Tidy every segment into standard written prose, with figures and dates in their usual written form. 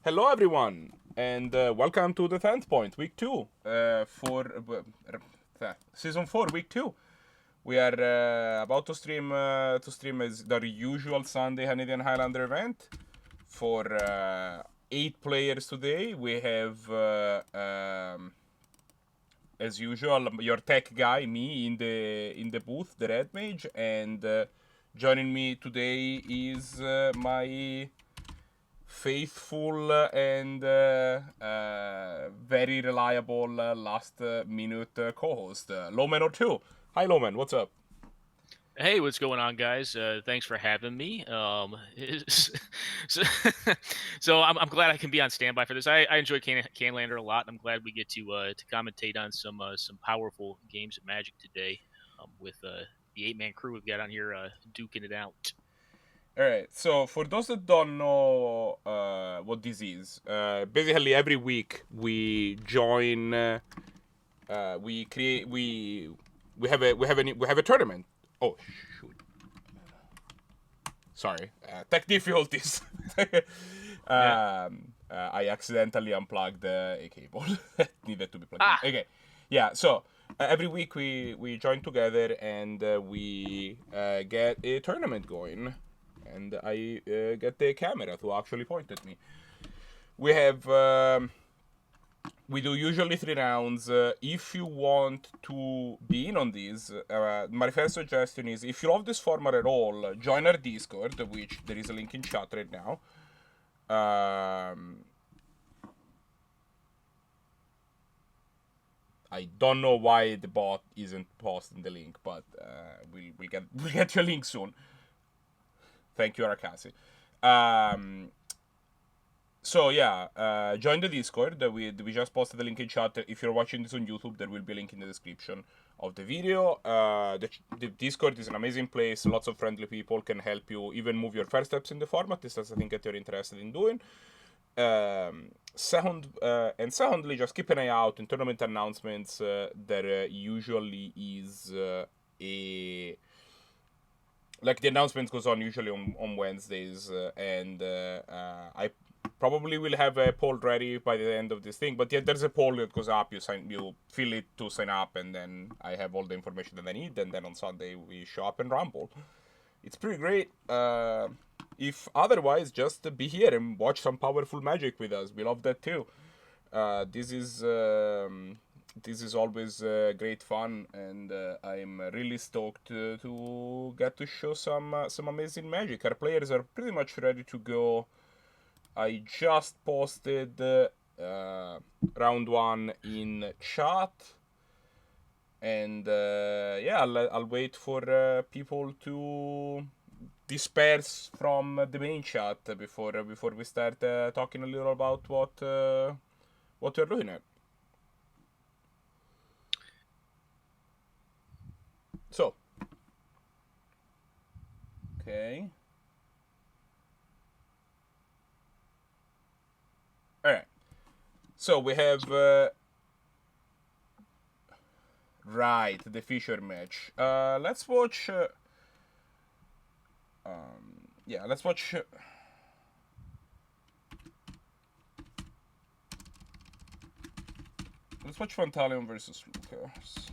Hello, everyone, and welcome to the 10th point, week 2, for season 4, week 2. We are about to stream as the usual Sunday Canadian Highlander event for 8 players today. We have, as usual, your tech guy, me, in the booth, the Red Mage, and joining me today is my faithful and very reliable last minute co-host, Loman or 2. Hi, Loman. What's up? Hey, what's going on, guys? Thanks for having me. So, so I'm glad I can be on standby for this. I enjoy Canlander a lot. I'm glad we get to commentate on some powerful games of Magic today with the 8-man crew we've got on here duking it out. Alright, so for those that don't know what this is, basically every week we join, we create, we have a tournament. Oh shoot! Sorry, tech difficulties. I accidentally unplugged a cable that needed to be plugged in. Okay, yeah. So every week we join together and we get a tournament going. And I get the camera to actually point at me. We have, we do usually 3 rounds. If you want to be in on these, my first suggestion is, if you love this format at all, join our Discord, which there is a link in chat right now. I don't know why the bot isn't posting the link, but we'll get your link soon. Thank you, Arakasi. So yeah, join the Discord. We just posted the link in chat. If you're watching this on YouTube, there will be a link in the description of the video. The Discord is an amazing place. Lots of friendly people can help you even move your first steps in the format. This is something that you're interested in doing. Secondly, just keep an eye out in tournament announcements. There usually is like the announcements goes on usually on Wednesdays, and I probably will have a poll ready by the end of this thing. But yeah, there's a poll that goes up. You fill it to sign up, and then I have all the information that I need. And then on Sunday we show up and rumble. It's pretty great. If otherwise, just be here and watch some powerful Magic with us. We love that too. This is always great fun, and I'm really stoked to get to show some amazing Magic. Our players are pretty much ready to go. I just posted round 1 in chat, and yeah, I'll wait for people to disperse from the main chat before we start talking a little about what we're looking at. So, okay. Alright. So we have, right, the feature match. Let's watch, yeah, let's watch, Pantaleon versus Lucas.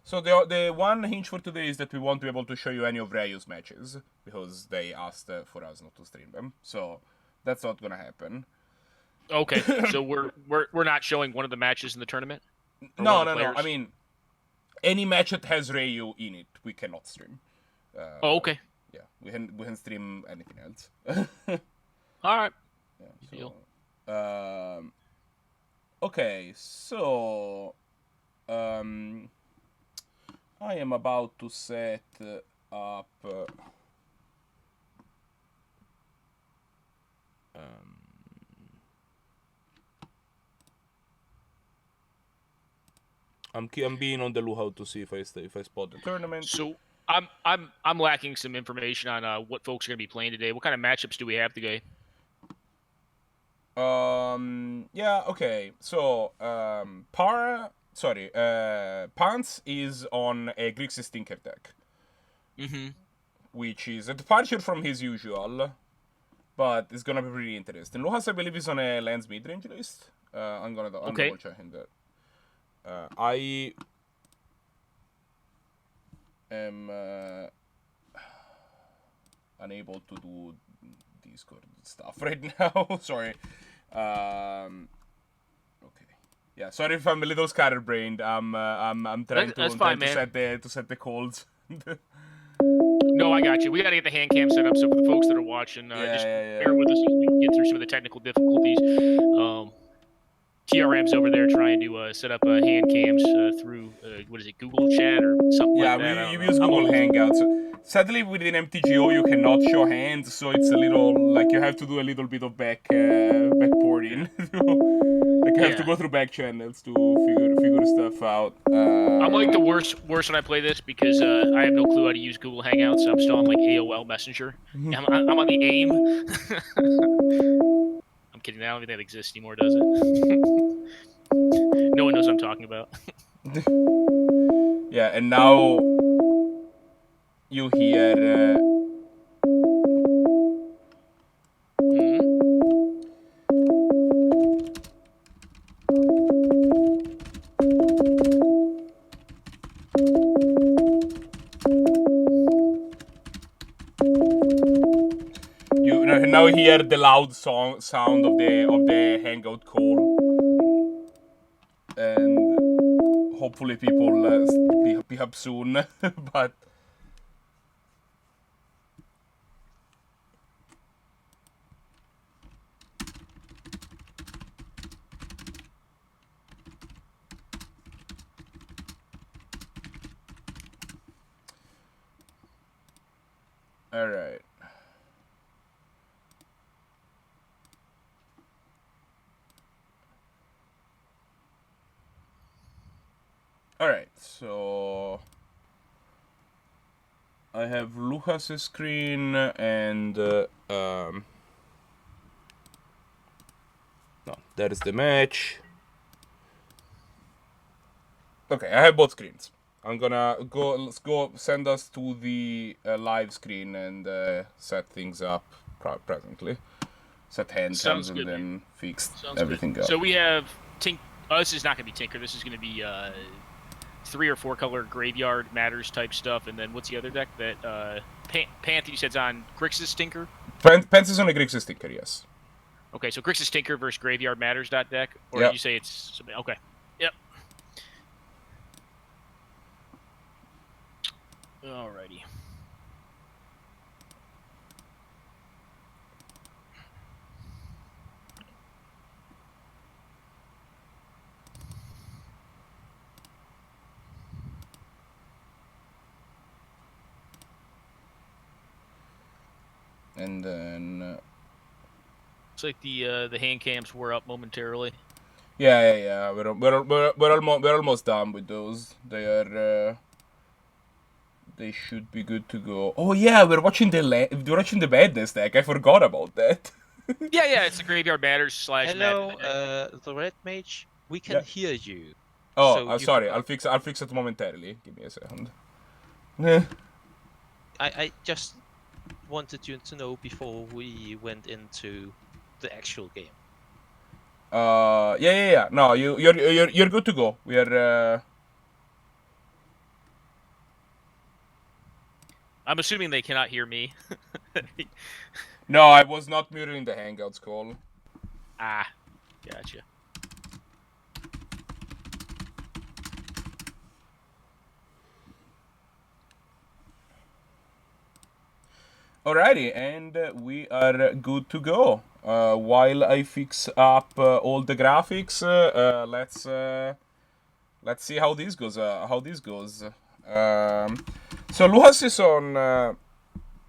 So the one hinge for today is that we won't be able to show you any of Reiyu's matches because they asked for us not to stream them. So that's not gonna happen. Okay, so we're not showing one of the matches in the tournament. No. I mean, any match that has Reiyu in it, we cannot stream. Oh, okay. Yeah, we can stream anything else. All right. Yeah, so, okay, so I am about to set up I'm being on the lookout to see if I spot the tournament. So I'm lacking some information on what folks are going to be playing today. What kind of matchups do we have today? Yeah, okay. So Pants is on a Grixis Tinker deck. Mm-hmm. which is a departure from his usual, but it's gonna be pretty interesting. Luhas, I believe, is on a lands midrange list. I'm double checking that. I am unable to do Discord stuff right now. Sorry. Okay. Yeah. Sorry if I'm a little scatterbrained. I'm trying to set the calls. No, I got you. We got to get the hand cam set up, so for the folks that are watching, just bear with us as we get through some of the technical difficulties. TRM's over there trying to set up hand cams through, what is it, Google Chat or something like that? Yeah, we use Google Hangouts. Sadly, within MTGO, you cannot show hands, so it's a little, like, you have to do a little bit of backporting. Like, you have to go through back channels to figure stuff out. I'm like the worst when I play this because I have no clue how to use Google Hangouts. So I'm still on, like, AOL Messenger. I'm on the AIM. I'm kidding. I don't think that exists anymore, does it? No one knows what I'm talking about. Yeah, and now you hear... Now hear the loud sound of the hangout call, and hopefully people be up soon. But all right. Alright, so I have Lucas' screen and no, that is the match. Okay, I have both screens. I'm gonna let's go send us to the live screen and set things up presently. Set hand cams and then fix everything up. So we have this is not gonna be Tinker, this is gonna be 3 or 4 color Graveyard Matters type stuff, and then what's the other deck that Panther you said's on? Grixis Tinker? Panther is on a Grixis Tinker, yes. Okay, so Grixis Tinker versus Graveyard Matters deck? Or you say it's... Okay. Yep. Alrighty. And then looks like the hand cams were up momentarily. Yeah. We're almost done with those. They should be good to go. Oh yeah, we're watching the Madness deck. I forgot about that. yeah, it's the Graveyard Matters / Hello, the Red Mage. We can hear you. Oh, so sorry. I'll fix it momentarily. Give me a second. I just wanted you to know before we went into the actual game. Yeah. No, you're good to go. We are. I'm assuming they cannot hear me. No, I was not muting the Hangouts call. Ah, gotcha. Alrighty, and we are good to go. While I fix up all the graphics, let's see how this goes. So Luas is on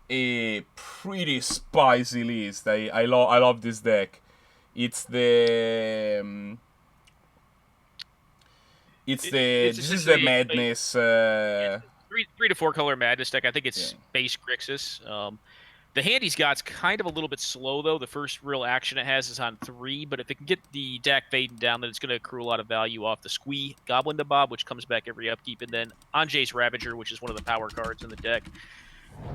a pretty spicy list. I love this deck. It's the this is the Madness. 3 to 4 color Madness deck. I think it's base Grixis. The hand he's got's kind of a little bit slow, though. The first real action it has is on 3, but if it can get the deck fading down, then it's going to accrue a lot of value off the Squee Goblin Nabob, which comes back every upkeep, and then Anjay's Ravager, which is one of the power cards in the deck.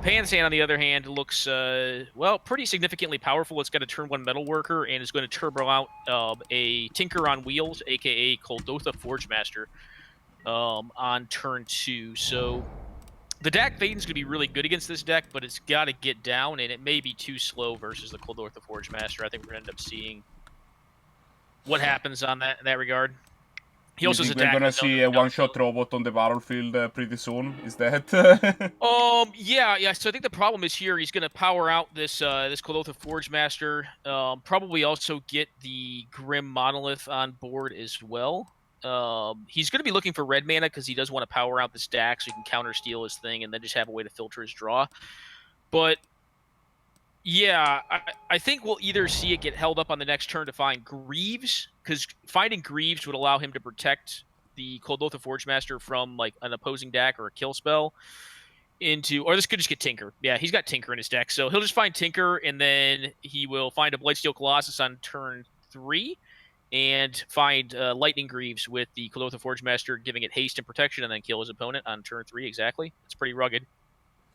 Pan's hand, on the other hand, looks, well, pretty significantly powerful. It's got a turn 1 Metalworker, and it's going to turbo out a Tinker on Wheels, a.k.a. Koldotha Forgemaster, on turn 2. So the Dak Vaden's going to be really good against this deck, but it's got to get down, and it may be too slow versus the Koldotha Forgemaster. I think we're going to end up seeing what happens on that in that regard. He also has a we're gonna see a one-shot robot on the battlefield pretty soon. Is that? Yeah. So I think the problem is here. He's gonna power out this this Koldotha Forgemaster. Probably also get the Grim Monolith on board as well. He's gonna be looking for red mana because he does want to power out this Dak so he can counter steal his thing and then just have a way to filter his draw. But yeah, I think we'll either see it get held up on the next turn to find Greaves, because finding Greaves would allow him to protect the Koldotha Forgemaster from like an opposing deck or a kill spell or this could just get Tinker. Yeah, he's got Tinker in his deck, so he'll just find Tinker, and then he will find a Blightsteel Colossus on turn 3, and find Lightning Greaves with the Koldotha Forgemaster, giving it haste and protection, and then kill his opponent on turn 3. Exactly. It's pretty rugged.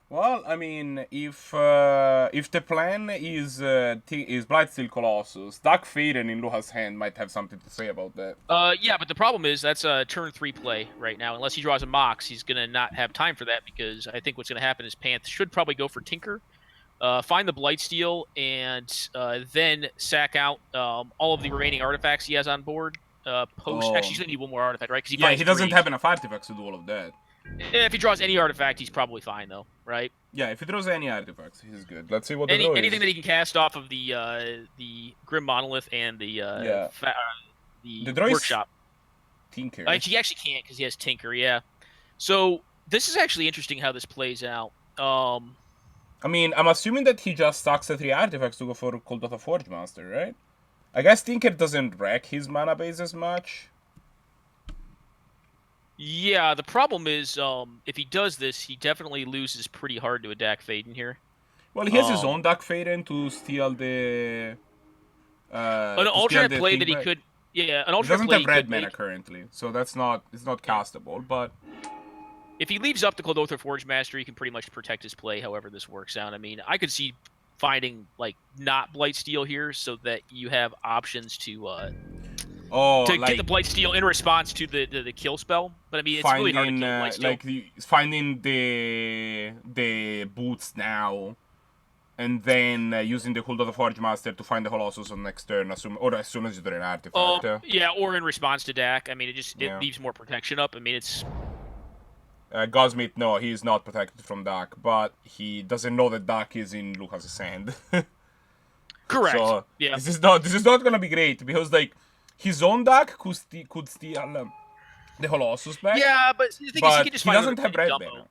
Well, I mean, if the plan is Blightsteel Colossus, Dark Faden in Luha's hand might have something to say about that. Yeah, but the problem is that's a turn 3 play right now. Unless he draws a Mox, he's gonna not have time for that, because I think what's gonna happen is Panth should probably go for Tinker, find the Blightsteel, and then sack out all of the remaining artifacts he has on board. Actually, he's gonna need one more artifact, right? Because he doesn't have enough artifacts to do all of that. If he draws any artifact, he's probably fine, though, right? Yeah, if he draws any artifacts, he's good. Let's see what anything that he can cast off of the Grim Monolith and the Workshop. Tinker. He actually can't because he has Tinker. Yeah. So this is actually interesting how this plays out. I mean, I'm assuming that he just stacks the 3 artifacts to go for Koldotha Forgemaster, right? I guess Tinker doesn't wreck his mana base as much. Yeah, the problem is, if he does this, he definitely loses pretty hard to a Dak Faden here. Well, he has his own Dak Faden to steal the... an alternate play that he could... Yeah, an alternate play he doesn't have red mana currently, so it's not castable, but... If he leaves up the Koldotha Forgemaster, he can pretty much protect his play however this works out. I mean, I could see finding, like, not Blightsteel here so that you have options to get the Blightsteel in response to the kill spell. But I mean, it's really hard to kill Blightsteel. Finding the boots now, and then using the Koldotha Forgemaster to find the Colossus on next turn, as soon as you draw an artifact. Yeah, or in response to Dak. I mean, it leaves more protection up. I mean, it's... Gosmith, no, he is not protected from Dak, but he doesn't know that Dak is in Lucas's hand. Correct. So, yeah. This is not gonna be great, because like his own Dak could steal the Colossus back. Yeah, but the thing is, he can just find doesn't have red mana.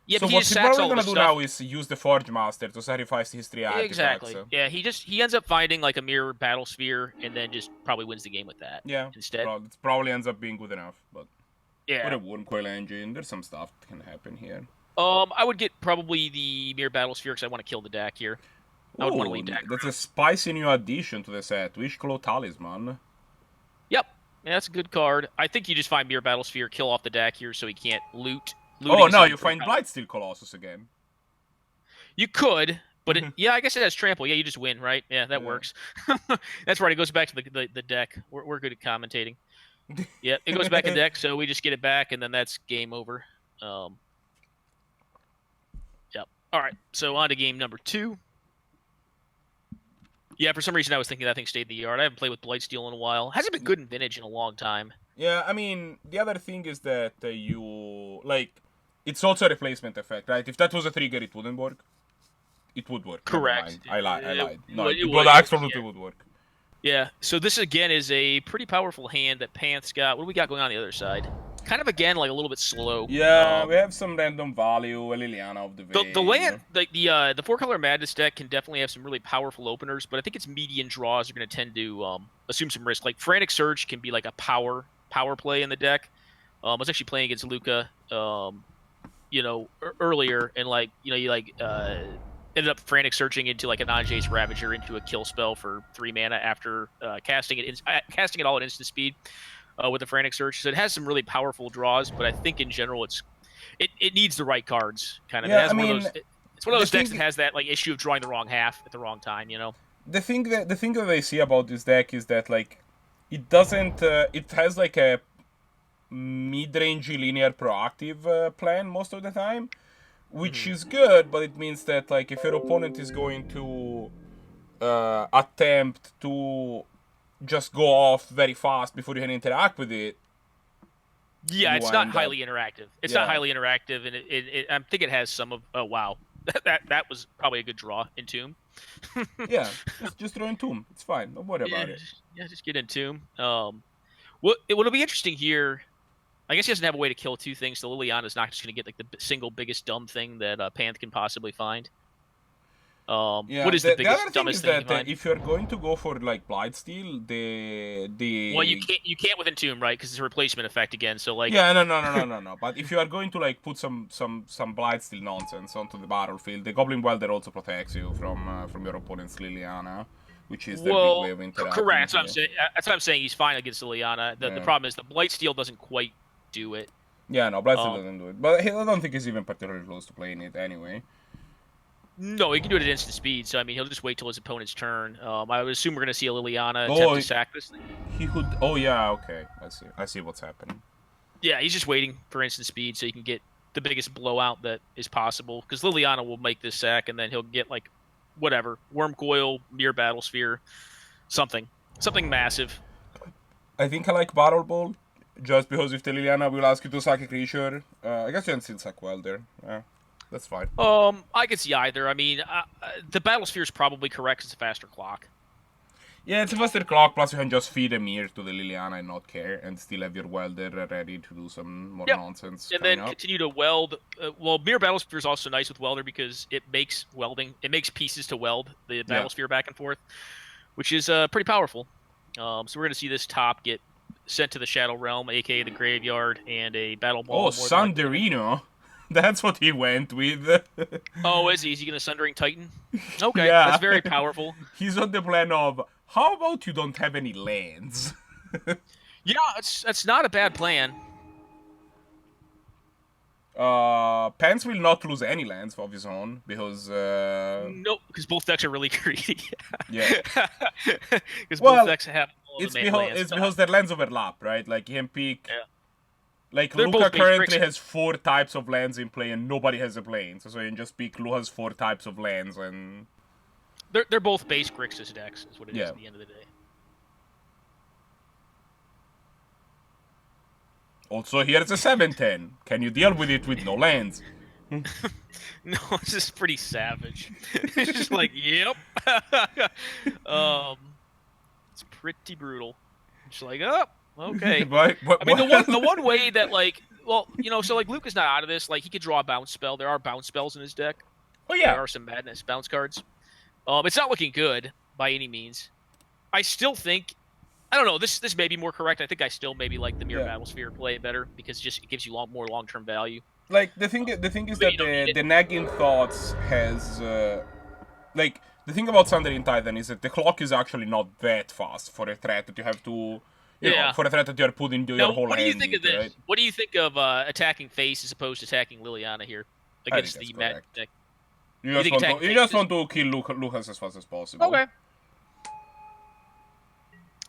Yeah, so but what he's probably gonna do now is use the Forgemaster to sacrifice his 3 artifacts. Exactly. Yeah, he ends up finding like a mirror battle sphere, and then just probably wins the game with that. Yeah. Instead, it probably ends up being good enough, but. Yeah. Or a Wormcoil Engine. There's some stuff that can happen here. I would get probably the Mirror Battlesphere because I want to kill the Dak here. I would want to lead Dak. That's a spicy new addition to the set. Wishclaw Talisman. Yep. Yeah, that's a good card. I think you just find Mirror Battlesphere, kill off the Dak here so he can't loot. Oh, no, you find Blightsteel Colossus again. You could, but yeah, I guess it has trample. Yeah, you just win, right? Yeah, that works. That's right. It goes back to the deck. We're good at commentating. Yeah, it goes back in deck, so we just get it back, and then that's game over. Yep. All right, so on to game number 2. Yeah, for some reason I was thinking that thing stayed in the yard. I haven't played with Blightsteel in a while. Hasn't been good in Vintage in a long time. Yeah, I mean, the other thing is that it's also a replacement effect, right? If that was a trigger, it wouldn't work. It would work. Correct. I lied. No, it would absolutely would work. Yeah, so this again is a pretty powerful hand that Panth's got. What do we got going on the other side? Kind of again like a little bit slow. Yeah, we have some random value, a Liliana of the Veil. The land, the 4-color Madness deck can definitely have some really powerful openers, but I think its median draws are going to tend to assume some risk. Like Frantic Surge can be like a power play in the deck. I was actually playing against Luca, earlier, and ended up Frantic Searching into like a non-Jace Ravager into a kill spell for 3 mana after casting it all at instant speed with a Frantic Search. So it has some really powerful draws, but I think in general it needs the right cards. Kind of. Yeah, It's one of those decks that has that like issue of drawing the wrong half at the wrong time, you know. The thing that I see about this deck is that like it doesn't. It has like a mid-range linear proactive plan most of the time, which is good, but it means that like if your opponent is going to attempt to just go off very fast before you can interact with it. Yeah, it's not highly interactive. It's not highly interactive, and I think it has some of. Oh wow, that was probably a good draw. Entomb. Yeah, just throw Entomb. It's fine. Don't worry about it. Yeah, just get Entomb. What'll be interesting here. I guess he doesn't have a way to kill two things, so Liliana's not just going to get like the single biggest dumb thing that Panth can possibly find. What is the biggest, dumbest thing? That if you're going to go for like Blightsteel, the well, you can't with Entomb, right? Because it's a replacement effect again. So like no. But if you are going to like put some Blightsteel nonsense onto the battlefield, the Goblin Welder also protects you from your opponent's Liliana, which is their big way of interacting. Correct. That's what I'm saying. He's fine against Liliana. The problem is the Blightsteel doesn't quite do it. Yeah, no, Blightsteel doesn't do it. But I don't think he's even particularly close to playing it anyway. No, he can do it at instant speed, so I mean, he'll just wait till his opponent's turn. I would assume we're going to see a Liliana attempt to sack this thing. He could... Oh, yeah, okay. I see what's happening. Yeah, he's just waiting for instant speed so he can get the biggest blowout that is possible, because Liliana will make this sack, and then he'll get, like, whatever. Wormcoil, Mirror Battlesphere, something massive. I think I like Battle Ball, just because if the Liliana will ask you to sack a creature, I guess you can still sack Welder. Yeah. That's fine. I could see either. I mean, the Battlesphere is probably correct. It's a faster clock. Yeah, it's a faster clock. Plus, you can just feed a mirror to the Liliana and not care, and still have your welder ready to do some more nonsense. And then continue to weld. Well, Mirror Battlesphere is also nice with welder because it makes welding. It makes pieces to weld the Battlesphere back and forth, which is pretty powerful. So we're gonna see this top get sent to the Shadow Realm, aka the graveyard, and a Battle Ball. Oh, Sanderino. That's what he went with. Oh, is he? Is he going to Sundering Titan? Okay, that's very powerful. He's on the plan of, how about you don't have any lands? Yeah, that's not a bad plan. Pants will not lose any lands of his own, because... Nope, because both decks are really greedy. Yeah. Because both decks have all the main lands. It's because their lands overlap, right? Like, he can pick... Yeah. Like, They're Luca currently has 4 types of lands in play, and nobody has a plane. So you can just pick Luca's 4 types of lands, and... They're both base Grixis decks, is what it is at the end of the day. Also, here's a 7/10. Can you deal with it with no lands? No, it's just pretty savage. It's just like, yep. It's pretty brutal. Just like, oh, okay. I mean, the one way that, like, well, you know, so, like, Luke is not out of this. Like, he could draw a bounce spell. There are bounce spells in his deck. Oh, yeah. There are some madness bounce cards. It's not looking good by any means. I still think, I don't know, this may be more correct. I think I still maybe like the Mirror Battlesphere play better because it gives you more long-term value. Like, the thing is that the nagging thoughts has, like, the thing about Sundering Titan is that the clock is actually not that fast for a threat that you have to... You know, for a threat that you're putting into your whole hand. What do you think of this? Right? What do you think of attacking face as opposed to attacking Liliana here against the Met deck? You just want to kill Lucas as fast as possible. Okay.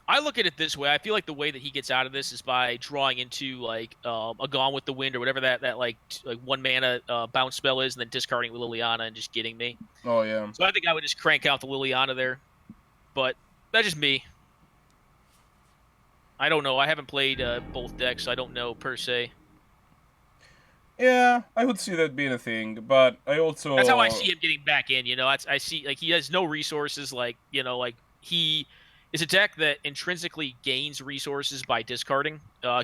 I look at it this way. I feel like the way that he gets out of this is by drawing into like a Gone with the Wind or whatever that like 1 mana bounce spell is, and then discarding with Liliana and just getting me. Oh yeah. So I think I would just crank out the Liliana there, but that's just me. I don't know. I haven't played both decks. So I don't know per se. Yeah, I would see that being a thing, but I also... That's how I see him getting back in, you know? I see, like, he has no resources, like, you know, like, he is a deck that intrinsically gains resources by discarding,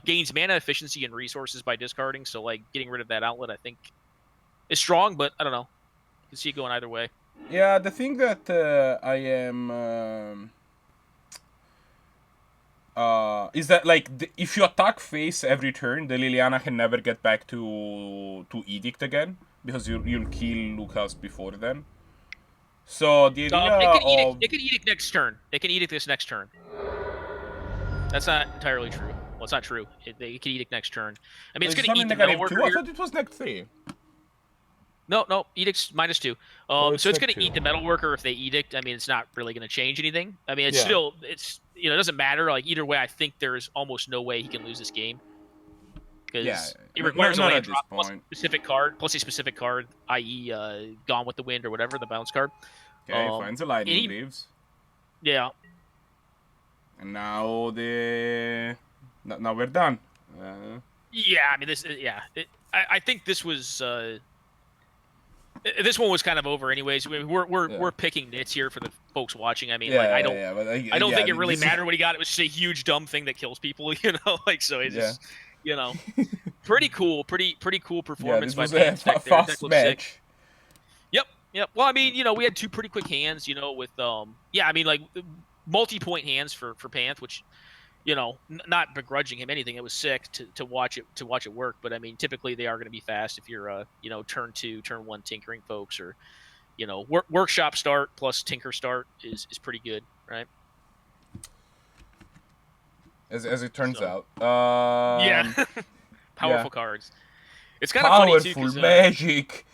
gains mana efficiency and resources by discarding, so, like, getting rid of that outlet, I think, is strong, but I don't know. You can see it going either way. Yeah, the thing that I am... is that, like, if you attack face every turn, the Liliana can never get back to Edict again, because you'll kill Lucas before then. So, the idea It can Edict next turn. It can Edict this next turn. That's not entirely true. Well, it's not true. It can Edict next turn. I mean, it's going to eat the Metalworker here. I thought it was next 3. No, edict's -2. Oh, it's So it's at going to 2. eat the metalworker if they edict. I mean, it's not really going to change anything. I mean, it's Yeah. still, it's it doesn't matter. Like either way, I think there's almost no way he can lose this game because it requires a not land at this drop plus a point. specific card, i.e., Gone with the Wind or whatever, the bounce card. Okay, finds a lightning leaves. Yeah. And now now we're done. Yeah, I mean I think this was this one was kind of over anyways. I mean, we're picking nits here for the folks watching. I mean, I don't think it really mattered what he got. It was just a huge dumb thing that kills people, like so it's just pretty cool performance this was by Pants. a fast match. Yep. Well, I mean, we had 2 pretty quick hands, with I mean, like multi-point hands for Panth, which not begrudging him anything. It was sick to watch it work. But I mean, typically they are going to be fast if you're turn 2, turn 1 tinkering folks, or workshop start plus tinker start is pretty good, right? As it turns out. Powerful cards. It's kind of funny too. Powerful magic.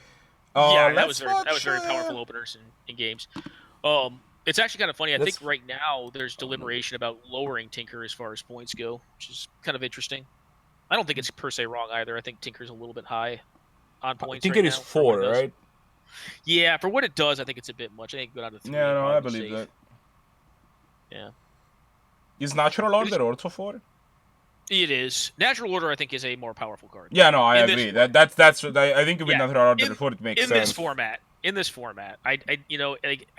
That was very powerful openers in games. It's actually kind of funny. I think right now there's deliberation about lowering Tinker as far as points go, which is kind of interesting. I don't think it's per se wrong either. I think Tinker's a little bit high on points. Tinker is 4, right? Yeah, for what it does, I think it's a bit much. I think it go down to 3. Yeah, no, I believe that. Yeah. Is Natural Order also 4? It is. Natural Order, I think, is a more powerful card. Yeah, no, I agree. That's I think with Natural Order 4 it makes sense. In this format, I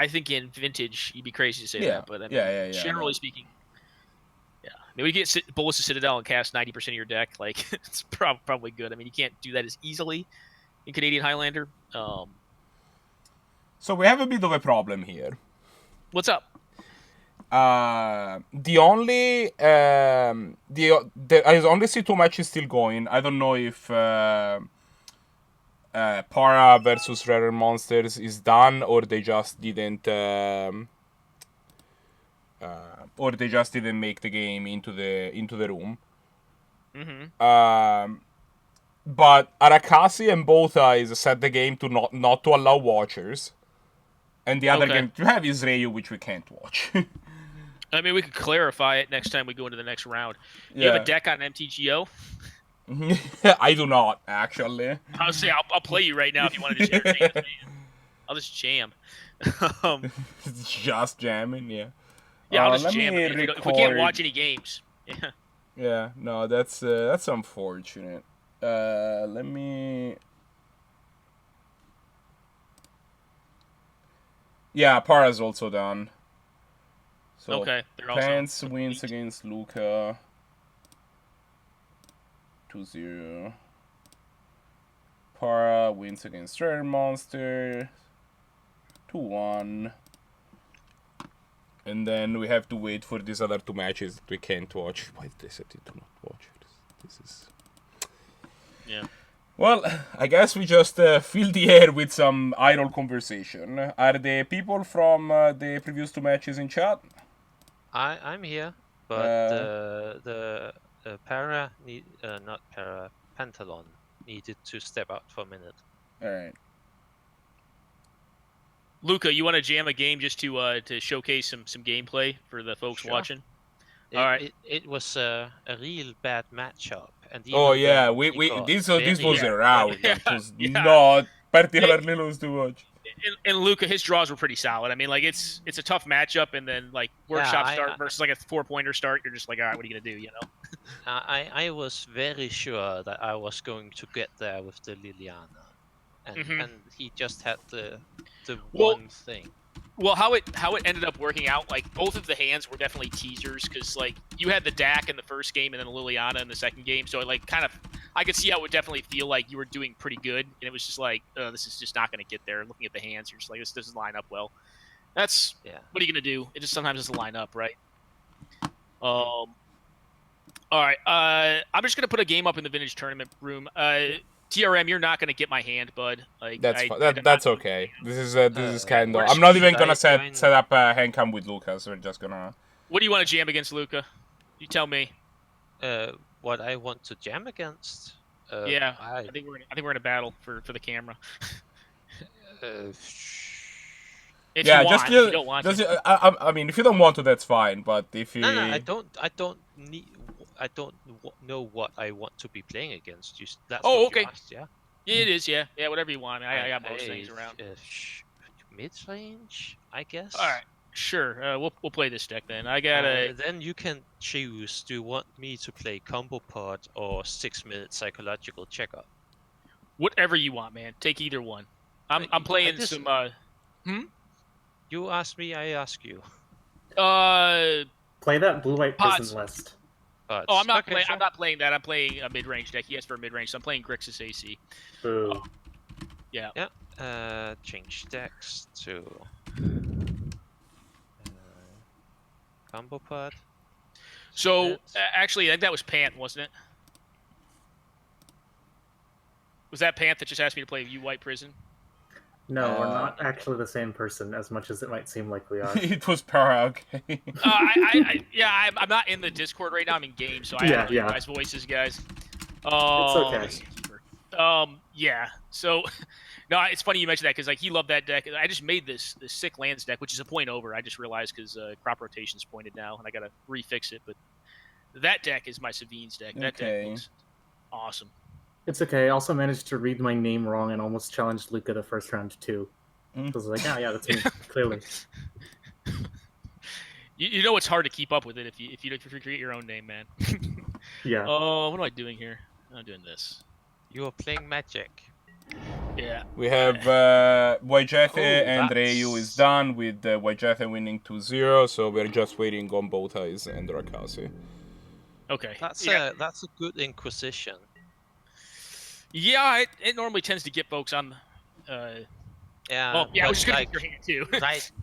think in Vintage you'd be crazy to say that, but I mean, generally speaking, I mean, we get Bolus of Citadel and cast 90% of your deck, like it's probably good. I mean, you can't do that as easily in Canadian Highlander. So we have a bit of a problem here. What's up? The only I only see 2 matches still going. I don't know if Para versus RarerMonsters is done, or they just didn't make the game into the room. Mm-hmm. But Arakasi and both eyes set the game to not to allow watchers, and the other game to have is Reiyu, which we can't watch. I mean, we could clarify it next time we go into the next round. You have a deck on MTGO? I do not, actually. I'll say I'll play you right now if you want to just entertain me. I'll just jam. Just jamming, yeah. Yeah, I'll just jam if we can't watch any games. Yeah. Yeah, no, that's unfortunate. Let me. Yeah, Para's also done. So okay, Pants wins against Luca. 2-0. Para wins against RarerMonsters. 2-1. And then we have to wait for these other 2 matches that we can't watch. Why did they set it to not watch? This is... Yeah. Well, I guess we just fill the air with some idle conversation. Are the people from the previous 2 matches in chat? I'm here, but the Pantaleon needed to step out for a minute. All right. Luca, you want to jam a game just to showcase some gameplay for the folks watching? All right. It was a real bad matchup. And this was a round. It was not particularly loose to watch. And Luca, his draws were pretty solid. I mean, like it's a tough matchup, and then like workshop start versus like a 4-pointer start. You're just like, all right, what are you gonna do? I was very sure that I was going to get there with the Liliana, and he just had the one thing. Well, how it ended up working out, like both of the hands were definitely teasers, because like you had the Dak in the first game and then the Liliana in the second game, so like kind of I could see how it would definitely feel like you were doing pretty good, and it was just like, this is just not going to get there. Looking at the hands, you're just like, this doesn't line up well. That's what are you going to do? It just sometimes doesn't line up, right? All right, I'm just going to put a game up in the Vintage Tournament room. TRM, you're not going to get my hand, bud. Like that's okay. This is kind of. I'm not even gonna set up a hand cam with Lucas. We're just gonna. What do you want to jam against, Luca? You tell me. What I want to jam against? I think we're in a battle for the camera. If Yeah, you want, if you don't want to. I mean, if you don't want to, that's fine. But if you, No, I don't need. I don't know what I want to be playing against. That's Oh, what okay. you asked, yeah. Yeah, it is. Yeah, whatever you want. I got most things around. Mid-range, I guess. All right, sure. We'll play this deck then. I got a. Then you can choose. Do you want me to play Combo Pod or 6-minute psychological checkup? Whatever you want, man. Take either one. I'm playing some. You ask me, I ask you. Play that blue-white prison list. Oh, I'm not playing. Sure. I'm not playing that. I'm playing a mid-range deck. He asked for a mid-range, so I'm playing Grixis AC. Boo. Yeah. Yeah. Change decks to Combo Pod. So actually, I think that was Pant, wasn't it? Was that Pant that just asked me to play White Prison? No, we're not actually the same person, as much as it might seem like we are. It was Para, okay. I'm not in the Discord right now. I'm in game, so I have to guys' voices, guys. It's okay. Yeah. So, no, it's funny you mentioned that because like he loved that deck. I just made this sick lands deck, which is a point over. I just realized because crop rotation's pointed now, and I gotta refix it. But that deck is my Savine's deck. That deck looks awesome. It's okay. I also managed to read my name wrong and almost challenged Luca the first round too. I was like, yeah, that's me, clearly. You know it's hard to keep up with it if you create your own name, man. Yeah. Oh, what am I doing here? I'm doing this. You are playing Magic. Yeah. We have Wyjete and Reiyu is done with Wyjete winning 2-0, so we're just waiting on both eyes and Arakasi. Okay. That's a good Inquisition. Yeah, it normally tends to get folks on. Yeah. Well, yeah, I was just gonna get your hand too.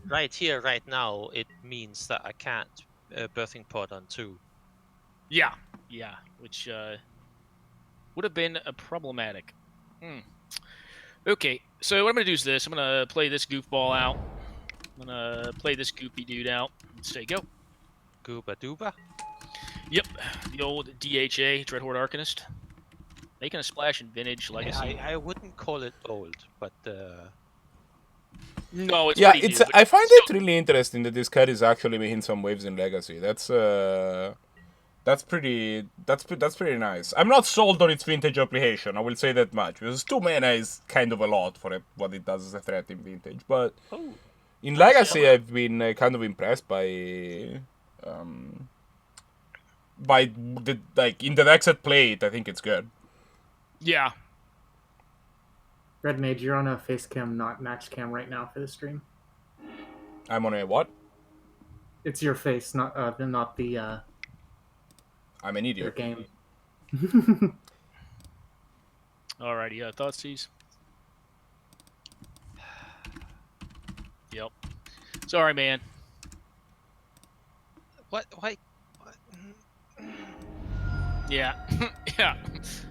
right here, right now, it means that I can't birthing pod on 2. Yeah, which would have been problematic. Okay, so what I'm gonna do is this. I'm gonna play this goofball out. I'm gonna play this goopy dude out. Let's say go. Gooba dooba. Yep, the old DHA Dreadhorde Arcanist. Making a splash in Vintage Legacy. I wouldn't call it old, but no, it's yeah, pretty it's. new, I find it really interesting that this card is actually making some waves in Legacy. That's pretty nice. I'm not sold on its Vintage application. I will say that much because 2 mana is kind of a lot for what it does as a threat in Vintage. But in Legacy, I've been kind of impressed by the in the decks that play it. I think it's good. Yeah. Red Mage, you're on a face cam, not max cam right now for the stream. I'm on a what? It's your face, not the. I'm an idiot. Game. Alrighty, thoughts, C's? Yep. Sorry, man. What? Yeah. Yeah.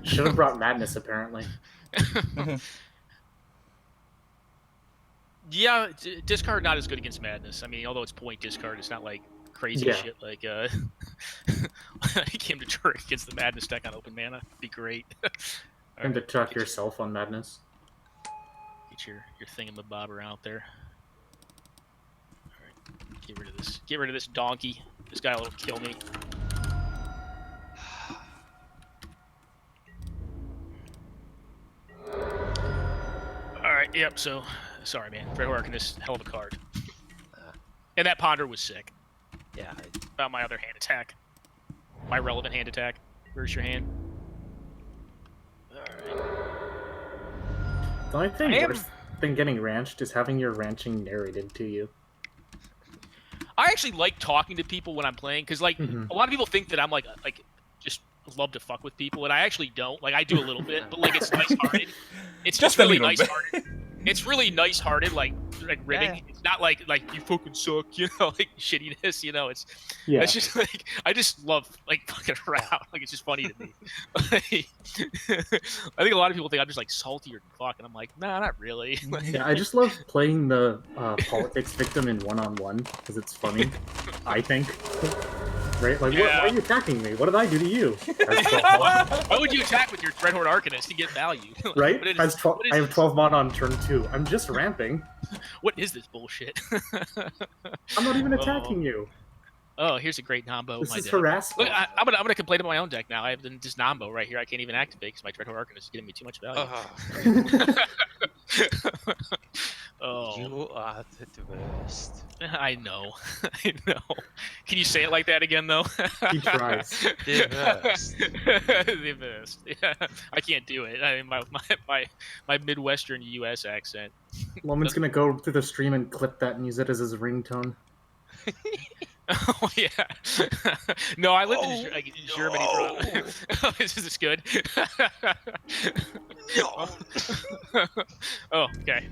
Should have brought Madness, apparently. Yeah, discard not as good against Madness. I mean, although it's point discard, it's not like crazy shit like he came to turret against the Madness deck on open mana. Be great. And to chuck yourself on Madness. Get your thingamabobber out there. Alright. Get rid of this. Get rid of this donkey. This guy will kill me. Alright, yep, so sorry man. Dreadhorde Arcanist, hell of a card. And that Ponder was sick. Yeah. About my other hand attack. My relevant hand attack. Where's your hand? Alright. The only thing worse than getting ranched is having your ranching narrated to you. I actually like talking to people when I'm playing, because like a lot of people think that I'm like just love to fuck with people, and I actually don't. Like I do a little bit, but like it's nice-hearted. It's just really nice-hearted. It's really nice-hearted, like ribbing. Yeah. It's not like you fucking suck, you know, like shittiness, you know. It's just like I just love like fucking around. Like it's just funny to me. Like, I think a lot of people think I'm just like salty or fuck, and I'm like, nah, not really. Yeah, I just love playing the politics victim in one-on-one because it's funny. I think. right? Like, Yeah. why are you attacking me? What did I do to you? Why would you attack with your Dreadhorde Arcanist to get value? Right? What is- Has 12, what is I have this? 12 mana on turn 2. I'm just ramping. What is this bullshit? I'm not even attacking you. Oh, here's a great Nambo. This My is deck. harassment. Look, I'm gonna complain about my own deck now. I have this Nambo right here. I can't even activate because my Dreadhorde Arcanist is giving me too much value. Oh, You are the worst. I know. I know. Can you say it like that again, though? He tries. The worst. The best. Yeah, I can't do it. I mean, my Midwestern U.S. accent. Loman's gonna go through the stream and clip that and use it as his ringtone. Oh yeah. No, I lived in Germany. Oh, is this good? Oh, okay.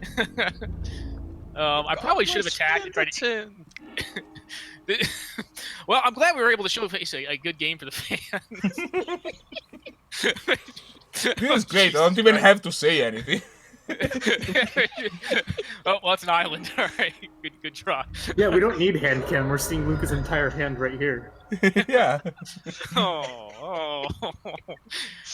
I probably should have attacked and tried to. Well, I'm glad we were able to show face a good game for the fans. This is great. I don't even have to say anything. Oh, well, it's an island. All right, good try. Yeah, we don't need hand cam. We're seeing Luca's entire hand right here. Yeah. Oh.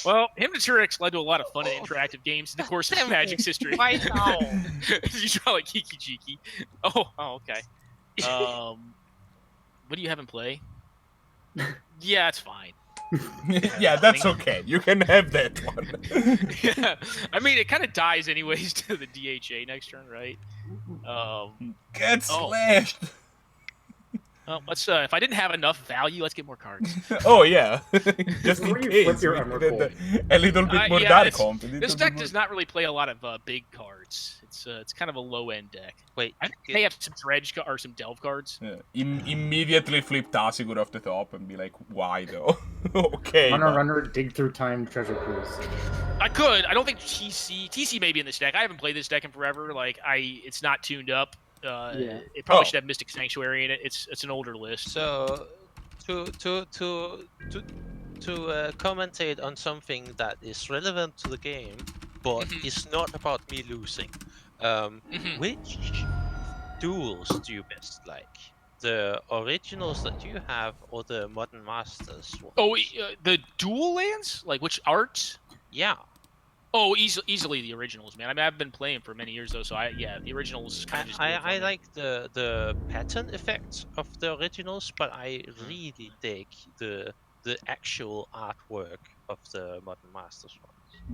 Well, him to Turix led to a lot of fun and interactive games in the course of Magic's history. Why now? You draw like Kiki Jiki. Oh, okay. What do you have in play? Yeah, it's fine. Yeah, that's okay. You can have that one. Yeah, I mean, it kind of dies anyways to the DHA next turn, right? Get slashed. Well, let's. If I didn't have enough value, let's get more cards. Oh yeah, just in Before you flip case. your we Emerald did Gold. a little bit more Yeah, dark it's- comp. This deck does not really play a lot of big cards. It's kind of a low end deck. Wait, I think they have some dredge or some delve cards. Yeah. Immediately flip Tasigur off the top and be like, why though? Okay. Runner, dig through time, treasure cruise. I could. I don't think TC may be in this deck. I haven't played this deck in forever. Like it's not tuned up. Yeah. It probably should have Mystic Sanctuary in it. It's an older list. so to commentate on something that is relevant to the game, but is not about me losing. Which duels do you best like? The originals that you have, or the Modern Masters ones? Oh, the dual lands? Like which art? Yeah. Oh, easily the originals, man. I mean, I've been playing for many years though, so the originals kind of just. I like the pattern effects of the originals, but I really dig the actual artwork of the Modern Masters ones.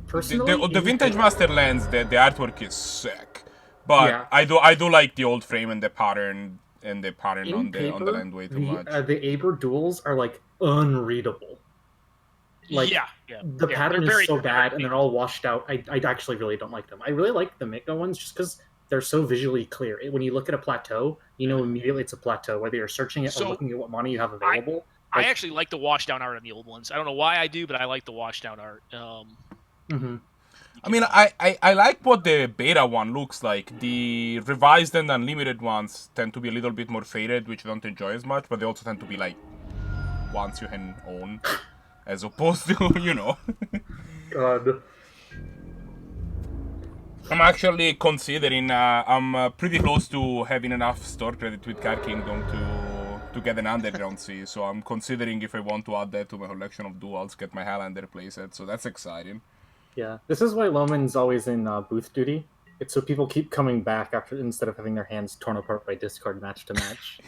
Personally, The Vintage Masterlands, the artwork is sick, but Yeah. I do like the old frame and the pattern in on the paper, land way too much. the Aber duels are like unreadable. Like yeah. the pattern they're is so very bad, and they're all washed out. I actually really don't like them. I really like the Miko ones just because they're so visually clear. When you look at a plateau, you know immediately it's a plateau, whether you're searching it So, or looking at what mana you have available. I actually like the wash down art on the old ones. I don't know why I do, but I like the wash down art. I mean, I like what the beta one looks like. The revised and unlimited ones tend to be a little bit more faded, which I don't enjoy as much, but they also tend to be like ones you can own, as opposed to, you know. God. I'm actually considering, I'm pretty close to having enough store credit with Card Kingdom to get an Underground Sea, so I'm considering if I want to add that to my collection of duals, get my Highlander playset, so that's exciting. Yeah, this is why Loman's always in booth duty. It's so people keep coming back instead of having their hands torn apart by discard match to match.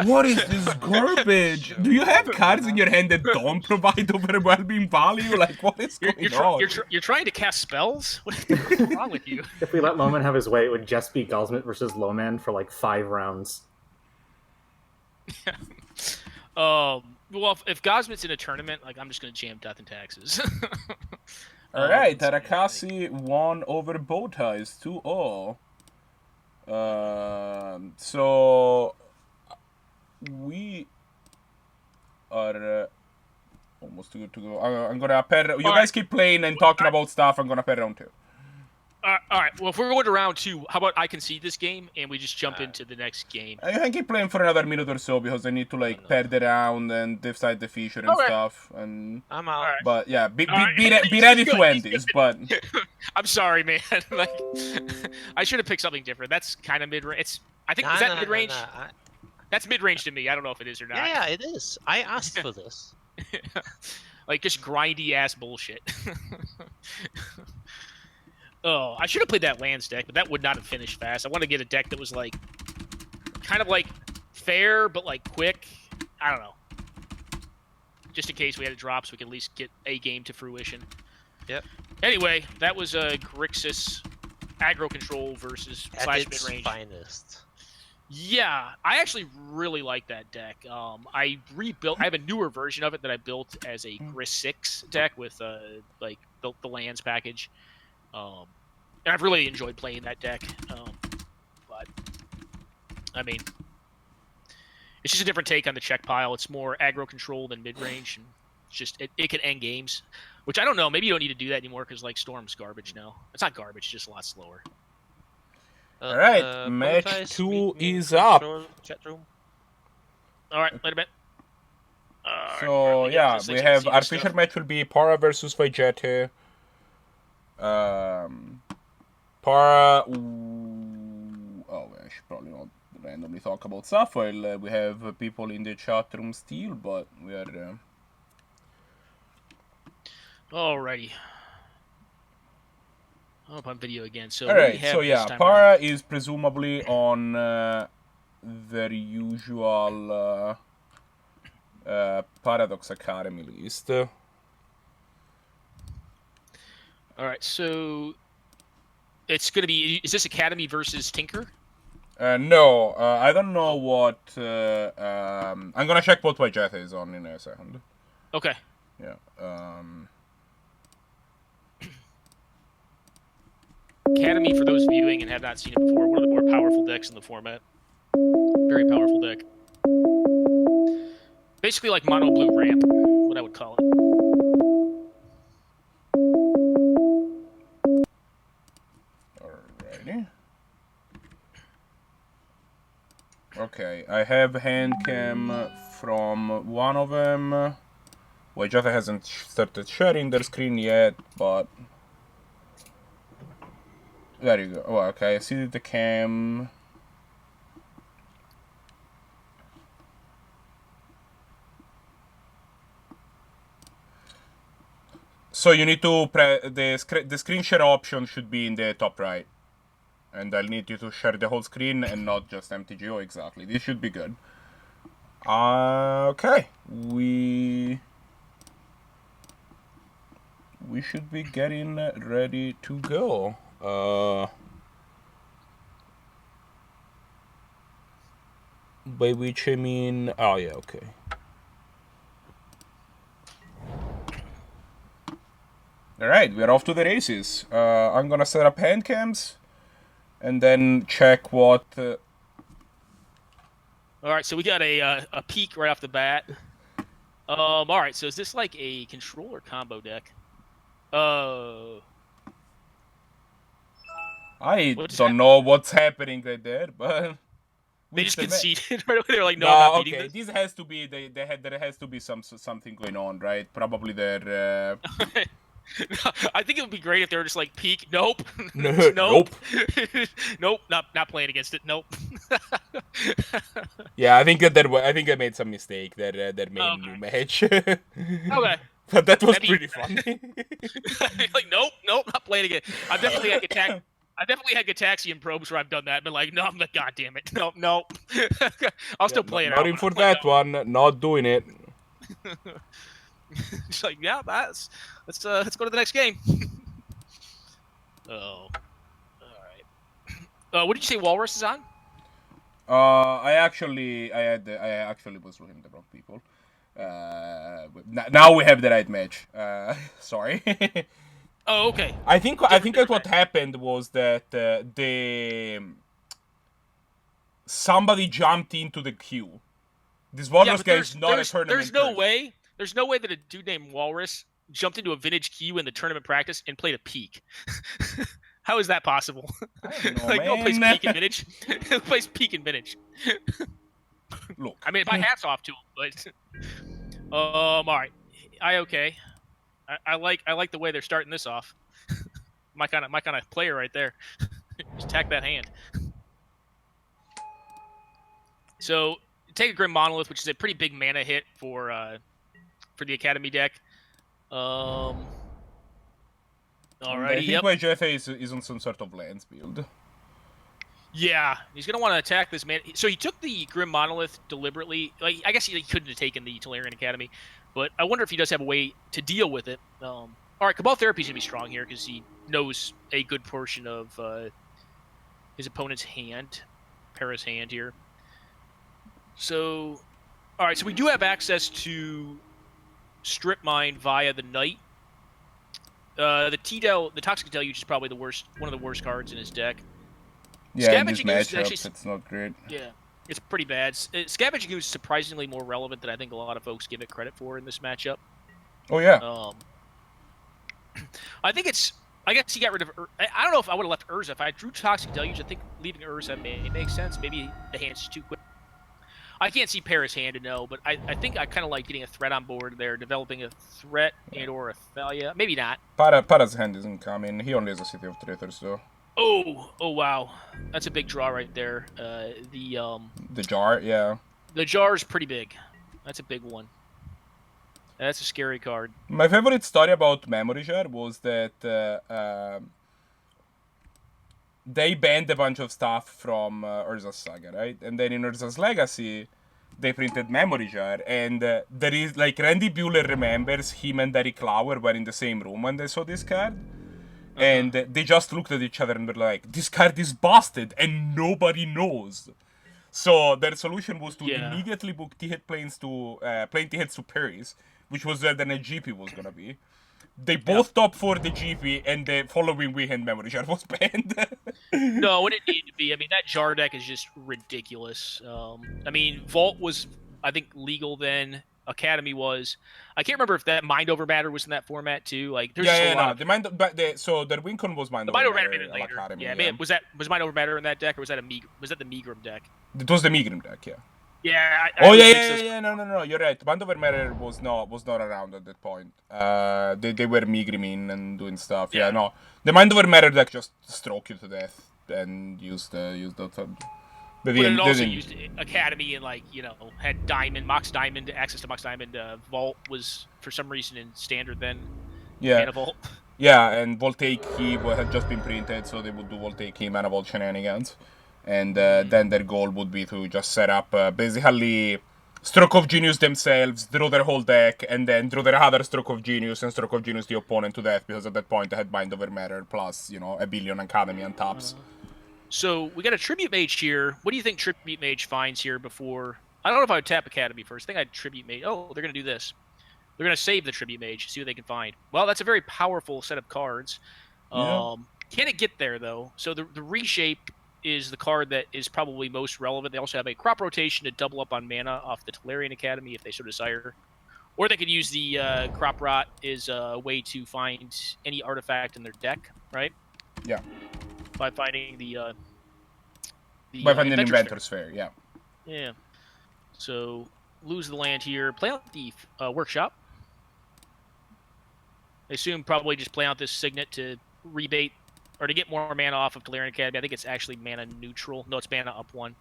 What is this garbage? Do you have cards in your hand that don't provide overwhelming value? Like, what is going on? You're trying to cast spells? What's wrong with you? If we let Loman have his way, it would just be Gosmit versus Loman for like 5 rounds. Well, if Gosmit's in a tournament, like I'm just gonna jam Death and Taxes. All right, Arakasi won over Bowties 2-0. So we are almost good to go. I'm gonna pair. You guys keep playing and talking about stuff. I'm gonna pair round 2. All right. Well, if we're going to round 2, how about I concede this game and we just jump into the next game? I can keep playing for another minute or so because I need to like pair the round and decide the feature and stuff. And I'm out. but yeah, be ready to end this. But I'm sorry, man. Like, I should have picked something different. That's kind of mid-range. I think is that mid-range? That's mid-range to me. I don't know if it is or not. Yeah, it is. I asked for this. Like just grindy ass bullshit. Oh, I should have played that lands deck, but that would not have finished fast. I want to get a deck that was like kind of like fair but like quick. I don't know. Just in case we had a drop, so we could at least get a game to fruition. Yep. Anyway, that was Grixis aggro control versus At slash its mid-range. finest. Yeah, I actually really like that deck. I have a newer version of it that I built as a Grixis deck with like the lands package. And I've really enjoyed playing that deck. But I mean, it's just a different take on the check pile. It's more aggro control than mid range, and it's just it can end games, which I don't know. Maybe you don't need to do that anymore because like Storm's garbage now. It's not garbage; it's just a lot slower. All right, match 2 is up. Chat room. All right, wait a minute. So yeah, we have our feature match will be Para versus Wyjete. Para. Oh, I should probably not randomly talk about stuff while we have people in the chat room still, but we are. Alrighty. I'll put on video again. So alright, so yeah, Para is presumably on their usual Paradox Academy list. Alright, so it's going to be... Is this Academy versus Tinker? No, I don't know what... I'm going to check what Wyjete is on in a second. Okay. Yeah. Academy, for those viewing and have not seen it before, one of the more powerful decks in the format. Very powerful deck. Basically like mono blue ramp, what I would call it. Alrighty. Okay, I have hand cam from one of them. Wyjete hasn't started sharing their screen yet, but... There you go. Oh, okay, I see the cam. So you need to the screen share option should be in the top right. And I'll need you to share the whole screen and not just MTGO exactly. This should be good. Okay. We should be getting ready to go. By which I mean... Oh, yeah, okay. Alright, we're off to the races. I'm gonna set up hand cams and then check what... Alright, so we got a peek right off the bat. Alright, so is this like a controller combo deck? I don't know what's happening right there, but... They just conceded right away. They're like, no, no, I'm not beating okay. this. This has to be... there has to be something going on, right? Probably their... I think it would be great if they were just like peak. Nope. Nope. Nope. Not playing against it. Nope. Yeah, I think I made some mistake that main new match. Okay. But that was pretty funny. Like nope, not playing again. I've definitely had Gataxian probes where I've done that, but like no, I'm like god damn it, no. I'll still play it out. Not in for that one. Not doing it. It's like yeah, let's go to the next game. Oh, all right. What did you say? Walrus is on? I actually was looking at the wrong people. Now we have the right match. Sorry. Oh, okay. I think that what happened was that somebody jumped into the queue. This Walrus guy is not a tournament. There's no way that a dude named Walrus jumped into a vintage queue in the tournament practice and played a peak. How is that possible? I don't know, like man. no one plays peak in vintage. Who plays peak in vintage? Look. I mean, my hat's off to him, but all right. Okay. I like the way they're starting this off. my kind of player right there. Just tack that hand. So take a Grim Monolith, which is a pretty big mana hit for the Academy deck. All right. I think Wyjete is on some sort of lands build. Yeah, he's gonna want to attack this man. So he took the Grim Monolith deliberately. Like, I guess he couldn't have taken the Tolarian Academy, but I wonder if he does have a way to deal with it. All right, Cabal Therapy's gonna be strong here because he knows a good portion of his opponent's hand, Para's hand here. So, all right, so we do have access to Strip Mine via the Knight. The Toxic Deluge is probably one of the worst cards in his deck. Yeah, Scavenging in Ooze these is matchups, actually, it's not great. yeah, it's pretty bad. Scavenging Ooze is surprisingly more relevant than I think a lot of folks give it credit for in this matchup. Oh, yeah. I guess he got rid of. I don't know if I would have left Urza. If I drew Toxic Deluge, I think leaving Urza may make sense. Maybe the hand's too quick. I can't see Para's hand to know, but I think I kind of like getting a threat on board there, developing a threat and/or a Thalia. Maybe not. Para's hand isn't coming. He only has a City of Traitors, though. Oh wow, that's a big draw right there. The jar, yeah. The jar is pretty big. That's a big one. That's a scary card. My favorite story about Memory Jar was that they banned a bunch of stuff from Urza's Saga, right? And then in Urza's Legacy, they printed Memory Jar, and there is, like, Randy Bueller remembers him and Derek Lauer were in the same room when they saw this card. And they just looked at each other and were like, this card is busted and nobody knows. So their solution was to immediately book T-Hit planes to plane T-Hits to Paris, which was where the next GP was gonna be. They both top 4 the GP, and the following weekend Memory Jar was banned. No, it didn't need to be. I mean, that jar deck is just ridiculous. I mean, Vault was, I think, legal then. Academy was. I can't remember if that Mind Over Matter was in that format too. Like, there's a lot. So their Wincon was Mind Over Matter later. Academy, yeah. Was Mind Over Matter in that deck, or was that the Megrim deck? It was the Megrim deck, yeah. Yeah. No. You're right. Mind Over Matter was not around at that point. They were Megrimin and doing stuff. Yeah, no. The Mind Over Matter deck just stroke you to death and used the. But it also used Academy and, like, you know, had Diamond, Mox Diamond, access to Mox Diamond. Vault was, for some reason, in Standard then. Yeah. Vault. Yeah, and Voltaic Key had just been printed, so they would do Voltaic Key Mana Vault shenanigans. And then their goal would be to just set up basically Stroke of Genius themselves, draw their whole deck, and then draw their other Stroke of Genius and Stroke of Genius the opponent to death, because at that point they had Mind Over Matter plus, you know, a billion Academy on tops. So we got a Tribute Mage here. What do you think Tribute Mage finds here before? I don't know if I would tap Academy first. I think I'd Tribute Mage. Oh, they're going to do this. They're going to save the Tribute Mage, see what they can find. Well, that's a very powerful set of cards. Yeah. Can it get there, though? So the Reshape is the card that is probably most relevant. They also have a Crop Rotation to double up on mana off the Tolarian Academy if they so desire. Or they could use the Crop Rot as a way to find any artifact in their deck, right? Yeah. By finding the Inventor Sphere, yeah. Yeah. So lose the land here. Play out the Workshop. I assume probably just play out this Signet to rebate or to get more mana off of Tolarian Academy. I think it's actually mana neutral. No, it's mana up 1.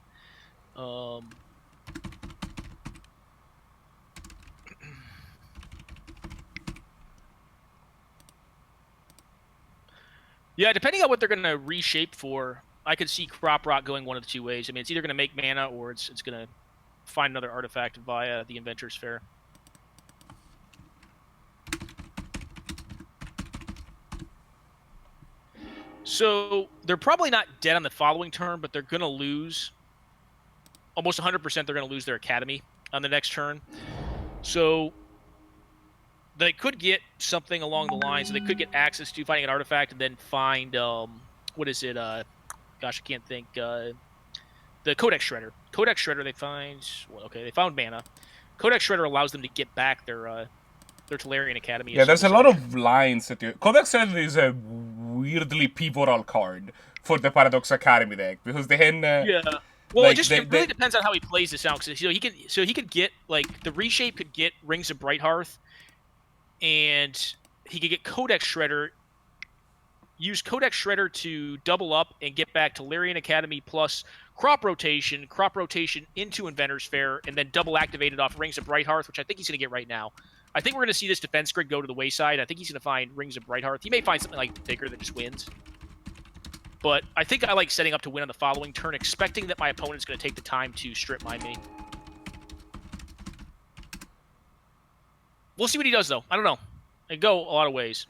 Yeah, depending on what they're going to reshape for, I could see Crop Rot going one of the two ways. I mean, it's either going to make mana or it's going to find another artifact via the Inventor's Fair. So they're probably not dead on the following turn, but they're going to lose. Almost 100% they're going to lose their Academy on the next turn. So they could get something along the lines. So they could get access to finding an artifact and then find, what is it? Gosh, I can't think. The Codex Shredder. Codex Shredder, they find... Well, okay, they found mana. Codex Shredder allows them to get back their Tolarian Academy. Yeah, there's a lot of lines that you... Codex Shredder is a weirdly pivotal card for the Paradox Academy deck, because they can... yeah. Well, like, it really depends on how he plays this out. Because, you know, he could get, like, the Reshape could get Rings of Brighthearth, and he could get Codex Shredder use Codex Shredder to double up and get back Tolarian Academy plus crop rotation into Inventor's Fair, and then double activate it off Rings of Brighthearth, which I think he's going to get right now. I think we're going to see this defense grid go to the wayside. I think he's going to find Rings of Brighthearth. He may find something like bigger that just wins. But I think I like setting up to win on the following turn, expecting that my opponent's going to take the time to strip mine me. We'll see what he does, though. I don't know. It go a lot of ways.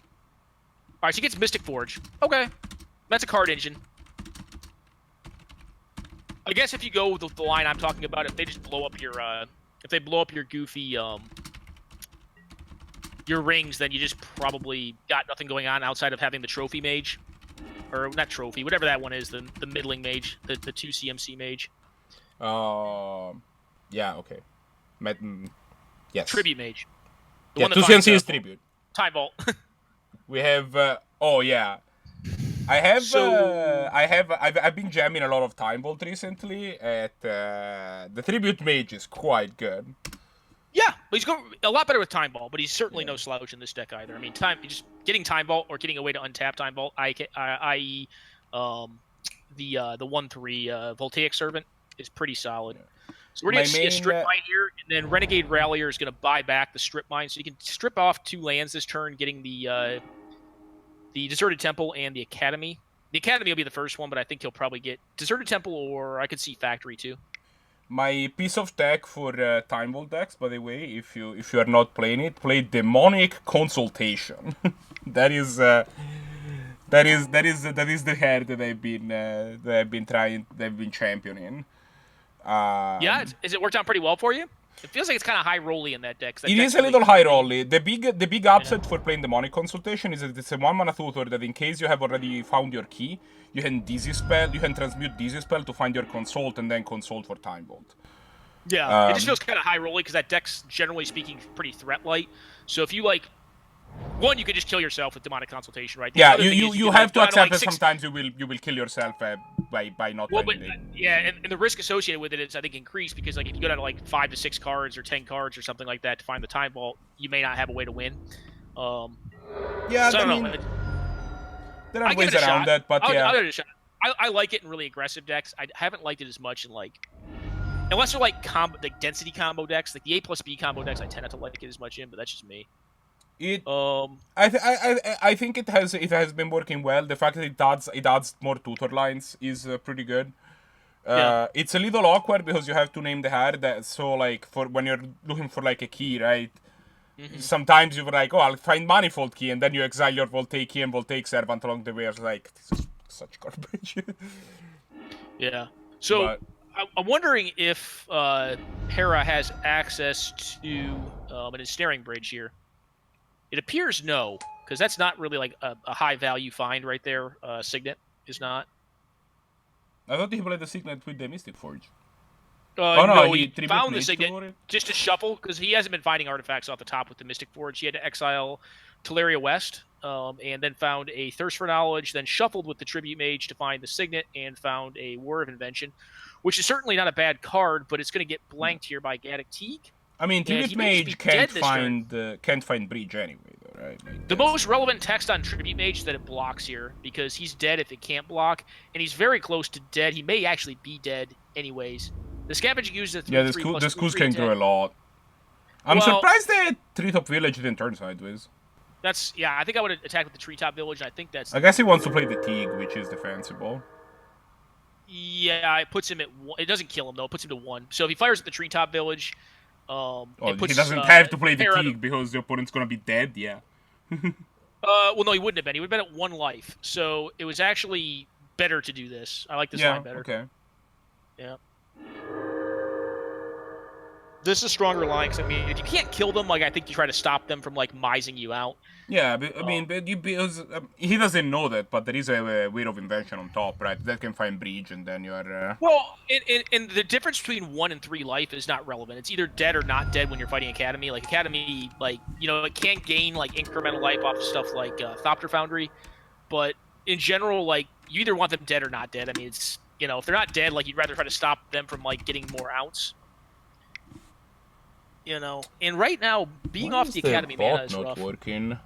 All right, so he gets Mystic Forge. Okay. That's a card engine. I guess if you go with the line I'm talking about, if they just blow up your, if they blow up your goofy, your rings, then you just probably got nothing going on outside of having the Trophy Mage. Or, not Trophy, whatever that one is, the Middling Mage, the 2 CMC Mage. Yeah, okay. Yes. Tribute Mage. The Yeah, one 2 that CMC finds, is Tribute. Time Vault. We have, oh yeah. I've been jamming a lot of Time Vault recently. The Tribute Mage is quite good. Yeah, but he's going a lot better with Time Vault, but he's certainly no slouch in this deck either. I mean, just getting Time Vault or getting a way to untap Time Vault, i.e., the 1/3 Voltaic Servant is pretty solid. Yeah. So we're going to see a strip mine here, and then Renegade Rallier is going to buy back the strip mine, so you can strip off 2 lands this turn, getting the Deserted Temple and the Academy. The Academy will be the first one, but I think he'll probably get Deserted Temple, or I could see Factory too. My piece of tech for Time Vault decks, by the way, if you are not playing it, play Demonic Consultation. that is the card that I've been championing. Yeah, is it worked out pretty well for you? It feels like it's kind of high rolly in that deck. It is a little high rolly. The big upset for playing Demonic Consultation is that it's a 1-mana tutor that in case you have already found your key, you can transmute Dizzy Spell to find your consult and then consult for Time Vault. Yeah, it just feels kind of high rolly because that deck's generally speaking pretty threat light. So if you like, one, you could just kill yourself with Demonic Consultation, right? Yeah, you have to accept that sometimes you will kill yourself by not. Well, but yeah, and the risk associated with it is I think increased because like if you go down to like 5 to 6 cards or 10 cards or something like that to find the Time Vault, you may not have a way to win. Yeah, so I don't know. There are ways around that, but yeah. I'll give it a shot. I like it in really aggressive decks. I haven't liked it as much in like, unless they're like density combo decks, like the A+B combo decks. I tend not to like it as much in, but that's just me. I think it has been working well. The fact that it adds more tutor lines is pretty good. It's a little awkward because you have to name the card. So like for when you're looking for like a key, right? Mm-hmm. Sometimes you're like, oh, I'll find Manifold Key, and then you exile your Voltaic Key and Voltaic Servant along the way. It's like, this is such garbage. Yeah. So I'm wondering if Para has access to an Ensnaring Bridge here. It appears no, because that's not really like a high value find right there. Signet is not. I thought he played the Signet with the Mystic Forge. No, he found the Signet just to shuffle, because he hasn't been finding artifacts off the top with the Mystic Forge. He had to exile Teleria West, and then found a Thirst for Knowledge, then shuffled with the Tribute Mage to find the Signet, and found a War of Invention, which is certainly not a bad card, but it's going to get blanked here by Gaddock Teague. I mean, Tribute Mage can't find Breach anyway, though, right? Like, the most relevant text on Tribute Mage is that it blocks here, because he's dead if it can't block, and he's very close to dead. He may actually be dead anyways. The Scavenging uses a 3/3+2/3 the schools can grow a lot. I'm surprised the Treetop Village didn't turn sideways. I think I would attack with the Treetop Village, and I think that's... I guess he wants to play the Teague, which is defensible. Yeah, it puts him at 1. It doesn't kill him, though. It puts him to 1. So if he fires at the Treetop Village... he doesn't have to play the Teague because the opponent's going to be dead, yeah. Well, no, he wouldn't have been. He would have been at 1 life. So it was actually better to do this. I like this line better. Okay. Yeah. This is a stronger line, because, I mean, if you can't kill them, like, I think you try to stop them from, like, mising you out. Yeah, but, because he doesn't know that, but there is a Way of Invention on top, right? That can find Breach, and then you're... Well, and the difference between 1 and 3 life is not relevant. It's either dead or not dead when you're fighting Academy. Like, Academy, like, you know, it can't gain, like, incremental life off of stuff like Thopter Foundry, but in general, like, you either want them dead or not dead. I mean, it's, you know, if they're not dead, like, you'd rather try to stop them from, like, getting more outs. You know, and right now, being off the Academy mana is rough. Working?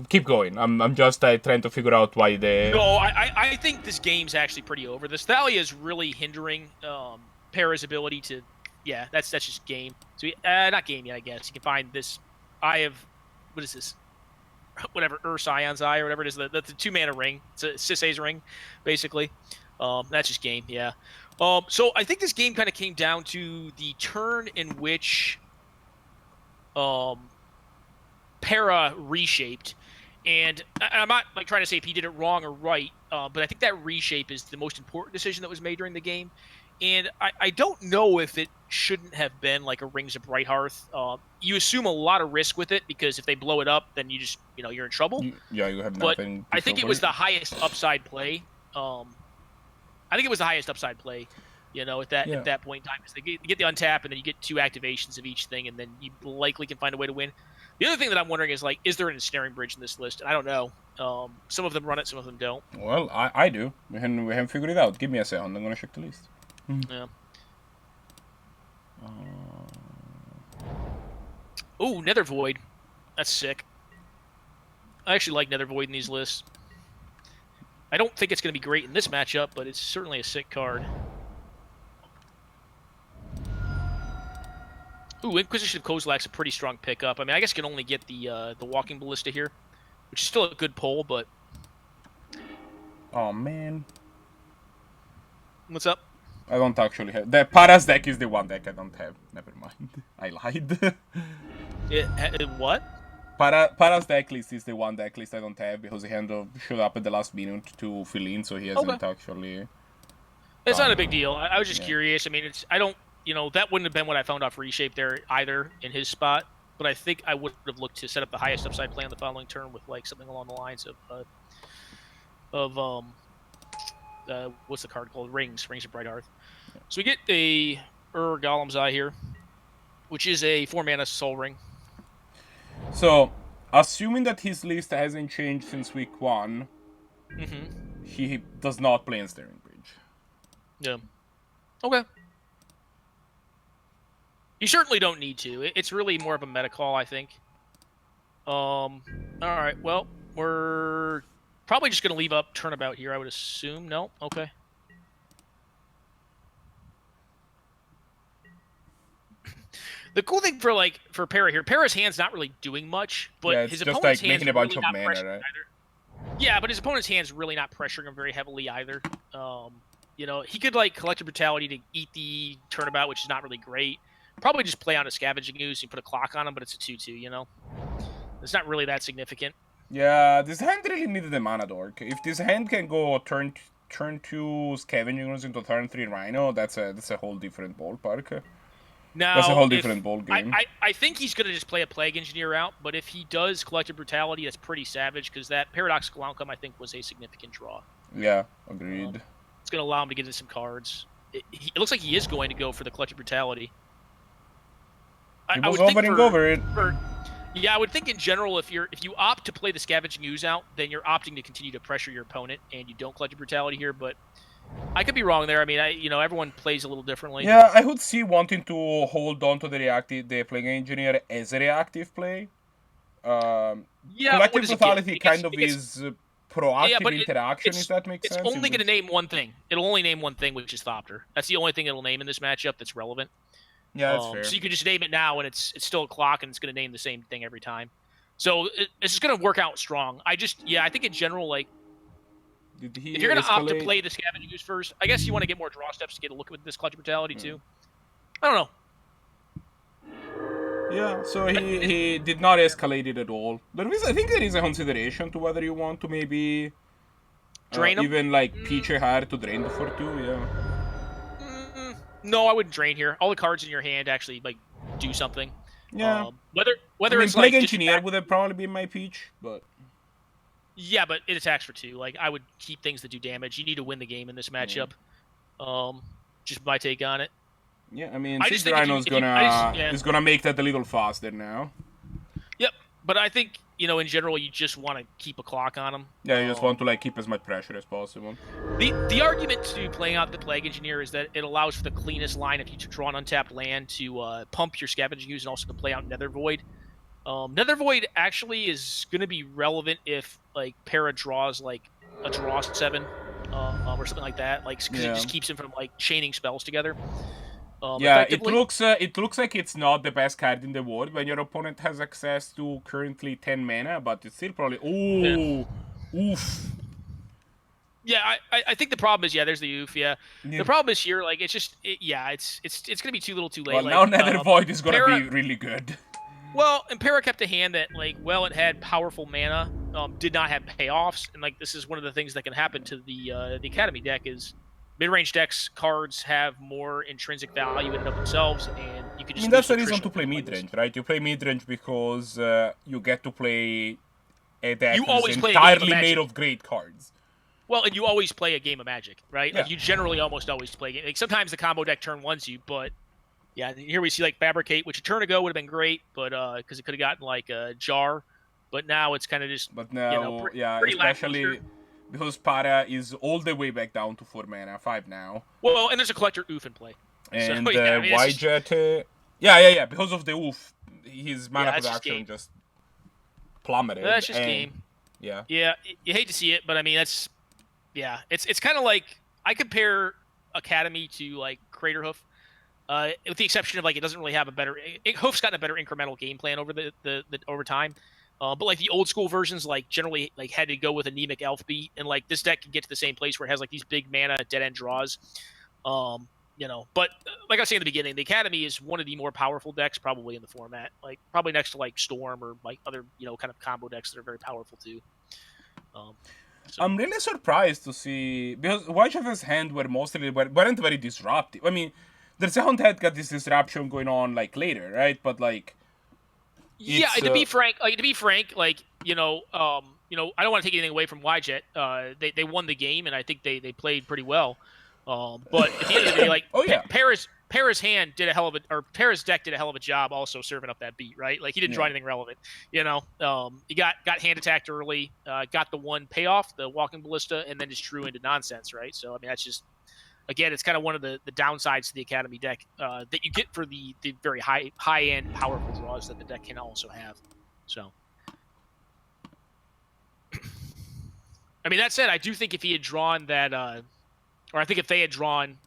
Keep going. I'm just trying to figure out why the. No, I think this game's actually pretty over. This Thalia is really hindering Para's ability to. Yeah, that's just game. So not game yet, I guess. You can find this Eye of, what is this? Whatever, Scion's Eye or whatever it is. The 2-mana ring. It's a Sisei's ring, basically. That's just game. Yeah. So I think this game kind of came down to the turn in which Para reshaped, and I'm not like trying to say if he did it wrong or right, but I think that reshape is the most important decision that was made during the game, and I don't know if it shouldn't have been like a Rings of Brighthearth. You assume a lot of risk with it because if they blow it up, then you just you're in trouble. Yeah, you have but nothing. I think it was the highest upside play. I think it was the highest upside play. At that point in time, because you get the untap, and then you get 2 activations of each thing, and then you likely can find a way to win. The other thing that I'm wondering is, like, is there an ensnaring bridge in this list? And I don't know. Some of them run it, some of them don't. Well, I do. We haven't figured it out. Give me a second. I'm gonna check the list. Yeah. Ooh, Nether Void. That's sick. I actually like Nether Void in these lists. I don't think it's going to be great in this matchup, but it's certainly a sick card. Ooh, Inquisition of Kozilek's a pretty strong pickup. I mean, I guess you can only get the Walking Ballista here, which is still a good pull, but... Oh, man. What's up? I don't actually have... The Paras deck is the one deck I don't have. Never mind. I lied. What? Paras deck list is the one deck list I don't have because he showed up at the last minute to fill in, so he hasn't actually... It's not a big deal. I was just curious. I mean, I don't... that wouldn't have been what I found off Reshape there either in his spot, but I think I would have looked to set up the highest upside play on the following turn with, like, something along the lines of what's the card called? Rings of Brighthearth. So we get a Golem's Eye here, which is a 4-mana Soul Ring. So, assuming that his list hasn't changed since week 1, he does not play Ensnaring Bridge. Yeah. Okay. You certainly don't need to. It's really more of a meta call, I think. All right. Well, we're probably just going to leave up Turnabout here, I would assume. No? Okay. The cool thing for Para here, Para's hand's not really doing much, but his opponent's hand's really not pressuring either. Yeah, but his opponent's hand's really not pressuring him very heavily either. He could Collective Brutality to eat the Turnabout, which is not really great. Probably just play on a Scavenging Ooze and put a clock on him, but it's a 2/2, It's not really that significant. Yeah, this hand really needed a mana dork. If this hand can go turn 2 Scavenging Ooze into turn 3 Rhino, that's a whole different ballpark. Now, that's a whole different ball game. I think he's going to just play a Plague Engineer out, but if he does Collective Brutality, that's pretty savage, because that Paradoxical Outcome, I think, was a significant draw. Yeah, agreed. It's going to allow him to get into some cards. It looks like he is going to go for the Collective Brutality. He was over it. Yeah, I would think in general, if you opt to play the Scavenging Ooze out, then you're opting to continue to pressure your opponent, and you don't Collective Brutality here, but... I could be wrong there. I mean, everyone plays a little differently. Yeah, I would see wanting to hold on to the Plague Engineer as a reactive play. Collective Brutality kind of is proactive interaction, if that makes sense. It's only going to name one thing. It'll only name one thing, which is Thopter. That's the only thing it'll name in this matchup that's relevant. Yeah, that's fair. So you could just name it now, and it's still a clock, and it's going to name the same thing every time. So it's just going to work out strong. I think in general, if you're going to opt to play the Scavenging Ooze first, I guess you want to get more draw steps to get a look at this Collective Brutality too. I don't know. Yeah, so he did not escalate it at all. I think there is a consideration to whether you want to maybe drain him? Even Peach hard to drain the 4/2, yeah. No, I wouldn't drain here. All the cards in your hand actually do something. Yeah. Whether it's Plague Engineer would have probably been my Peach, but... Yeah, but it attacks for 2. I would keep things that do damage. You need to win the game in this matchup. Just my take on it. Yeah, I mean, Siege Rhino is gonna make that a little faster now. Yep, but I think in general you just want to keep a clock on him. Yeah, you just want to keep as much pressure as possible. The argument to playing out the Plague Engineer is that it allows for the cleanest line if you draw an untapped land to pump your Scavenging Ooze and also to play out Nether Void. Nether Void actually is going to be relevant if like Para draws like a draw 7 or something like that, like because it just keeps him from like chaining spells together. Yeah, it looks like it's not the best card in the world when your opponent has access to currently 10 mana, but it's still probably oof. Yeah, I think the problem is there's the oof. Yeah, the problem is here like it's just it's gonna be too little, too late. Well, like, now Nether Void is gonna be really good. Well, and Para kept a hand that like it had powerful mana, did not have payoffs, and like this is one of the things that can happen to the Academy deck is. Mid-range decks cards have more intrinsic value in and of themselves, and you could just. That's the reason to play midrange, right? You play midrange because you get to play a deck that's entirely made of great cards. Well, and you always play a game of Magic, right? Yeah. Like you generally almost always play. Like sometimes the combo deck turn ones you, but yeah, here we see like Fabricate, which a turn ago would have been great, but because it could have gotten like a jar, but now it's kind of just. But now, pretty especially. Because Para is all the way back down to 4 mana, 5 now. Well, and there's a collector oof in play. And Wyjete... Yeah, because of the oof, his mana production just plummeted. That's just game. Yeah. Yeah, you hate to see it, but I mean, that's... Yeah, it's kind of like... I compare Academy to, like, Craterhoof, with the exception of, like, it doesn't really have a better... Hoof's gotten a better incremental game plan over the over time. But like the old school versions, like generally like had to go with anemic elf beat, and like this deck can get to the same place where it has like these big mana dead end draws. But like I was saying in the beginning, the Academy is one of the more powerful decks probably in the format. Like probably next to like Storm or like other kind of combo decks that are very powerful too. I'm really surprised to see because Wyjete's hand weren't very disruptive. I mean, the second head got this disruption going on like later, right? But like. Yeah, to be frank, I don't want to take anything away from Wyjete. They won the game, and I think they played pretty well. But at the end of the day, like Para's hand did Para's deck did a hell of a job, also serving up that beat, right? Like he didn't draw anything relevant. He got hand attacked early, got the one payoff, the Walking Ballista, and then just drew into nonsense, right? So I mean, that's just. Again, it's kind of one of the downsides to the Academy deck that you get for the very high-end, powerful draws that the deck can also have. So, I mean, that said, I do think if he had drawn that, or I think if they had drawn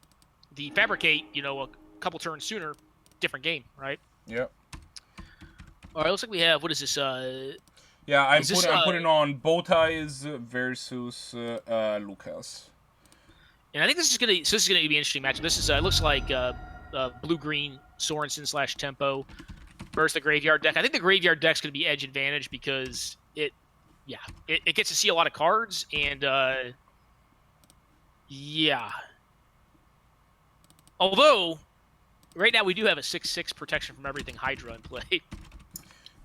the Fabricate, a couple turns sooner, different game, right? Yep. All right, looks like we have, what is this? Yeah, I'm putting on Bowties versus Lucas. And I think this is gonna be an interesting matchup. This is it looks like blue-green Sorenson / Tempo versus the Graveyard deck. I think the Graveyard deck's gonna be edge advantage because it gets to see a lot of cards and Although right now we do have a 6/6 protection from everything Hydra in play.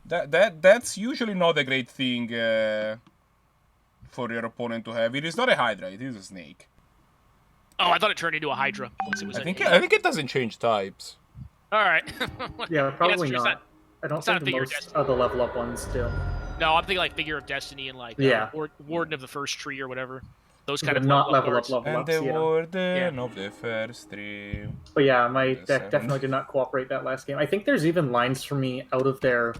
That's usually not a great thing for your opponent to have. It is not a Hydra. It is a snake. Oh, I thought it turned into a Hydra once it was. I think it doesn't change types. All right. Yeah, probably not. I don't think most of the level up ones do. No, I'm thinking like Figure of Destiny and like Warden of the First Tree or whatever. Those kind of not level up. And the Warden of the First Tree. But yeah, my deck definitely did not cooperate that last game. I think there's even lines for me out of there.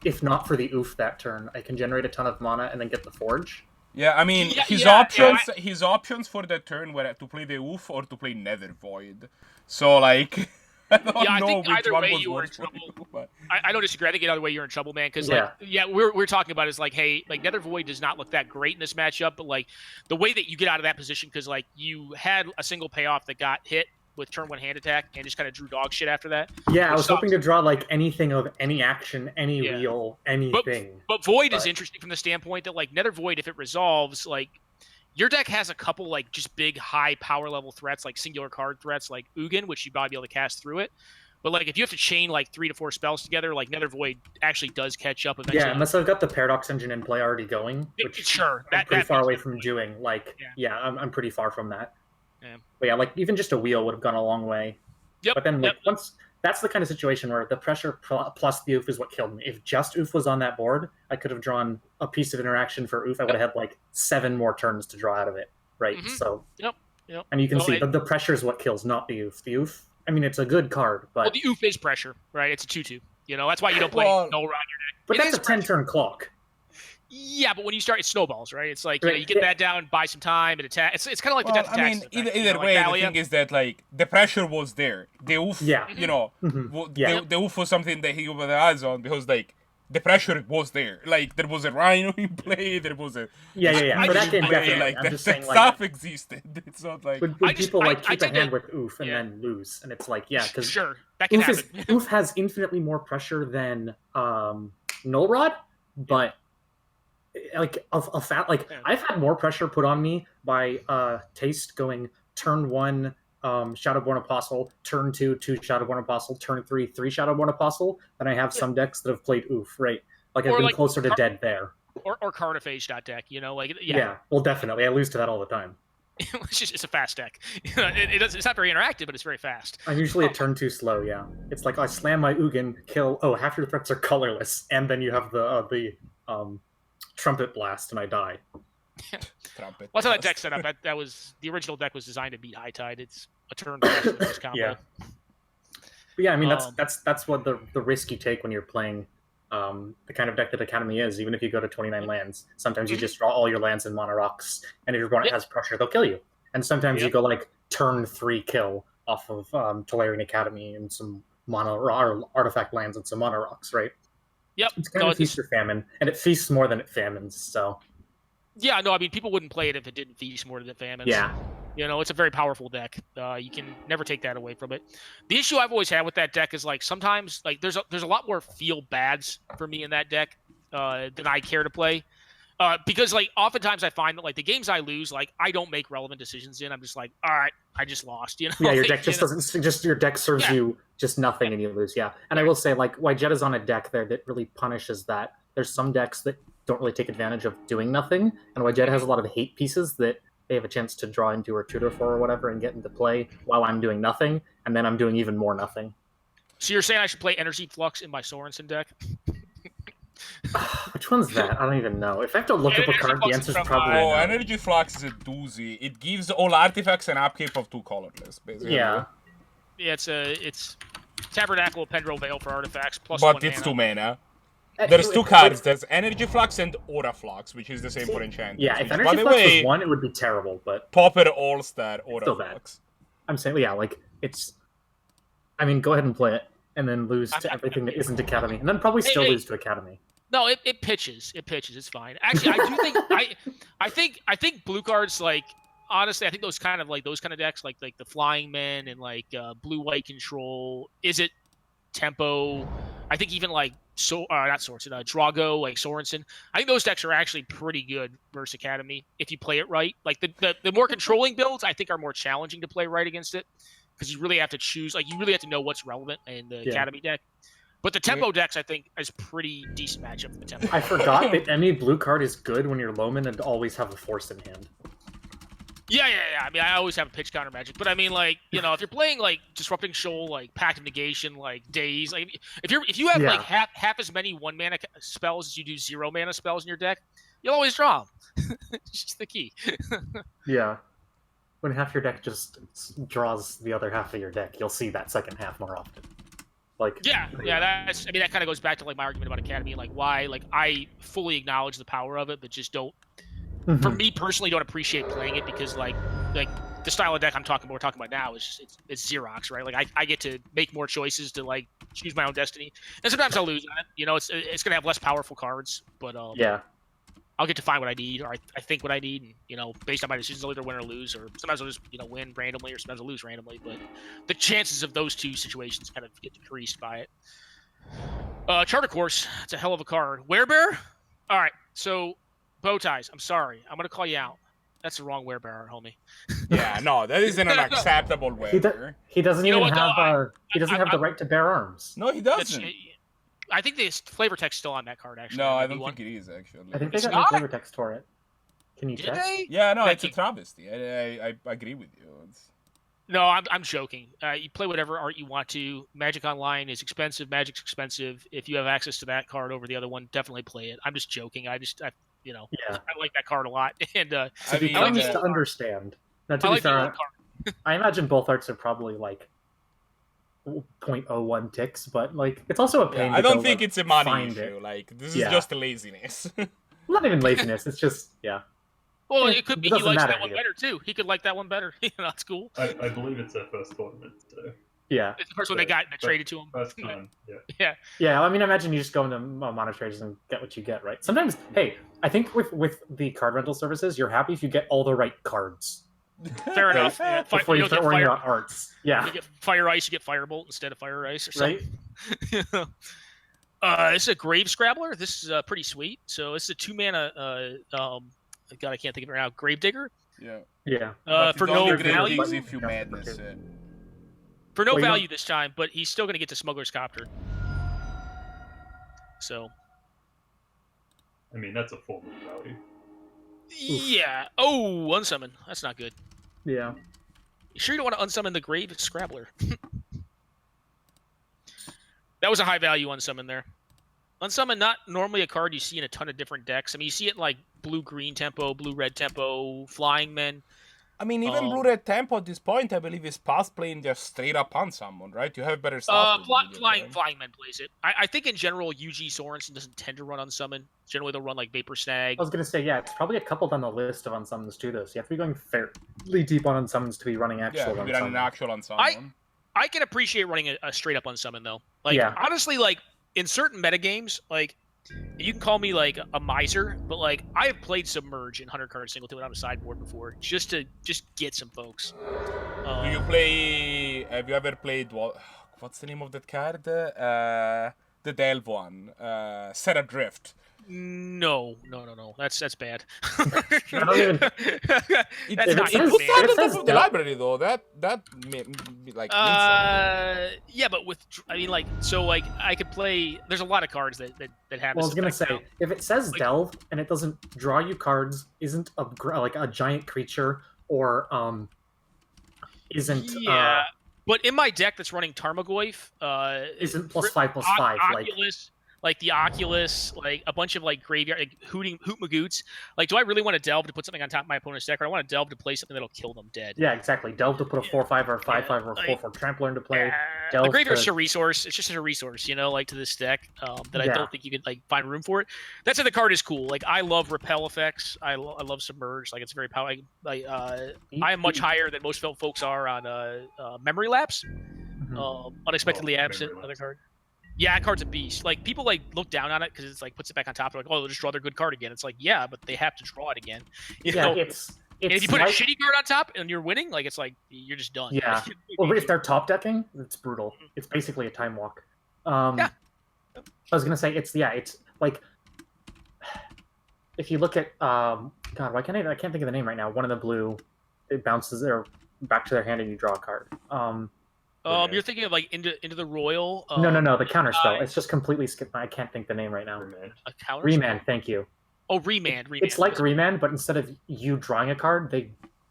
If not for the oof that turn, I can generate a ton of mana and then get the Forge. Yeah, I mean, his options for that turn were to play the oof or to play Nether Void. So, like, I don't know which one was worse for you. But... I don't disagree. I think either way you're in trouble, man. Because, we're talking about is like, hey, like, Nether Void does not look that great in this matchup. But, like, the way that you get out of that position, because, like, you had a single payoff that got hit with turn 1 hand attack and just kind of drew dog shit after that. Yeah, I was hoping to draw like anything of any action, any wheel, anything. But Void is interesting from the standpoint that like Nether Void, if it resolves, like your deck has a couple like just big high power level threats, like singular card threats like Ugin, which you'd probably be able to cast through it. But like if you have to chain like 3 to 4 spells together, like Nether Void actually does catch up eventually. Yeah, unless I've got the Paradox engine in play already going, which I'm pretty far away from doing. Like, I'm pretty far from that. Yeah. But yeah, like even just a wheel would have gone a long way. Yep. But then once that's the kind of situation where the pressure plus the oof is what killed me. If just oof was on that board, I could have drawn a piece of interaction for oof. I would have had like 7 more turns to draw out of it. Right. Mm-hmm. So and you can see the pressure is what kills, not the oof. The oof, I mean, it's a good card, but the oof is pressure, right? It's a 2/2. That's why you don't play Null Rod in your deck. But that's a 10-turn clock. Yeah, but when you start, it snowballs, right? It's like you get that down, buy some time, and attack. It's kind of like the death I attacks. mean, either way, the thing is that like the pressure was there. The oof, you know, the oof was something that he got the odds on because like the pressure was there. Like there was a Reiyu in play, there was a For that game, definitely. Like I'm just saying, stuff existed. It's not like when people keep a hand with oof and then lose, and it's like because sure that can happen. Oof has infinitely more pressure than Null Rod, but. Like I've had more pressure put on me by Taste going turn 1 Shadowborn Apostle, turn 2 Shadowborn Apostle, turn 3 Shadowborn Apostle than I have some decks that have played oof, right? Like I've been closer to dead there. Or Carnophage.deck, you know, like well, definitely I lose to that all the time. It's a fast deck. It's not very interactive, but it's very fast. I'm usually a turn 2 slow. Yeah, it's like I slam my Ugin, kill. Oh, half your threats are colorless, and then you have the Trumpet Blast, and I die. What's how that deck set up? That was the original deck was designed to beat High Tide. It's a turn based combo. Yeah. But yeah, I mean that's what the risk you take when you're playing the kind of deck that Academy is. Even if you go to 29 lands, sometimes you just draw all your lands in Mono Rocks, and if your opponent has pressure, they'll kill you. And sometimes you go like turn 3 kill off of Tolarian Academy and some mono or artifact lands and some Mono Rocks, right? Yep. It's kind of feast or famine, and it feasts more than it famines, so... Yeah, no, I mean, people wouldn't play it if it didn't feast more than it famines. Yeah. You know, it's a very powerful deck. You can never take that away from it. The issue I've always had with that deck is, like, sometimes, like, there's a lot more feel-bads for me in that deck than I care to play. Because, like, oftentimes I find that, like, the games I lose, like, I don't make relevant decisions in. I'm just like, all right, I just lost, you know? Yeah, your deck just doesn't... Just your deck serves you just nothing and you lose, And I will say, like, Wyjete's on a deck there that really punishes that. There's some decks that don't really take advantage of doing nothing, and Wyjete has a lot of hate pieces that they have a chance to draw into or tutor for or whatever and get into play while I'm doing nothing, and then I'm doing even more nothing. So you're saying I should play Energy Flux in my Sorenson deck? Which one's that? I don't even know. If I have to look up a card, the answer's probably no. Energy Flux is a doozy. It gives all artifacts an upkeep of 2 colorless, basically. Yeah, it's Tabernacle Pendrel Veil for artifacts plus but 1 it's mana. 2 mana. There's 2 cards. There's Energy Flux and Aura Flux, which is the same for enchantments. Yeah, if Energy Flux was 1, it would be terrible, but... Pauper All-Star Aura Flux. I'm saying, like, it's... I mean, go ahead and play it, and then lose to everything that isn't Academy, and then probably still lose to Academy. No, it pitches. It pitches. It's fine. Actually, I do think I think blue cards, like, honestly, I think those kind of decks, like the Flying Men and like blue-white control. Is it tempo? I think even like not Sorenson, Drago, like Sorenson. I think those decks are actually pretty good versus Academy if you play it right. Like the more controlling builds, I think are more challenging to play right against it because you really have to choose. Like you really have to know what's relevant in the Academy deck. But the tempo decks, I think, is pretty decent matchup for the tempo. I forgot that any blue card is good when you're Loman and always have a Force in hand. Yeah. I mean, I always have a pitch counter magic, but I mean, like, you know, if you're playing like Disrupting Shoal, like Pact of Negation, like Daze, like if you have like half as many 1 mana spells as you do 0 mana spells in your deck, you'll always draw them. It's just the key. Yeah. When half your deck just draws the other half of your deck, you'll see that second half more often. Like, that kind of goes back to like my argument about Academy and like why like I fully acknowledge the power of it, but just don't. Mm-hmm. For me personally, don't appreciate playing it because like the style of deck we're talking about now is just it's Xerox, right? Like I get to make more choices to like choose my own destiny, and sometimes I'll lose on it. You know, it's gonna have less powerful cards, but I'll get to find what I need, or I think what I need, and, you know, based on my decisions, I'll either win or lose, or sometimes I'll just, you know, win randomly, or sometimes I'll lose randomly, but the chances of those two situations kind of get decreased by it. Charter Course, it's a hell of a card. Werebear? All right, so bow ties, I'm sorry. I'm going to call you out. That's the wrong werebear, homie. Yeah, no, that isn't an acceptable werebear. He doesn't even have the right to bear arms. No, he doesn't. I think the flavor text still on that card, actually. No, I don't think it is, actually. I think they got new flavor text for it. Can you check? Yeah, no, it's a travesty. I agree with you. No, I'm joking. You play whatever art you want to. Magic Online is expensive. Magic's expensive. If you have access to that card over the other one, definitely play it. I'm just joking. I like that card a lot. And I to understand. Now, to be fair, I imagine both arts are probably like 0.01 ticks, but like it's also a pain. I to don't go, think like, it's a money find issue. it. Like this is Yeah. just laziness. Not even laziness. It's just Well, it it could be he doesn't likes matter that one to you. better too. He could like that one better. That's cool. I believe it's their first tournament, so Yeah. It's the first one they got that traded to him. first time. Yeah. Yeah. Yeah, I mean, imagine you just go into mono traders and get what you get, right? Sometimes, hey, I think with the card rental services, you're happy if you get all the right cards Fair enough. Yeah. before you start worrying about arts. Yeah, You get Fire Ice, you get Firebolt instead of Fire Ice or right. something. This is a Grave Scrabbler. This is pretty sweet. So this is a 2-mana. God, I can't think of it right now. Gravedigger. Yeah. Yeah. But For it's no only great value. things if you madness it. For no Well, you value this time, but he's still going to get to Smuggler's Copter. So. I mean, that's a form of value. Yeah. Oh, unsummon. That's not good. Yeah. You sure you don't want to unsummon the Grave Scrabbler? That was a high value unsummon there. Unsummon, not normally a card you see in a ton of different decks. I mean, you see it in like blue-green tempo, blue-red tempo, Flying Men. I mean, even Blue Red Tempo at this point, I believe, is past playing just straight up on someone, right? You have better stuff. Flying Men plays it. I think in general, UG Sorenson doesn't tend to run unsummon. Generally, they'll run like Vapor Snag. I was gonna say, yeah, it's probably a couple on the list of unsummons too, though. So you have to be going fairly deep on unsummons to be running actual. Yeah, to be running actual on someone. I can appreciate running a straight up unsummon though. Like Yeah. honestly, like in certain metagames, like you can call me like a miser, but like I have played Submerge in 100 card singleton on a sideboard before, just to get some folks. Do you play? Have you ever played what's the name of that card? The Delve one, Set Adrift. No. That's bad. I don't even. That's not It's good, good man. card It on says top of the Delve. library though. That like. Yeah, but with I mean like so like I could play. There's a lot of cards that have. Well, I was this gonna effect say, now. if it says Like- delve and it doesn't draw you cards, isn't like a giant creature or isn't Yeah, but in my deck that's running Tarmogoyf, isn't plus Ri- 5/5 like Oculus, like the Oculus, like a bunch of like graveyard, like Hoot Magoots. Like, do I really want to delve to put something on top of my opponent's deck, or I want to delve to play something that'll kill them dead? yeah, exactly. Delve to put a 4/5 or a 5/5 or a like- 4/4 trampler into play. The Delve graveyard's to- just a resource. It's just a resource, you know, like to this deck that I Yeah. don't think you could like find room for it. That's why the card is cool. Like I love repel effects. I love submerge. Like it's very powerful. I am much higher than most folks are on memory lapse. Mhm. Unexpectedly Oh, absent. Memory Another Lapse. card. Yeah, that card's a beast. Like people like look down on it because it's like puts it back on top. They're like, oh, they'll just draw their good card again. It's like, yeah, but they have to draw it again. You Yeah, know? it's And if you put like, a shitty card on top and you're winning, like it's like you're just done. Yeah. well, if they're top decking, it's brutal. It's basically a time walk. Yeah. I was gonna say it's like if you look at God, I can't think of the name right now. One of the blue, it bounces their back to their hand and you draw a card. You're thinking of like into the royal. No, the counter spell. It's just completely skipped. I can't think the name right now. Remand. A counter. Remand, thank you. Oh, remand. It's like remand, but instead of you drawing a card,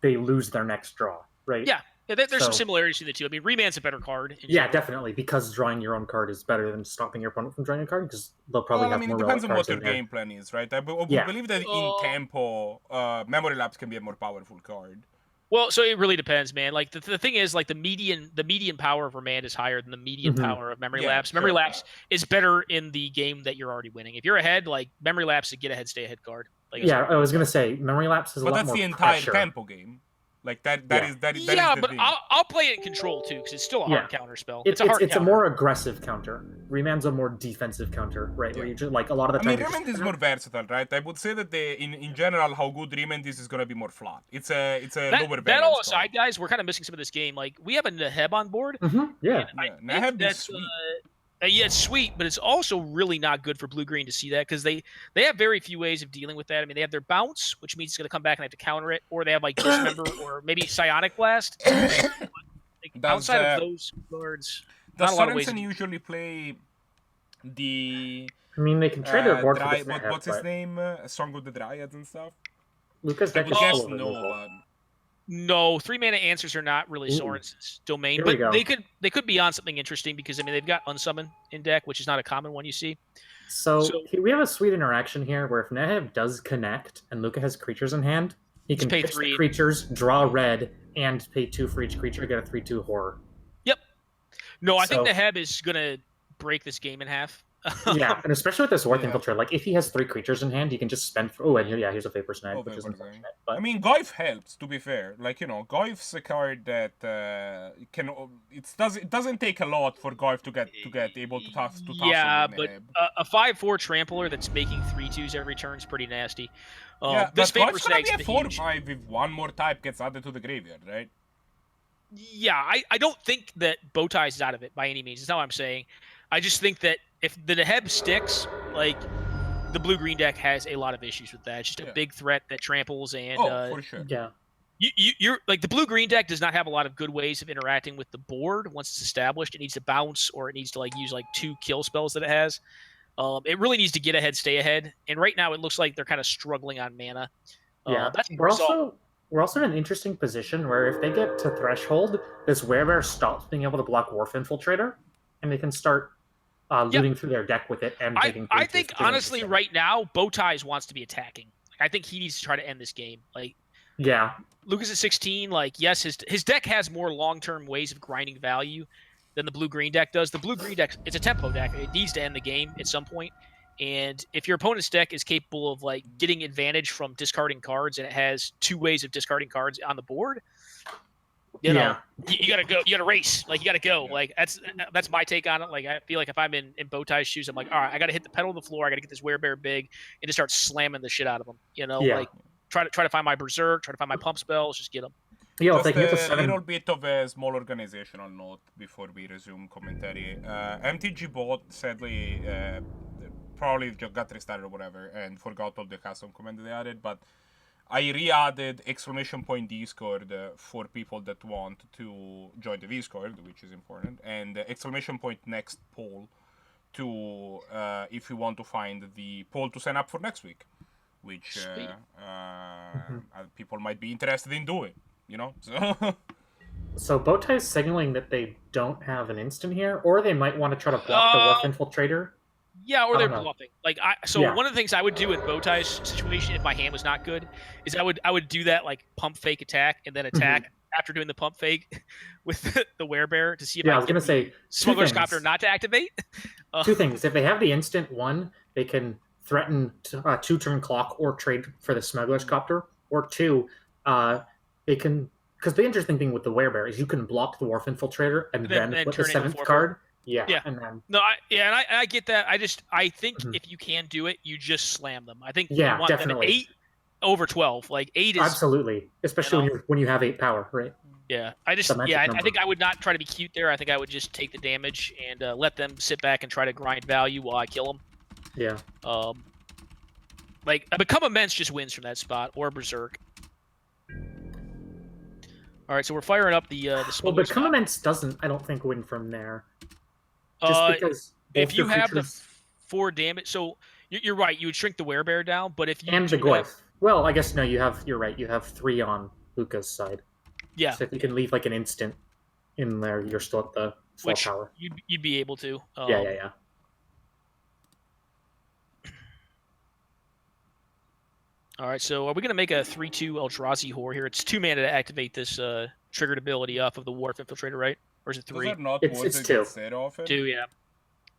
they lose their next draw, right? Yeah. Yeah, there's some So- similarities between the two. I mean, remand's a better card. in Yeah, general. definitely, because drawing your own card is better than stopping your opponent from drawing a card, because they'll probably Well, I have mean, more it depends on relic what cards your in there. game plan is, right? I Yeah. believe that in tempo, Memory Lapse can be a more powerful card. Well, so it really depends, man. Like the thing is, like the median power of remand is higher than the median Mhm. power of memory Yeah, lapse. Memory sure. lapse is better in the game that you're already winning. If you're ahead, like memory lapse, is get ahead, stay ahead card. Like, Yeah, I was gonna say memory lapse is a But lot that's more the entire pressure. tempo game. Like that Yeah. is that is yeah, the but thing. I'll play it in control too because it's still a hard Yeah. counter spell. It's a hard a counter. more aggressive counter. Remand's a more defensive counter, right? Where Yeah. you just like a lot of the I time. mean, you're Remand just- is more versatile, right? I would say that in general, how good Remand is going to be more flat. It's a lower that balance all card. aside, guys, we're kind of missing some of this game. Like we have a Neheb on board. Mhm, yeah. and I Yeah, think Neheb is that's, sweet. yeah, it's sweet, but it's also really not good for blue green to see that because they have very few ways of dealing with that. I mean, they have their bounce, which means it's going to come back and have to counter it, or they have like dismember or maybe psionic blast. Like, Does, outside of those cards, Does not a lot of ways. Sorenson usually play the I mean, they can trade their board for Dry- this what's his but name? Song of the Dryads and stuff? Lucas I deck would is guess full of no, removal. but No, 3-mana answers are not really Ooh. Sorenson's domain, Here we but go. they could be on something interesting because I mean they've got unsummon in deck, which is not a common one you see. So, So- we have a sweet interaction here where if Neheb does connect and Luca has creatures in hand, he Just can pay pitch 3. the creatures, draw red, and pay 2 for each creature, get a 3/2 horror. No, I think So- the Heb is gonna break this game in half. Yeah, and especially with this Worth Yeah. Infiltrator, like if he has 3 creatures in hand, you can just spend. Oh, and here's a Vapor Snag, Oh, which is Vapor Snag. unfortunate. But I mean, Goyf helps. To be fair, like Goyf's a card that it doesn't take a lot for Goyf to get able to toss. Yeah, with but Neb. a 5/4 trampler that's making 3/2s every turn is pretty nasty. Yeah, this but Vapor Goyf's gonna be Snag's a huge. 4/5 if one more type gets added to the graveyard, right? Yeah, I don't think that Bowties is out of it by any means. That's not what I'm saying. I just think that if the Heb sticks, like the blue-green deck has a lot of issues with that. It's just a big threat that tramples and For sure. yeah, you're like the blue-green deck does not have a lot of good ways of interacting with the board once it's established. It needs to bounce or it needs to like use like 2 kill spells that it has. It really needs to get ahead, stay ahead. And right now it looks like they're kind of struggling on mana. yeah. That's We're also in an interesting position where if they get to Threshold, this Werebear stops being able to block Wharf Infiltrator, and they can start looting through their deck with it and taking. I think creatures, which is honestly, interesting. right now, Bowties wants to be attacking. I think he needs to try to end this game. Like Yeah, Lucas at 16, like yes, his deck has more long-term ways of grinding value than the blue-green deck does. The blue-green deck, it's a tempo deck. It needs to end the game at some point. And if your opponent's deck is capable of like getting advantage from discarding cards, and it has 2 ways of discarding cards on the board, you know, you gotta go. You gotta race. Like you gotta go. Like that's my take on it. Like I feel like if I'm in Bowtie's shoes, I'm like, all right, I gotta hit the pedal on the floor. I gotta get this Werebear big and just start slamming the shit out of them. Like try to find my Berserk, try to find my pump spells, just get them. Yeah, Just if they can get to a 7. little bit of a small organizational note before we resume commentary. MTG bot sadly probably just got restarted or whatever and forgot all the custom command they added, but I re-added ! Discord for people that want to join the Discord, which is important, and ! Next poll to if you want to find the poll to sign up for next week, which people might be interested in doing, So So Bowtie's signaling that they don't have an instant here, or they might want to try to block the Wharf Infiltrator. Yeah, or I they're don't know. bluffing. Like one of the things I would do in Bowtie's situation if my hand was not good is I would do that like pump fake attack and then attack after doing the pump fake with the Werebear to see if Yeah, I I was can gonna say two Smuggler's things. Copter not to activate. 2 things. If they have the instant, 1, they can threaten 2-turn clock or trade for the Smuggler's Copter, or 2, they can. Because the interesting thing with the Werebear is you can block the Wharf Infiltrator and then put the turn it into 7th 4/4. card. Yeah, Yeah. and then No, I get that. I think if you can do it, you just slam them. I think Yeah, you want definitely. them 8 over 12. Like 8 is absolutely, especially when you have 8 power, right? Yeah, The magic I number. think I would not try to be cute there. I think I would just take the damage and let them sit back and try to grind value while I kill them. Yeah. Like Become Immense just wins from that spot, or Berserk. All right, so we're firing up the Well, Smuggler's Become Copter. Immense doesn't, I don't think, win from there. Just because if both you your have the creatures 4 damage, so you're right. You would shrink the Werebear down, but if you and the do have- Goyf. Well, I guess no. You're right. You have 3 on Luca's side. yeah, So if you can leave like an instant in there, you're still at the full which power. you'd be able to. Yeah. All right, so are we going to make a 3/2 Eldrazi Whore here? It's 2 mana to activate this triggered ability off of the Wharf Infiltrator, right? Or is it 3? those are not It's- words it's that 2. get said often. 2, yeah.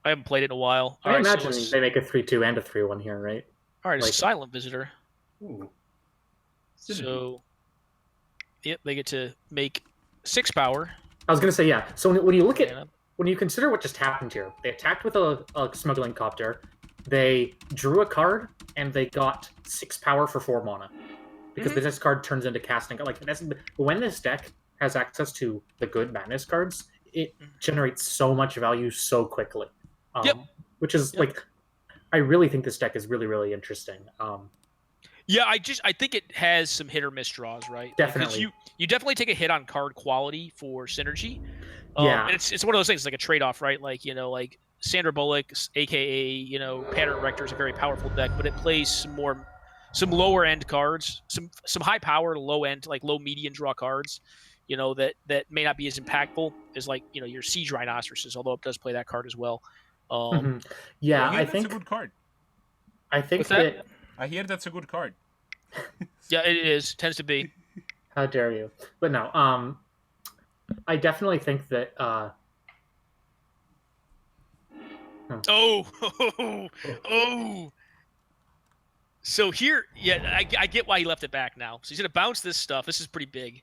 I haven't played it in a while. I All right, imagine so they make a 3/2 and a 3/1 here, right? it's like- Silent Visitor. Ooh. So, yep, they get to make 6 power. I was gonna say yeah. So when you look at mana. when you consider what just happened here, they attacked with a smuggling copter, they drew a card, and they got 6 power for 4 mana. Because the next card turns into casting. Like when this deck has access to the good madness cards, it generates so much value so quickly. Yep. Which is like, I really think this deck is really, really interesting. Yeah, I think it has some hit or miss draws, right? Definitely. Like, you definitely take a hit on card quality for synergy. Yeah. And it's one of those things. It's like a trade off, right? Like like Sandra Bullock, aka Pattern Rector, is a very powerful deck, but it plays some lower end cards, some high power, low end, like low median draw cards. That may not be as impactful as like your Siege Rhinoceroses, although it does play that card as well. Yeah, I that's think a good card. I think What's that? I hear that's a good card. Yeah, it is. Tends to be. How dare you? But no, I definitely think that Oh. So here, I get why he left it back now. So he's gonna bounce this stuff. This is pretty big.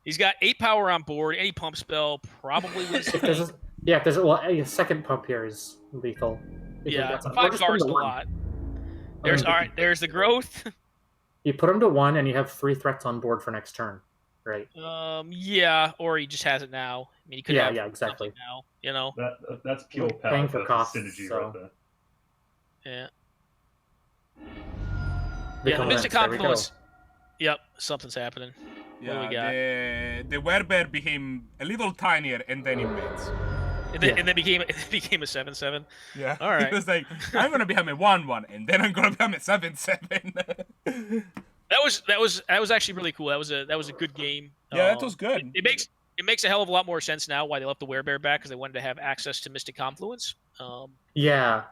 He's got 8 power on board. Any pump spell probably wins. There's a second pump here is lethal. Yeah, 5 cards a lot. There's the growth. You put him to 1, and you have 3 threats on board for next turn, right? Yeah, or he just has it now. I mean, he could have exactly. Now, you know. That's pure power. Paying for cost, synergy so. right there. Yeah. The Mystic Confluence. Yep, something's happening. Yeah, what do we got? The werebear became a little tinier and then immense. And then became a 7/7. Yeah. All right. It was like, I'm gonna become a 1/1, and then I'm gonna become a 7/7. That was actually really cool. That was a good game. Yeah, that was good. It makes a hell of a lot more sense now why they left the werebear back, because they wanted to have access to Mystic Confluence. Yeah.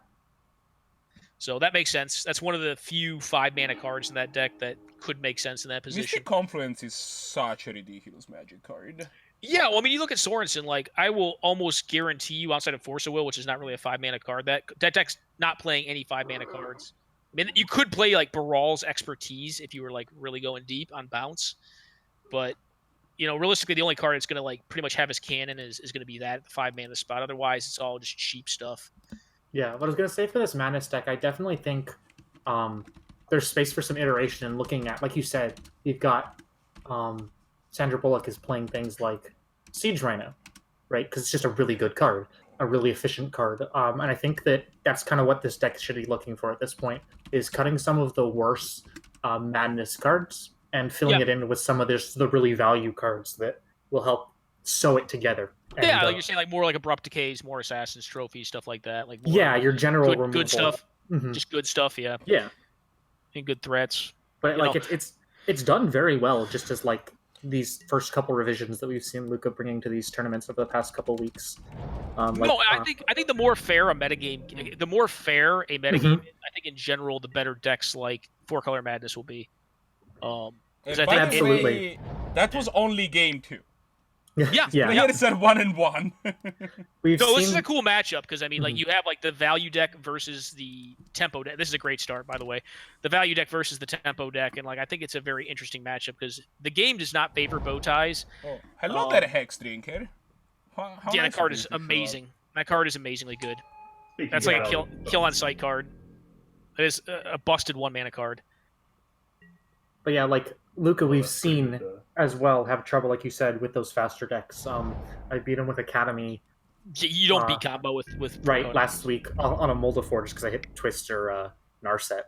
So that makes sense. That's one of the few 5-mana cards in that deck that could make sense in that position. Mystic Confluence is such a ridiculous Magic card. Yeah, well, I mean, you look at Sorenson, like, I will almost guarantee you, outside of Force of Will, which is not really a 5-mana card, that deck's not playing any 5-mana cards. I mean, you could play, like, Baral's Expertise if you were, like, really going deep on bounce. But, you know, realistically, the only card that's going to, like, pretty much have his cannon is going to be that at the 5-mana spot. Otherwise, it's all just cheap stuff. Yeah, what I was going to say for this Madness deck, I definitely think there's space for some iteration and looking at, like you said, you've got Sandra Bullock is playing things like Siege Rhino, right? Because it's just a really good card, a really efficient card. And I think that's kind of what this deck should be looking for at this point, is cutting some of the worse Madness cards and filling it in with some of the really value cards that will help sew it together. And, like you're saying, like more like Abrupt Decays, more Assassin's Trophies, stuff like that. Like your general good stuff. Mm-hmm. Just good stuff, yeah. Yeah. And good threats. But like it's done very well, just as like these first couple revisions that we've seen Luca bringing to these tournaments over the past couple weeks. I think the more fair a metagame, Mm-hmm. I think in general, the better decks like 4-Color Madness will be. Absolutely. That was only game 2. Yeah. Here it's at 1-1. This is a cool matchup because I mean, like you have like the value deck versus the tempo deck. This is a great start, by the way. The value deck versus the tempo deck, and like I think it's a very interesting matchup because the game does not favor bow ties. Oh, hello there, Hex Drinker. That card is amazing. That card is amazingly good. That's like a kill on sight card. It is a busted 1-mana card. But yeah, like Luca, we've seen as well have trouble, like you said, with those faster decks. I beat him with Academy. You don't beat combo with last week on a Moldafor just because I hit Twist or Narset,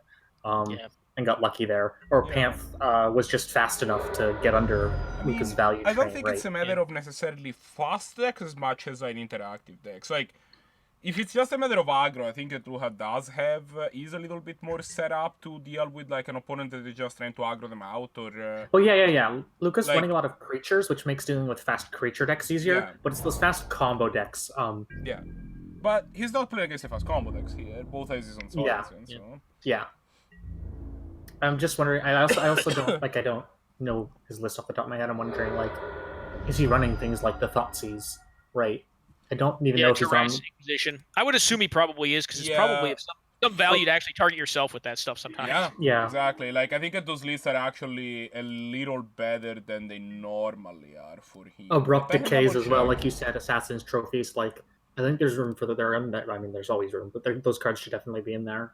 and got lucky there. Or Panth was just fast enough to get under Luca's value. I don't think it's a matter of necessarily fast decks as much as an interactive decks. Like, if it's just a matter of aggro, I think that Ruha is a little bit more set up to deal with like an opponent that is just trying to aggro them out or... yeah. Luca's running a lot of creatures, which makes dealing with fast creature decks easier, but it's those fast combo decks. Yeah. But he's not playing against a fast combo decks here. Both Isis on Sorenson, so... Yeah. I'm just wondering, I also don't, I don't know his list off the top of my head. I'm wondering, is he running things like the Thoughtseize, right? I don't even know if he's on Inquisition. I would assume he probably is because it's probably some value to actually target yourself with that stuff sometimes. Yeah, exactly. Like I think that those lists are actually a little better than they normally are for him. Abrupt Decays as well, like you said, Assassin's Trophies. Like I think there's room for I mean, there's always room, but those cards should definitely be in there.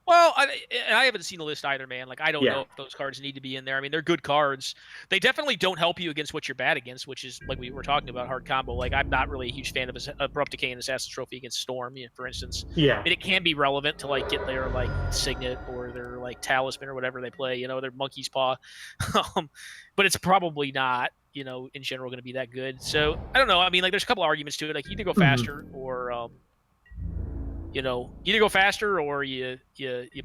Well, I haven't seen the list either, man. Like, I don't know if those cards need to be in there. I mean, they're good cards. They definitely don't help you against what you're bad against, which is, like we were talking about, hard combo. Like, I'm not really a huge fan of Abrupt Decay and Assassin's Trophy against Storm, for instance. Yeah. I mean, it can be relevant to, like, get their, like, Signet or their, like, Talisman or whatever they play, their Monkey's Paw. But it's probably not, in general going to be that good. So, I don't know. I mean, like, there's a couple arguments to it. Like, you either go faster or... either go faster or you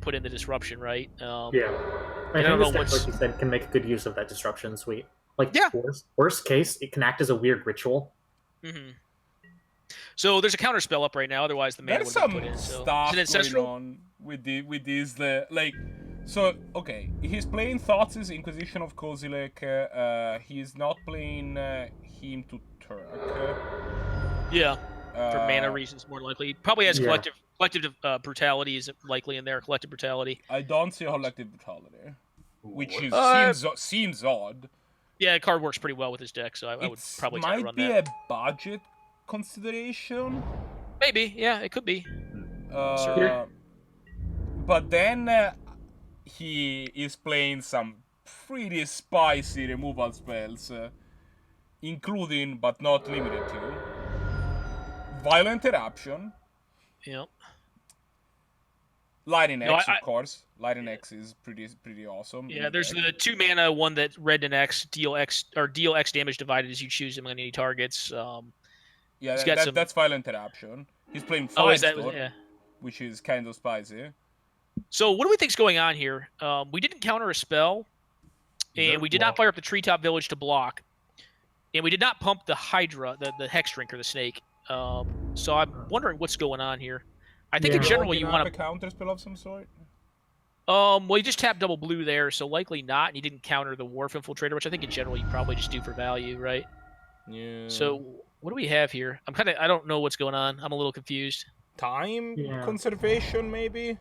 put in the disruption, right? I think this deck, like you said, can make a good use of that disruption suite. Like, worst case, it can act as a weird ritual. Mm-hmm. So there's a counter spell up right now. Otherwise, the mana would be put in. So stuff going on with these So okay, he's playing Thoughtseize Inquisition of Kozilek. He's not playing him to Turk. Yeah. for mana reasons, more likely. Probably has collective brutality is likely in there. Collective brutality. I don't see collective brutality, which seems odd. Yeah, the card works pretty well with his deck, so I would probably try to run that. Might be a budget consideration. Maybe, yeah, it could be. But then he is playing some pretty spicy removal spells, including but not limited to Violent Eruption. Yep. Lightning X, of course. Lightning X is pretty awesome. Yeah, there's the 2 mana one that red and X deal X damage divided as you choose them on any targets. That's Violent Eruption. He's playing Forester, which is kind of spicy. So what do we think's going on here? We didn't counter a spell, and we did not fire up the Treetop Village to block, and we did not pump the Hydra, the Hex Drinker, the snake. So I'm wondering what's going on here. I think in general you want to counter spell of some sort. Well, he just tapped double blue there, so likely not. And he didn't counter the Wharf Infiltrator, which I think in general you probably just do for value, right? Yeah. So what do we have here? I don't know what's going on. I'm a little confused. Time conservation, maybe.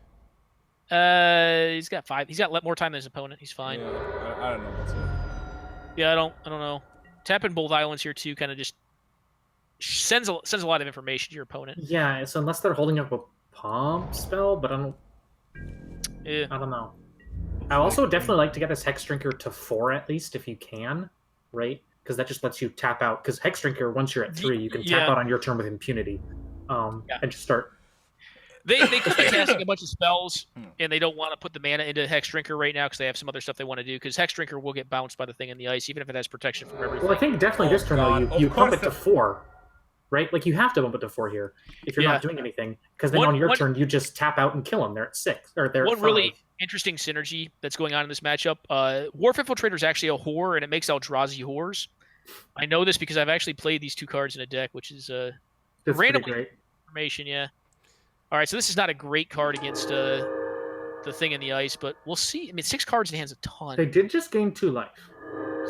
He's got 5. He's got more time than his opponent. He's fine. Yeah, I don't know what's up. Yeah, I don't know. Tapping both islands here too kind of just sends a lot of information to your opponent. Yeah, so unless they're holding up a pump spell, but I don't know. I also definitely like to get this Hex Drinker to 4 at least if you can, right? Because that just lets you tap out. Because Hex Drinker, once you're at 3, you can tap out on your turn with impunity, and just start. They could be casting a bunch of spells, and they don't want to put the mana into Hex Drinker right now because they have some other stuff they want to do. Because Hex Drinker will get bounced by the thing in the ice, even if it has protection from everything. Well, I think definitely this turn though you pump it to 4. Right? Like, you have to bump it to 4 here if you're not doing anything. Because then on your turn, you just tap out and kill them. They're at 6. Or they're at 5. Really interesting synergy that's going on in this matchup. Wharf Infiltrator is actually a whore, and it makes Eldrazi whores. I know this because I've actually played these 2 cards in a deck, which is random information, yeah. All right, so this is not a great card against the thing in the ice, but we'll see. I mean, 6 cards in hand's a ton. They did just gain 2 life.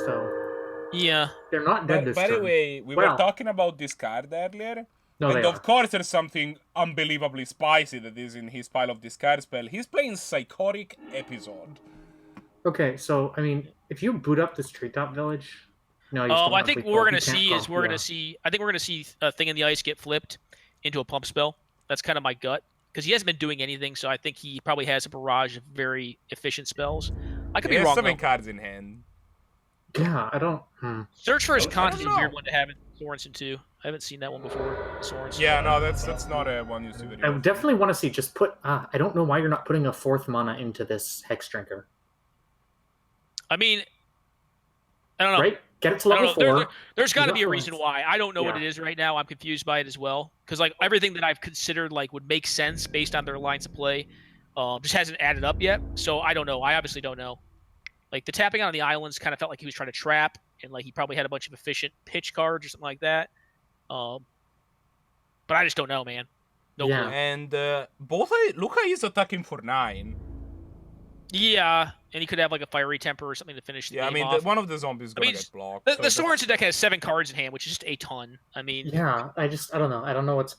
So... yeah. They're not dead this turn. By the way, we were talking about this card earlier. No, and of course there's something unbelievably spicy that is in his pile of discard spell. He's playing Psychotic Episode. Okay, so, I mean, if you boot up this Treetop Village... No, I think what we're going to see is we're going to see a thing in the ice get flipped into a pump spell. That's kind of my gut. Because he hasn't been doing anything, so I think he probably has a barrage of very efficient spells. I could be wrong, though. He has 7 cards in hand. Yeah, I don't... Search for his content is a weird one to have in Sorenson, too. I haven't seen that one before. Sorenson. Yeah, no, that's not a one used to video. I definitely want to see, just put... I don't know why you're not putting a 4th mana into this Hex Drinker. I mean... I don't know. Right? Get it to level 4. There's got to be a reason why. I don't know what it is right now. I'm confused by it as well. Because like everything that I've considered like would make sense based on their lines of play just hasn't added up yet. So I don't know. I obviously don't know. Like the tapping on the islands kind of felt like he was trying to trap, and like he probably had a bunch of efficient pitch cards or something like that. But I just don't know, man. No clue. And Luca is attacking for 9. Yeah, and he could have like a fiery temper or something to finish the game off. One of the zombies is gonna get blocked. The Sorenson deck has 7 cards in hand, which is just a ton. I mean, yeah, I don't know. I don't know what's.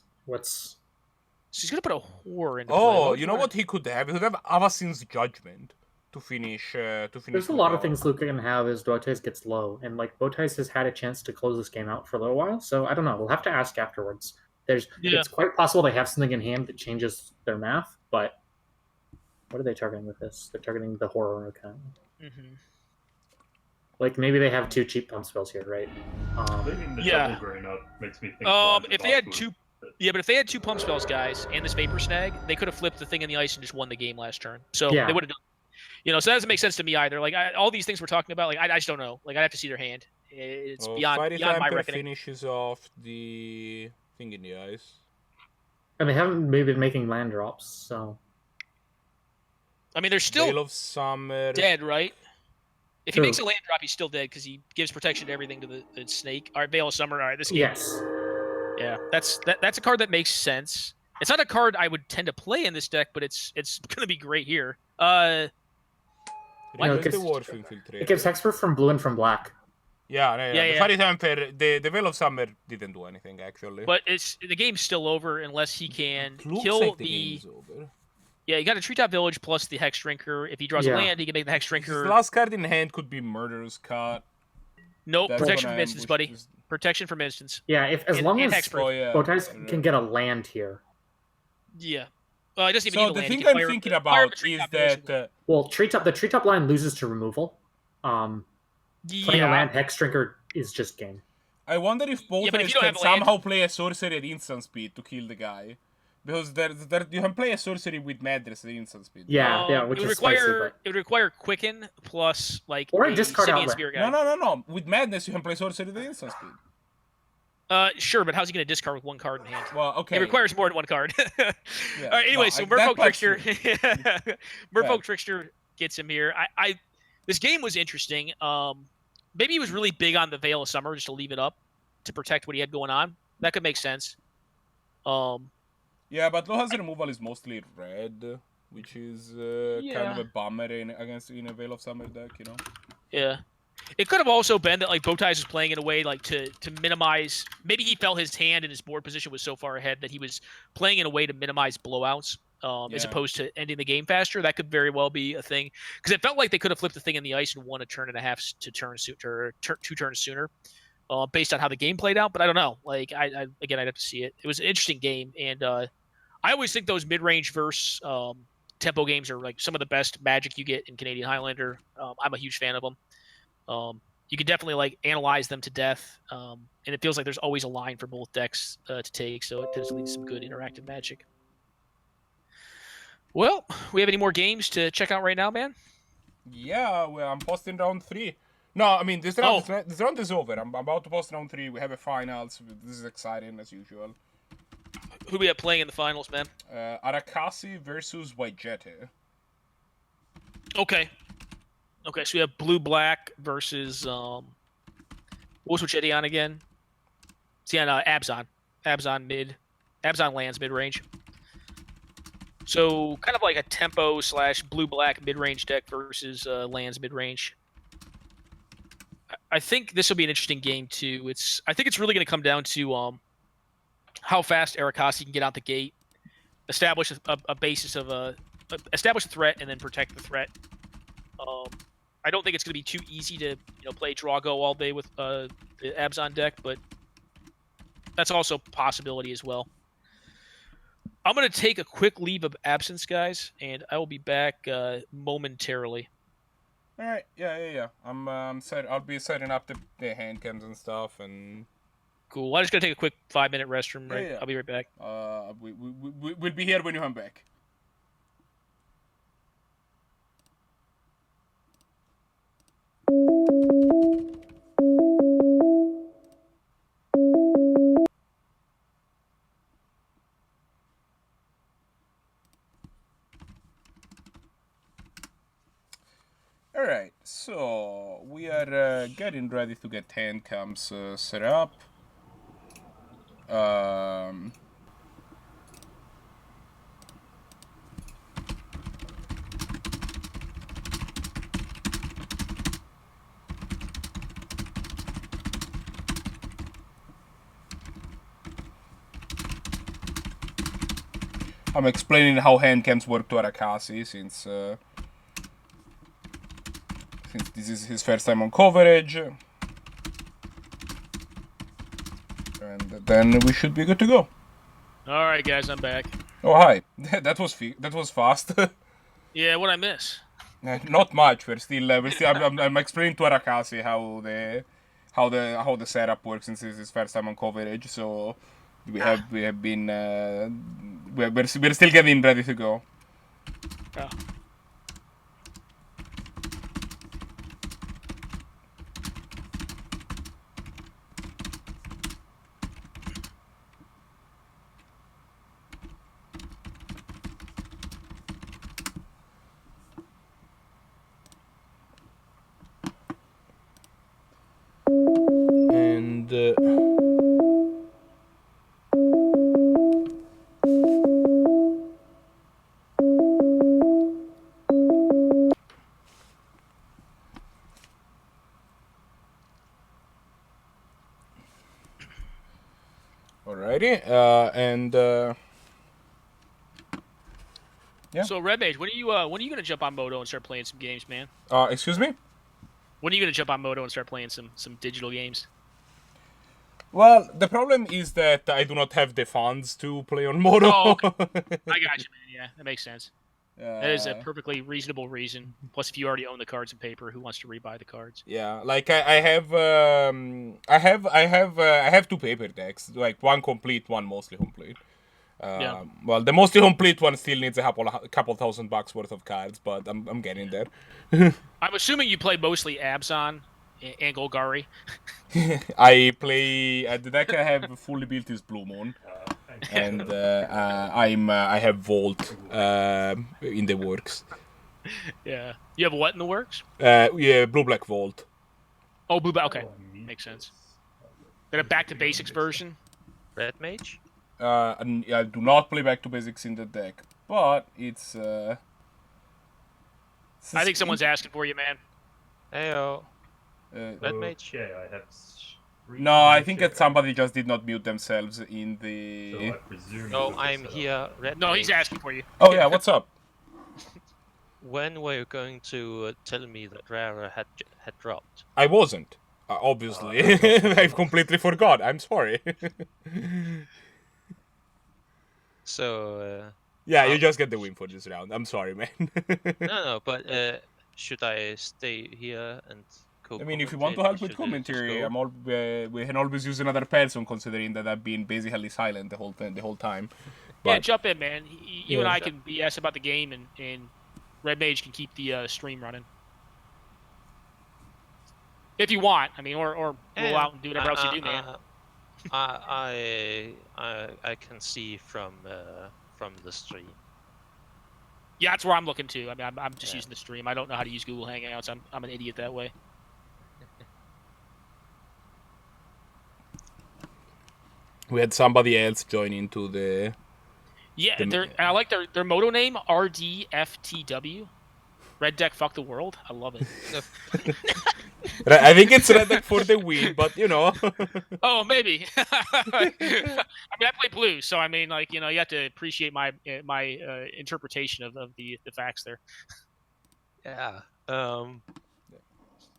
So he's gonna put a whore into play. You know what he could have? He could have Avacin's Judgment to finish. There's a lot of things Luca can have as Bowties gets low, and like Bowties has had a chance to close this game out for a little while. So I don't know. We'll have to ask afterwards. It's quite possible they have something in hand that changes their math, but. What are they targeting with this? They're targeting the horror account. Mm-hmm. Like maybe they have 2 cheap pump spells here, right? Double grain up makes me think. If they had 2, but if they had 2 pump spells, guys, and this Vapor Snag, they could have flipped the thing in the ice and just won the game last turn. So they would have done. So that doesn't make sense to me either. Like all these things we're talking about, like I just don't know. Like I'd have to see their hand. It's beyond my reckoning. Finishes off the thing in the ice. And they haven't maybe been making land drops, so. I mean, they're still Veil of Summer. dead, right? If he makes a land drop, he's still dead because he gives protection to everything to the snake. All right, Veil of Summer. All right, this game. Yes. Yeah, that's a card that makes sense. It's not a card I would tend to play in this deck, but it's going to be great here. It gives hexproof from blue and from black. Yeah. Yeah, The yeah. Fairy Temper, the Veil of Summer didn't do anything actually. But the game's still over unless he can Looks kill like the game is over. Yeah, you got a Treetop Village plus the Hex Drinker. If he draws a Yeah. land, he can make the Hex His Drinker. last card in hand could be Murderous Cut. Nope, That's protection gonna from instance, ambush buddy. this- Protection from instance. Yeah, as And- long and as hexproof. Oh yeah. Bowties can get a land here. Yeah. Well, he doesn't even So need a the land. thing He can I'm fire- thinking fire about the is Treetop Village that Well, the treetop line loses to removal. Playing a land Hex Drinker is just game. I wonder if both Yeah, but if guys you don't can have land- somehow play a sorcery at instant speed to kill the guy. Because there you can play a sorcery with Madness at instant speed. Yeah, which it would is spicy. require But... it would require Quicken plus like Or a a discard Simian outlet. Spear guy. No. With Madness, you can play sorcery at instant speed. Sure, but how's he going to discard with one card in hand? Well, okay. It requires more than one card. Yeah, All right. Anyway, no, so that Merfolk part's Trickster, true. Merfolk Trickster gets him here. This game was interesting. Maybe he was really big on the Veil of Summer just to leave it up to protect what he had going on. That could make sense. Yeah, but Loha's removal is mostly red, which is kind of a bummer in a Veil of Summer deck, you know. Yeah. It could have also been that like Bowties was playing in a way like to minimize. Maybe he felt his hand and his board position was so far ahead that he was playing in a way to minimize blowouts, as opposed to ending the game faster. That could very well be a thing because it felt like they could have flipped the thing in the ice in 1 turn and a half to 2 turns sooner, based on how the game played out. But I don't know. Like I again, I'd have to see it. It was an interesting game, and I always think those mid-range verse tempo games are like some of the best Magic you get in Canadian Highlander. I'm a huge fan of them. You can definitely like analyze them to death, and it feels like there's always a line for both decks to take, so it does lead to some good interactive Magic. Well, we have any more games to check out right now, man? Yeah, well, I'm posting round 3. No, I mean this round is over. I'm about to post round 3. We have a finals. This is exciting as usual. Who we have playing in the finals, man? Arakasi versus Wyjete. Okay, so we have blue-black versus what was Wyjete on again? See on Abzan. Abzan lands mid-range. So kind of like a tempo / blue-black mid-range deck versus lands mid-range. I think this will be an interesting game too. I think it's really going to come down to how fast Arakasi can get out the gate, establish a basis of establish a threat, and then protect the threat. I don't think it's going to be too easy to play draw go all day with the Abzan deck, but that's also a possibility as well. I'm going to take a quick leave of absence, guys, and I will be back momentarily. All right, yeah. I'll be setting up the hand cams and stuff, and cool. I'm just going to take a quick 5-minute restroom break. Yeah. I'll be right back. We'll be here when you come back. Alright, so we are getting ready to get hand cams set up. I'm explaining how hand cams work to Arakasi since this is his first time on coverage. And then we should be good to go. All right, guys, I'm back. Oh, hi. That was fast. Yeah, what'd I miss? Not much. We're still I'm explaining to Arakasi how the setup works since this is his first time on coverage. So we have been we're still getting ready to go. Oh. And Alrighty, yeah. So Red Mage, when are you gonna jump on Moto and start playing some games, man? Excuse me? When are you gonna jump on Moto and start playing some digital games? Well, the problem is that I do not have the funds to play on Moto. Oh, okay. I got you, man. Yeah, that makes sense. That is a perfectly reasonable reason. Plus, if you already own the cards and paper, who wants to rebuy the cards? Yeah, like I have 2 paper decks, like one complete, one mostly complete. Yeah. Well, the mostly complete one still needs a couple $1,000 worth of cards, but I'm getting there. I'm assuming you play mostly Abzan and Golgari. I play the deck I have fully built is Blue Moon, and I have Vault in the works. Yeah. You have what in the works? Yeah, Blue Black Vault. Oh, Blue Black. Okay, makes sense. Then a back to basics version. Red Mage? And I do not play back to basics in the deck, but it's. I think someone's asking for you, man. Heyo. Red Mage? Okay, I have. No, I think that somebody just did not mute themselves in the. So I presume. No, I'm here. Red No, Mage. he's asking for you. Oh yeah, what's up? When were you going to tell me that Rara had dropped? I wasn't. Obviously, I've completely forgot. I'm sorry. So. Yeah, you just get the win for this round. I'm sorry, man. No, but should I stay here and I mean, if you want to help with commentary, we can always use another person, considering that I've been basically silent the whole time. But, Yeah, jump in, man. You and I can BS about the game, and Red Mage can keep the stream running. If you want, I mean, or roll out and do whatever else you do, man. I can see from the stream. Yeah, that's where I'm looking to. I mean, I'm just using the stream. I don't know how to use Google Hangouts. I'm an idiot that way. we had somebody else join into the. Yeah, and I like their moto name, RDFTW. Red Deck Fuck the World. I love it. I think it's Red Deck for the win, but you know. Oh, maybe. I mean, I play blue, so I mean, like, you have to appreciate my interpretation of the facts there. Yeah. All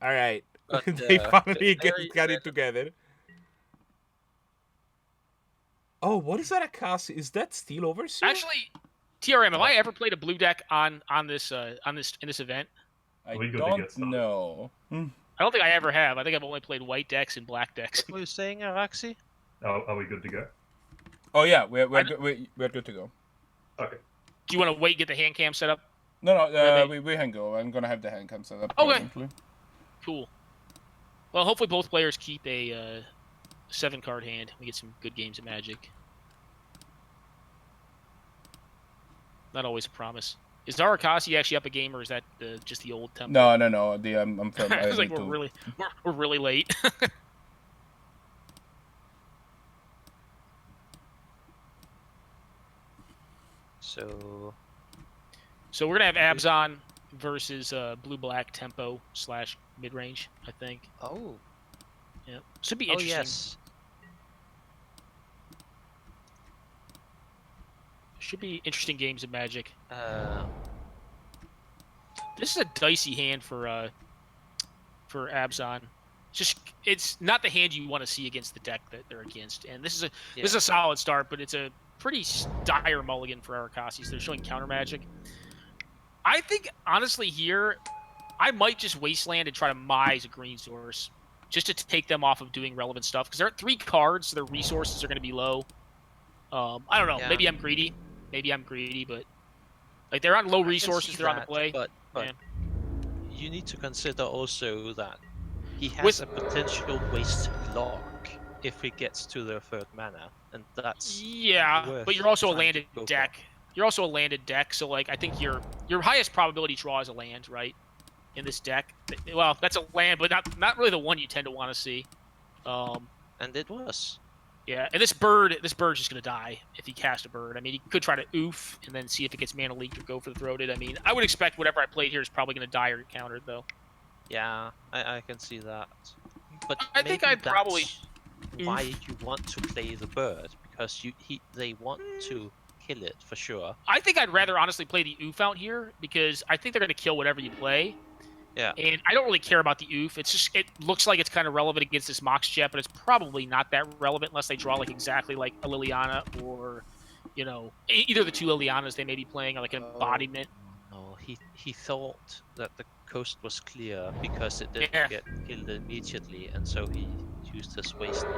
right. But, they finally got it together. Oh, what is Arakasi? Is that Steel Overseer? Actually, TRM, have I ever played a blue deck in this event? I don't know. I don't think I ever have. I think I've only played white decks and black decks. What were you saying, Araxi? Oh, are we good to go? Oh yeah, we're good to go. Okay. Do you want to wait and get the hand cam set up? No, we can go. I'm gonna have the hand cam set up. Okay. Currently. Cool. Well, hopefully both players keep a 7-card hand. We get some good games of Magic. Not always a promise. Is Arakasi actually up a game, or is that just the old template? No. I'm from. I was like, we're really late. So we're gonna have Abzan versus blue-black tempo / mid-range, I think. Oh. Yeah. Should be interesting. Oh yes. Should be interesting games of Magic. Uh. This is a dicey hand for Abzan. It's not the hand you want to see against the deck that they're against. And this is a solid start, but it's a pretty dire mulligan for Arakasi. So they're showing counter Magic. I think honestly here, I might just wasteland and try to mise a green source just to take them off of doing relevant stuff, because they're at 3 cards, so their resources are going to be low. I don't know. Yeah. Maybe I'm greedy, but like they're on low resources. They're on the play. But Yeah. you need to consider also that he has a potential waste block if he gets to the 3rd mana, and that's but you're also a trying to landed go for. deck. You're also a landed deck, so like I think your highest probability draw is a land, right? In this deck, well, that's a land, but not really the one you tend to want to see. And it was. Yeah, and this bird's just gonna die if he casts a bird. I mean, he could try to oof and then see if it gets mana leaked or go for the throated. I mean, I would expect whatever I played here is probably gonna die or get countered, though. Yeah, I can see that. But I think I'd probably why you want to play the bird, because they want to kill it for sure. I think I'd rather honestly play the Oof out here because I think they're going to kill whatever you play. Yeah. And I don't really care about the Oof. It's just it looks like it's kind of relevant against this Mox Jet, but it's probably not that relevant unless they draw like exactly like a Liliana or, you know, either the two Lilianas they may be playing or like an embodiment. No, he thought that the coast was clear because it didn't get killed immediately, and so he used his wasteland.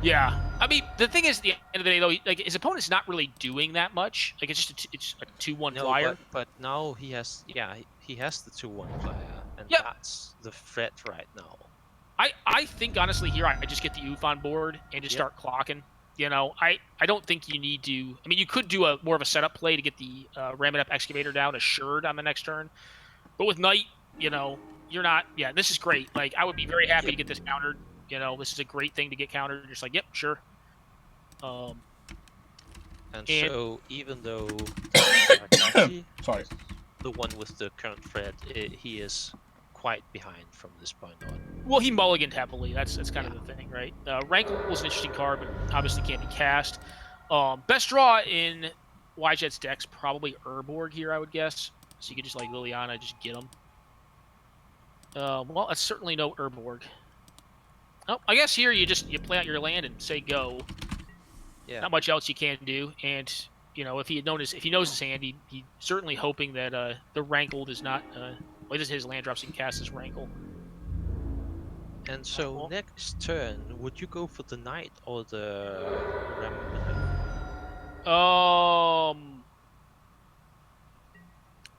Yeah, I mean the thing is, at the end of the day, though, like his opponent's not really doing that much. Like it's just it's a 2/1 flyer. But now he has he has the 2/1 flyer, and that's the threat right now. I think honestly here I just get the Oof on board and just start clocking. You know, I don't think you need to. I mean, you could do more of a setup play to get the Ram It Up Excavator down assured on the next turn, but with Knight, you know, you're not. Yeah, this is great. Like I would be very happy to get this countered. You know, this is a great thing to get countered. Just like, yep, sure. And so, even though Arakasi Sorry, the one with the current threat, he is quite behind from this point on. Well, he mulliganed happily. That's kind of the thing, right? Rankle was an interesting card, but obviously can't be cast. Best draw in Wyjet's deck's probably Urborg here, I would guess. So you could just like Liliana, just get him. Well, that's certainly no Urborg. Oh, I guess here you play out your land and say go. Yeah. Not much else you can do, and you know if he knows his hand, he's certainly hoping that the Rankle does not. Well, this is his land drops. He can cast his Rankle. And so next turn, would you go for the Knight or the Ram?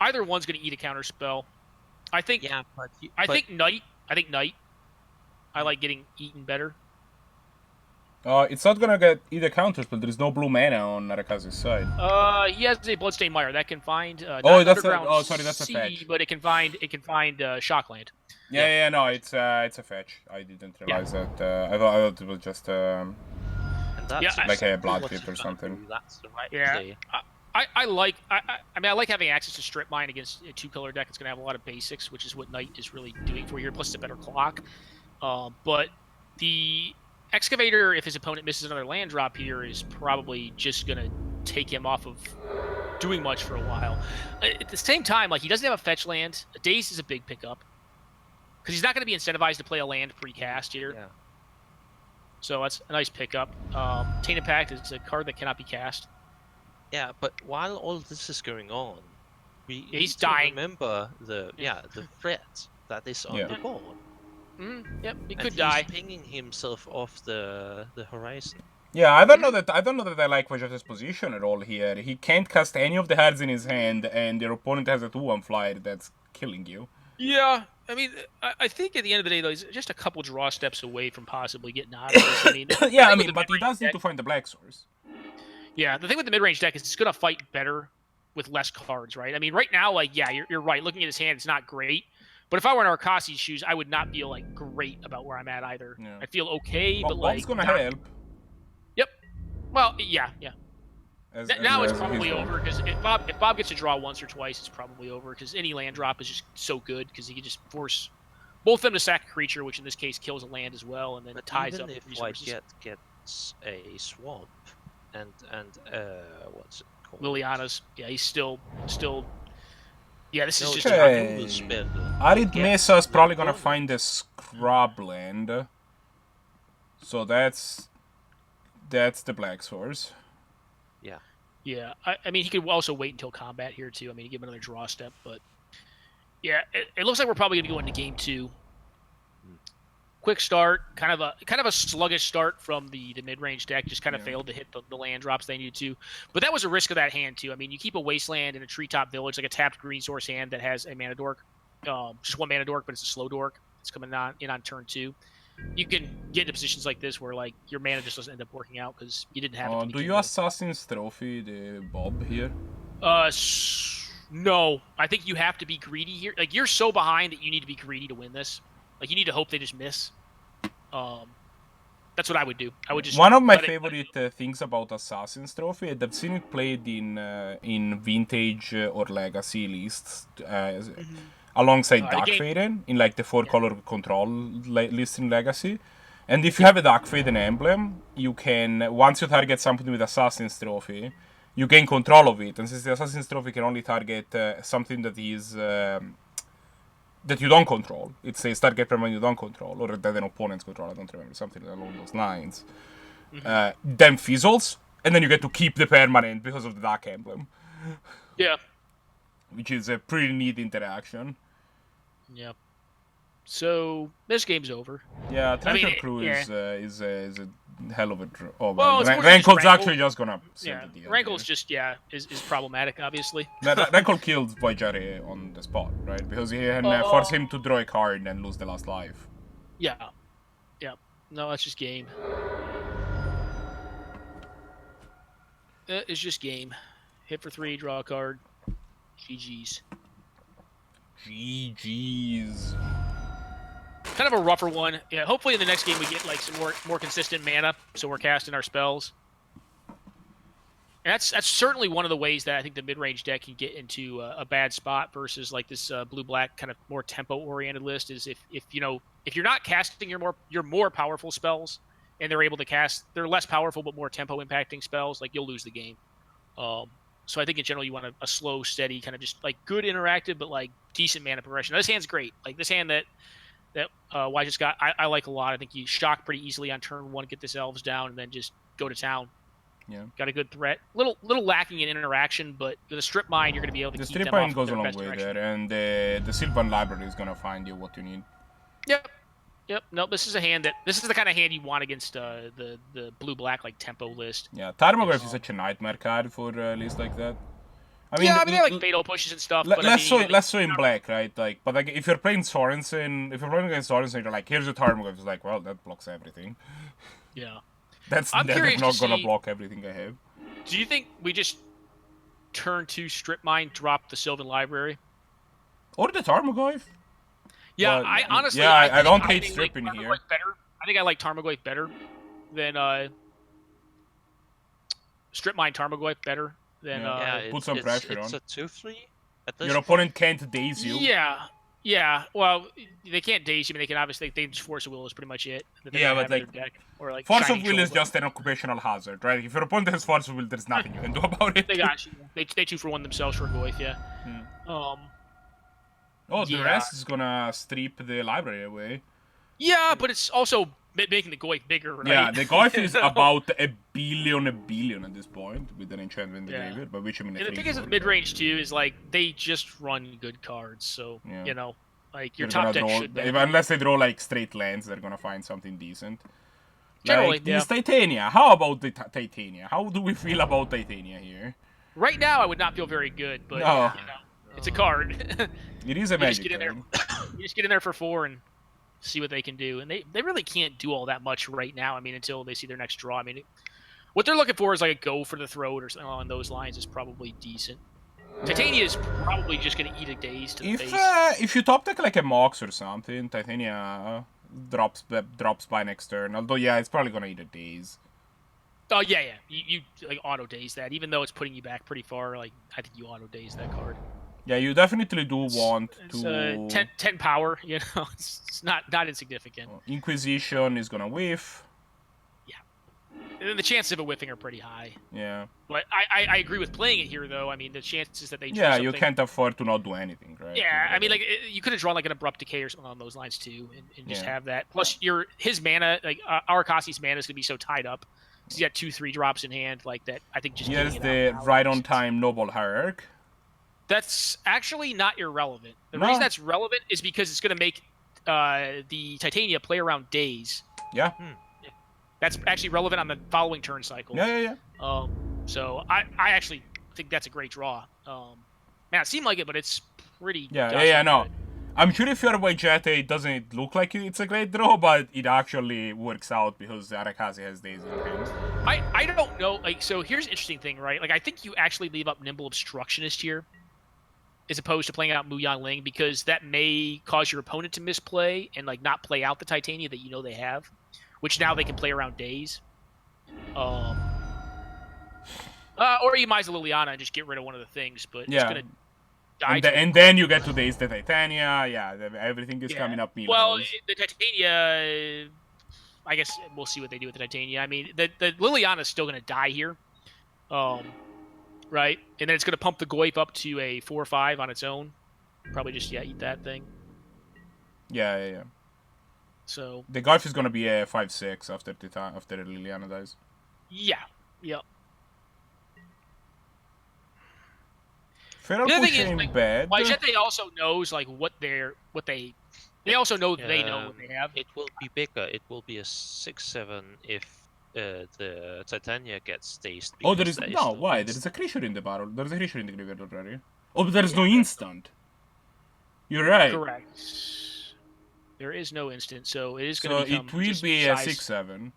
Either one's going to eat a counter spell. I think. Yeah, I think Knight. I like getting eaten better. it's not gonna get either counters, but there's no blue mana on Arakasi's side. He has a Bloodstained Mire that can find. That's that's a fetch. But it can find Shockland. No, it's a fetch. I didn't realize that. I thought it was just like a blood tip or something. That's the right play. I like having access to Strip Mine against a 2-color deck. It's going to have a lot of basics, which is what Knight is really doing for you. Plus, it's a better clock. But the Excavator, if his opponent misses another land drop here, is probably just going to take him off of doing much for a while. At the same time, like he doesn't have a fetch land. A Daze is a big pickup because he's not going to be incentivized to play a land pre-cast here. Yeah. So that's a nice pickup. Tainted Pact is a card that cannot be cast. Yeah, but while all this is going on, he's dying. Remember the threat that is on the board. Yep, he could he's die. Pinging himself off the horizon. Yeah, I don't know that I like Wyjete's position at all here. He can't cast any of the cards in his hand, and your opponent has a 2/1 flyer that's killing you. Yeah, I mean, I think at the end of the day, though, he's just a couple draw steps away from possibly getting out of this. I mean, but he does need to find the black source. Yeah, the thing with the mid-range deck is it's going to fight better with less cards, right? I mean, right now, like, yeah, you're right. Looking at his hand, it's not great. But if I were in Arakasi's shoes, I would not feel, like, great about where I'm at either. Yeah. I feel okay, but, Bob's like... going to help. Yep. Well, yeah. Now it's probably over, because if Bob gets to draw once or twice, it's probably over, because any land drop is just so good, because he can just force both of them to sack a creature, which in this case kills a land as well, and then ties up if resources. Wyjete gets a swamp, and what's it called? Liliana's. Yeah, he's still. Yeah, this is just. Arid Mesa is probably gonna find a scrub land. So that's the black source. Yeah. Yeah, I mean he could also wait until combat here too. I mean, give him another draw step, but yeah, it looks like we're probably gonna go into game 2. Quick start, kind of a sluggish start from the mid-range deck. Just kind of failed to hit the land drops they needed to. But that was a risk of that hand too. I mean, you keep a wasteland in a treetop village, like a tapped green source hand that has a mana dork, just one mana dork, but it's a slow dork. It's coming in on turn 2. You can get into positions like this where like your mana just doesn't end up working out because you didn't have it. Do you Assassin's Trophy the Bob here? No. I think you have to be greedy here. Like you're so behind that you need to be greedy to win this. Like you need to hope they just miss. That's what I would do. I would just. One of my favorite things about Assassin's Trophy, I've seen it played in Vintage or Legacy lists alongside Dark Faden in like the 4-color control list in Legacy. And if you have a Dark Fate emblem, you can, once you target something with Assassin's Trophy, you gain control of it. And since the Assassin's Trophy can only target something that is that you don't control, it says target permanent you don't control, or that an opponent's control, I don't remember, something along those lines, then fizzles, and then you get to keep the permanent because of the Dark Emblem. Yeah. Which is a pretty neat interaction. Yep. So this game's over. Yeah, Treasure Crew yeah. is a hell of a draw. Oh, well, Rankle's actually just gonna send the deal. Rankle's just is problematic, obviously. Rankle killed Wyjete on the spot, right? Because he had forced him to draw a card and lose the last life. Yeah. Yeah. No, that's just game. It's just game. Hit for 3, draw a card. GG's. GG's. Kind of a rougher one. Yeah, hopefully in the next game we get like some more consistent mana, so we're casting our spells. And that's certainly one of the ways that I think the mid-range deck can get into a bad spot versus like this blue-black kind of more tempo-oriented list. Is if you're not casting your more powerful spells, and they're able to cast they're less powerful but more tempo impacting spells, like you'll lose the game. So I think in general you want a slow, steady, kind of just like good interactive, but like decent mana progression. Now, this hand's great. Like this hand that Wyjete just got, I like a lot. I think you shock pretty easily on turn 1, get this elves down, and then just go to town. Yeah. Got a good threat. Little lacking in interaction, but with a strip mine, you're going to be able to keep them off. The strip mine goes a their long best way direction. there, and the Sylvan Library is going to find you what you need. Yep. No, this is the kind of hand you want against the blue-black like tempo list. Yeah, Tarmogoyf is such a nightmare card for a list like that. I mean, they like fatal pushes and stuff. But less so in black, right? Like, but like if you're playing Sorenson, if you're playing against Sorenson, you're like, here's a Tarmogoyf. It's like, well, that blocks everything. Yeah. That's not gonna block everything I have. Do you think we just turn 2 strip mine, drop the Sylvan Library, or the Tarmogoyf? Yeah, but, I honestly, I don't hate stripping like here. Better. I think I like Tarmogoyf better than strip mine Tarmogoyf better than put some pressure on. It's a 2/3. Your opponent can't daze you. Yeah. Well, they can't daze you. I mean, they can obviously they just Force of Will is pretty much it. Yeah, but like, deck. Or like Force of Will is just an occupational hazard, right? If your opponent has Force of Will, there's nothing you can do about it. They got you. They 2-for-1 themselves for Goyf, yeah. The rest is gonna strip the library away. Yeah, but it's also making the Goyf bigger, right? Yeah, the Goyf is about a billion at this point with an enchantment in the graveyard, but which I mean. And the thing is with mid-range too is like they just run good cards, so like your top deck should. Unless they draw like straight lands, they're gonna find something decent. Generally, like this Titania. How about the Titania? How do we feel about Titania here? Right now, I would not feel very good, but it's a card. It is a magic card. You just get in there for 4 and see what they can do, and they really can't do all that much right now. I mean, until they see their next draw. I mean, what they're looking for is like a go for the throat or something along those lines is probably decent. Titania is probably just going to eat a daze to the face. If you top deck like a Mox or something, Titania drops by next turn. Although it's probably going to eat a daze. Oh yeah. You like auto daze that, even though it's putting you back pretty far. Like I think you auto daze that card. Yeah, you definitely do want to. 10 power, it's not insignificant. Inquisition is gonna whiff. Yeah, and the chances of it whiffing are pretty high. Yeah. But I agree with playing it here, though. I mean, the chances that they draw you can't afford to not do anything, right? Yeah, I mean, like you could have drawn like an Abrupt Decay or something on those lines too, and just have that. Plus, his mana, like Arakasi's mana, is gonna be so tied up. He's got 2/3 drops in hand, like that. I think just. Here's the right on time Noble Hierarch. That's actually not irrelevant. The reason that's relevant is because it's going to make the Titania play around days. Yeah. That's actually relevant on the following turn cycle. Yeah. So I actually think that's a great draw. Man, it seemed like it, but it's pretty. No. I'm sure if you're Wyjete, it doesn't look like it's a great draw, but it actually works out because Arakasi has days in hand. I don't know. Like, so here's an interesting thing, right? Like, I think you actually leave up Nimble Obstructionist here, as opposed to playing out Muyang Ling, because that may cause your opponent to misplay and like not play out the Titania that they have, which now they can play around days. Or you might as well Liliana and just get rid of one of the things, but it's gonna die. And then you get to days the Titania. Yeah, everything is coming up. Well, the Titania, I guess we'll see what they do with the Titania. I mean, the Liliana is still going to die here, right? And then it's going to pump the Goyf up to a 4/5 on its own. Probably just eat that thing. Yeah. So the Goyf is going to be a 5/6 after the Liliana dies. Yeah. Yep. Feral The other push thing is, ain't bad. Wyjete also knows like what they also know they know what they have. It will be bigger. It will be a 6/7 if the Titania gets dazed. Oh, there is because no. Why? There is a creature in the barrel. There is a creature in the graveyard already. Oh, but there is no instant. You're right. Correct. There is no instant, so it is So going to become. it will be a 6/7.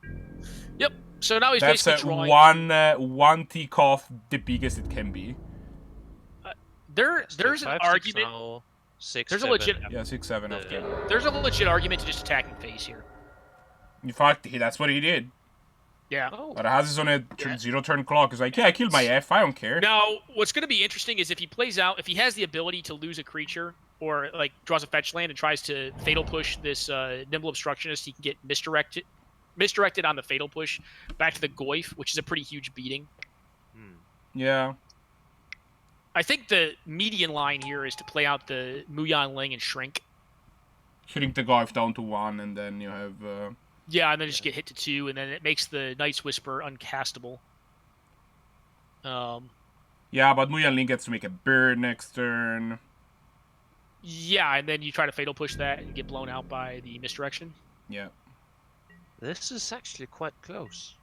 Yep. So now he's That's basically drawing one tick off the biggest it can be. There's an argument. Now, 6, There's 7. a legit. Yeah, 6/7 after. There's a legit argument to just attacking face here. In fact, that's what he did. Yeah. Oh. Arakasi on a 0 turn clock. He's like, yeah, I killed my F. I don't care. Now, what's going to be interesting is if he plays out, if he has the ability to lose a creature or like draws a fetch land and tries to fatal push this Nimble Obstructionist, he can get misdirected on the fatal push back to the Goyf, which is a pretty huge beating. Yeah. I think the median line here is to play out the Muyan Ling and shrink. Shrink the Goyf down to 1, and then you have... Yeah, and then just get hit to 2, and then it makes the Night's Whisper uncastable. Yeah, but Muyan Ling gets to make a bird next turn. Yeah, and then you try to fatal push that and get blown out by the misdirection. Yeah. This is actually quite close.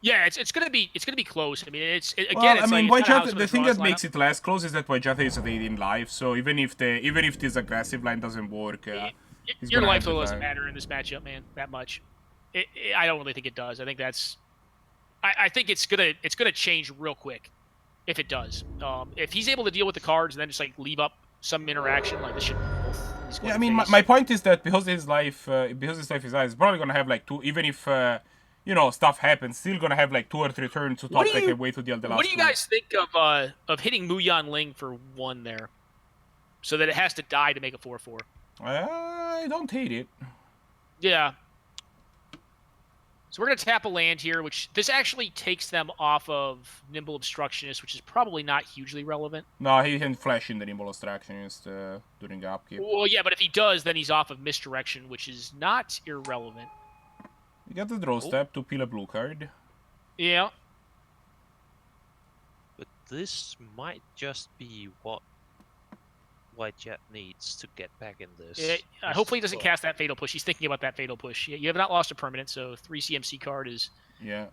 Yeah, it's gonna be close. I mean, again. Well, It's I mean, like, Wyjete, the thing that makes it less close is that Wyjete is at 8 in life, so even if this aggressive line doesn't work, your life total doesn't matter in this matchup, man, that much. I don't really think it does. I think that's. I think it's gonna change real quick, if it does. If he's able to deal with the cards and then just like leave up some interaction, like this should be both. Yeah, I mean, my point is that because his life is high, he's probably gonna have like 2, even if. Stuff happens. Still gonna have like 2 or 3 turns to top like a way to deal the last. What do you guys think of hitting Muyan Ling for 1 there, so that it has to die to make a 4/4? I don't hate it. Yeah. So we're gonna tap a land here, which this actually takes them off of Nimble Obstructionist, which is probably not hugely relevant. No, he can flash in the Nimble Obstructionist during the upkeep. Well, yeah, but if he does, then he's off of Misdirection, which is not irrelevant. You get the draw step to peel a blue card. Yeah. But this might just be what Wyjete needs to get back in this. Yeah, hopefully he doesn't cast that Fatal Push. He's thinking about that Fatal Push. You have not lost a permanent, so 3 CMC card is not going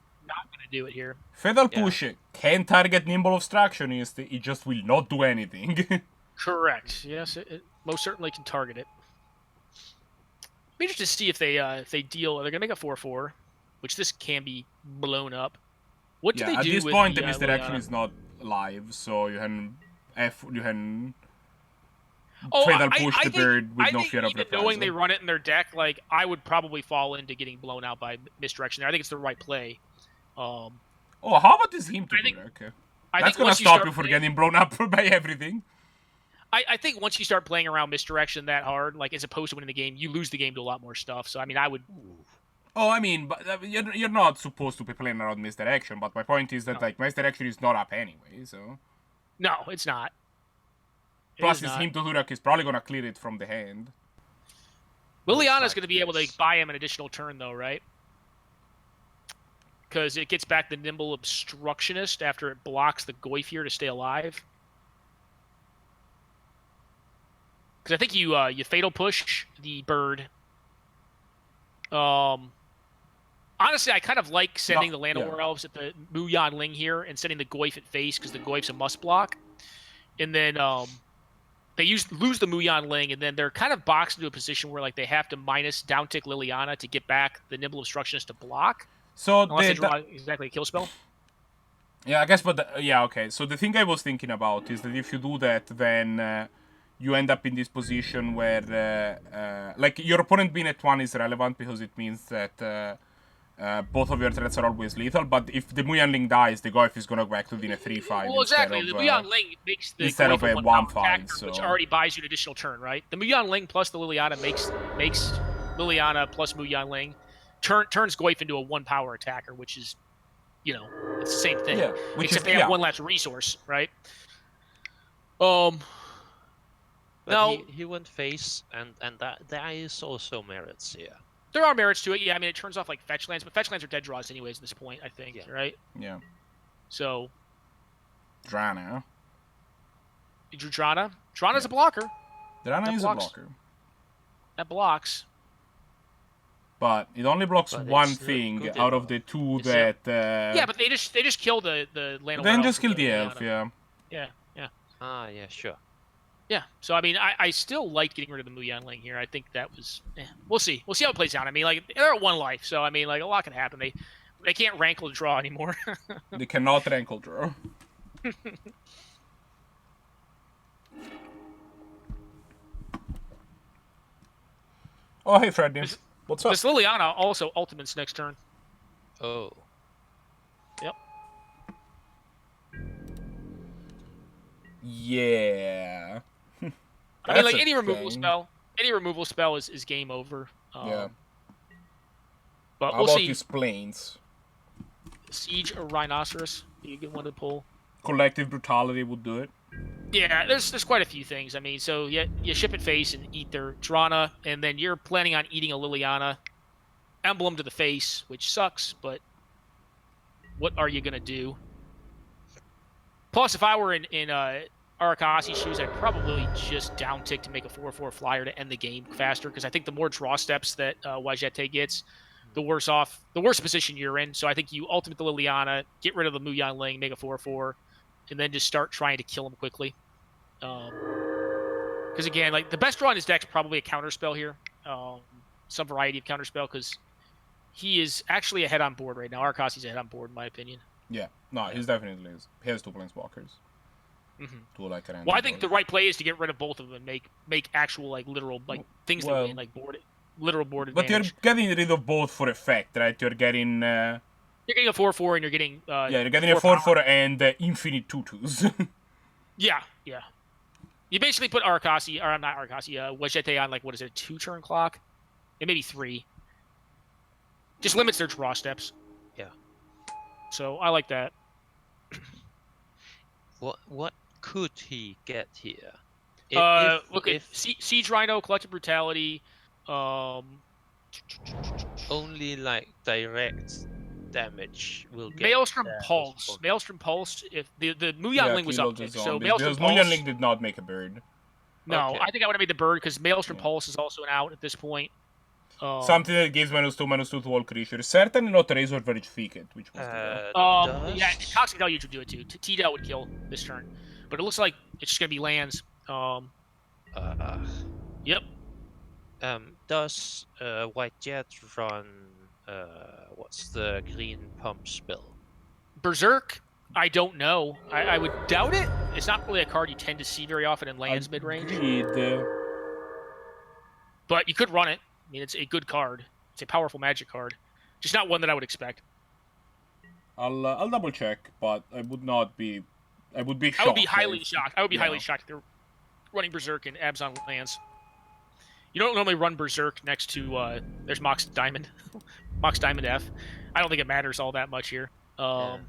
to do it here. Fatal Push can target Nimble Obstructionist. It just will not do anything. Correct. Yes, it most certainly can target it. Be interested to see if they deal. They're gonna make a 4/4, which this can be blown up. What do they do at this with point the misdirection is not live, so you can fatal push the bird with no fear of reprisal. Knowing they run it in their deck, like I would probably fall into getting blown out by misdirection there. I think it's the right play. How about this him to do that? Okay. That's gonna stop you from getting blown up by everything. I think once you start playing around misdirection that hard, like as opposed to winning the game, you lose the game to a lot more stuff. So I mean, I would. Oh, I mean, but you're not supposed to be playing around misdirection. But my point is that like misdirection is not up anyway. So. No, it's not. Plus, his him to Hurak is probably gonna clear it from the hand. Liliana's gonna be able to buy him an additional turn, though, right? Because it gets back the Nimble Obstructionist after it blocks the Goyf here to stay alive. Because I think you fatal push the bird. Honestly, I kind of like sending the Llanowar Elves at the Muyan Ling here and sending the Goyf at face because the Goyf's a must block. And then they lose the Muyan Ling, and then they're kind of boxed into a position where like they have to minus downtick Liliana to get back the Nimble Obstructionist to block. So unless they draw exactly a kill spell. Yeah, I guess, but okay. So the thing I was thinking about is that if you do that, then you end up in this position where, like, your opponent being at 1 is relevant because it means that both of your threats are always lethal. But if the Muyan Ling dies, the Goyf is gonna go back to being a 3/5. Well, exactly. The Muyan Ling makes the instead of a 1/5, so which already buys you an additional turn, right? The Muyan Ling plus the Liliana makes Liliana plus Muyan Ling turns Goyf into a 1-power attacker, which is, it's the same thing. Yeah, except they have one less resource, right? But he went face, and that there is also merits here. There are merits to it. Yeah, I mean, it turns off like fetch lands, but fetch lands are dead draws anyways at this point, I think, right? Yeah. So. Drana. Drana's a blocker. Drana is a blocker. That blocks. But it only blocks one thing out of the two that. Yeah, but they just kill the land. Then just kill the elf, yeah. Yeah. Ah, yeah, sure. Yeah, so I mean, I still like getting rid of the Muyanling here. I think that was, we'll see how it plays out. I mean, like they're at 1 life, so I mean, like a lot can happen. They can't rankle draw anymore. They cannot rankle draw. Oh, hey, Freddy. What's up? This Liliana also ultimates next turn. Oh. Yep. Yeah. I mean, like any removal spell is game over. Yeah. But How we'll about see. these planes? Siege or Rhinoceros? You get one to pull. Collective Brutality would do it. Yeah, there's quite a few things. I mean, so you ship it face and eat their Drana, and then you're planning on eating a Liliana. Emblem to the face, which sucks, but what are you gonna do? Plus, if I were in Arakasi shoes, I'd probably just downtick to make a 4/4 flyer to end the game faster, because I think the more draw steps that Wyjete gets, the worse position you're in. So I think you ultimate the Liliana, get rid of the Muyanling, make a 4/4, and then just start trying to kill him quickly. Because again, like the best draw in his deck is probably a counterspell here, some variety of counterspell, because he is actually ahead on board right now. Arakasi's ahead on board, in my opinion. Yeah, no, he's definitely is. He has 2 planeswalkers. Mm-hmm. Well, I think the right play is to get rid of both of them, make actual like literal like things that win, like literal board advantage. But you're getting rid of both for effect, right? You're getting. You're getting a 4/4, and you're getting. You're getting a 4/4 and infinite 2/2s. Yeah. You basically put Arakasi, or not Arakasi, Wyjete on like what is it, a 2-turn clock, and maybe 3. Just limits their draw steps. Yeah. So I like that. What could he get here? Look at Siege Rhino, Collective Brutality. Only like direct damage will get. Maelstrom Pulse. Maelstrom Pulse. If the Muyanling was up, so Maelstrom Pulse. Muyanling did not make a bird. No, okay. I think I would have made the bird because Maelstrom Pulse is also an out at this point. Something that gives -2/-2 to all creatures. Certainly not Razor Verificate, which was yeah, Toxic Deluge would do it too. T-Del would kill this turn. But it looks like it's just going to be lands. Yep. Does Wyjete run what's the green pump spell? Berserk? I don't know. I would doubt it. It's not really a card you tend to see very often in lands mid-range. But you could run it. I mean, it's a good card. It's a powerful Magic card. Just not one that I would expect. I'll double check, but I would not be. I would be shocked. I would be highly shocked. I would be highly shocked if they're running Berserk in Abzan lands. You don't normally run Berserk next to there's Mox Diamond, Mox Diamond F. I don't think it matters all that much here. All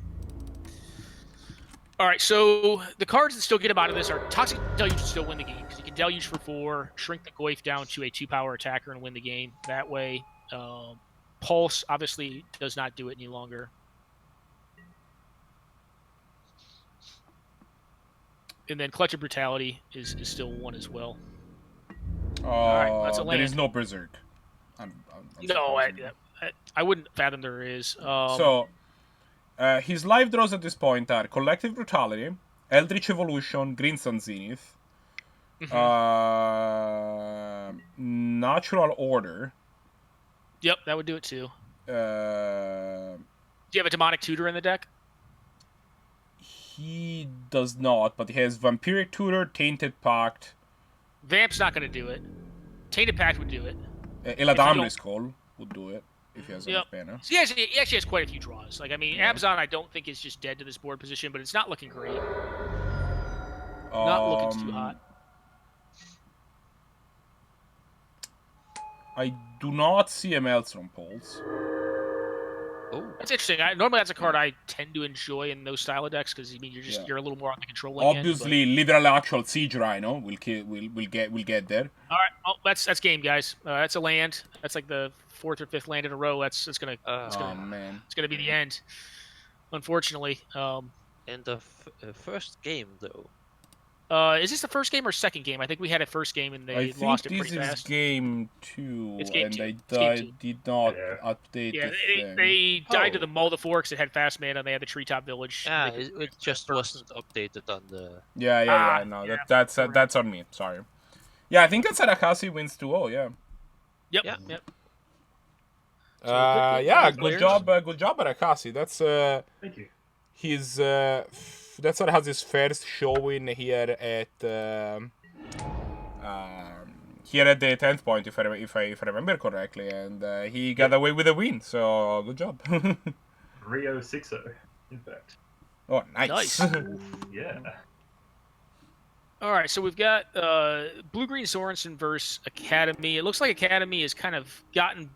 right, so the cards that still get him out of this are Toxic Deluge to still win the game because you can Deluge for 4, shrink the Goyf down to a 2-power attacker and win the game that way. Pulse obviously does not do it any longer. And then Collective Brutality is still 1 as well. All right, that's a land. There is no Berserk. No, I wouldn't fathom there is. His live draws at this point are Collective Brutality, Eldritch Evolution, Green Sun Zenith, Natural Order. Yep, that would do it too. Do you have a Demonic Tutor in the deck? He does not, but he has Vampiric Tutor, Tainted Pact. Vamp's not going to do it. Tainted Pact would do it. Eladamri's Call would do it if he has enough mana. So he actually has quite a few draws. Like, I mean, Abzan I don't think is just dead to this board position, but it's not looking great. Not looking too hot. I do not see a Maelstrom Pulse. Oh, That's interesting. Normally, that's a card I tend to enjoy in those style of decks because you're a little more on the controlling Obviously, literal actual Siege Rhino will get there. All right, that's game, guys. That's a land. That's like the 4th or 5th land in a row. It's gonna be the end, unfortunately. in the first game though. Is this the first game or second game? I think we had a first game and they lost it pretty fast. I think this is game 2, It's game and 2. I did not update Yeah, the thing. they died to the Mull the Forks. It had fast mana. And they had the Treetop Village. Yeah, it just wasn't updated on the. Yeah. No, that's on me. Sorry. Yeah, I think that's Arakasi wins 2-0. Yeah. Yep. Good job, Arakasi. That's Thank you. his. That sort of has his first showing here at the 10th point, if I remember correctly, and he got away with a win. So good job. Rio 6-0, in fact. Oh, nice. Yeah. All right, so we've got Blue-Green Sorenson versus Academy. It looks like Academy has kind of gotten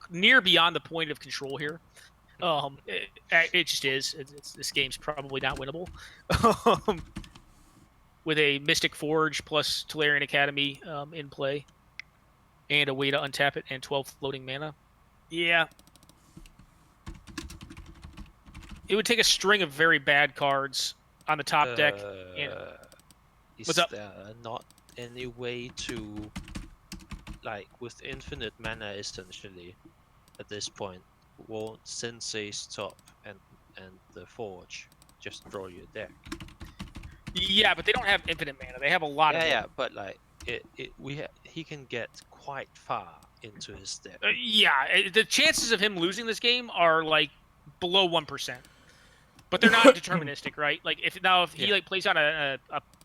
near beyond the point of control here. It just is. This game's probably not winnable. With a Mystic Forge plus Tolarian Academy in play, and a way to untap it, and 12 floating mana. Yeah. It would take a string of very bad cards on the top deck. Is What's up? there not any way to, like, with infinite mana essentially, at this point, won't Sensei's top and the Forge just draw your deck? Yeah, but they don't have infinite mana. They have a lot of it. Yeah, but like he can get quite far into his deck. The chances of him losing this game are like below 1%, but they're not deterministic, right? Like if he like plays on a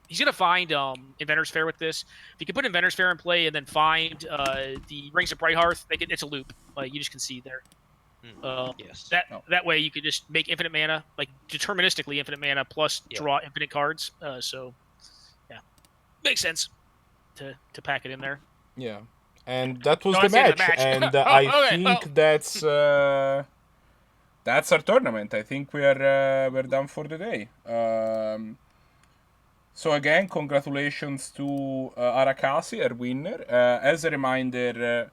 he's gonna find Inventor's Fair with this. If you can put Inventor's Fair in play and then find the Rings of Brighthearth, it's a loop. Like you just concede there. Yes. That way you could just make infinite mana, like deterministically infinite mana plus draw infinite cards. So yeah, makes sense to pack it in there. Yeah, and that was the match. And I think that's our tournament. I think we're done for the day. So again, congratulations to Arakasi, our winner. As a reminder,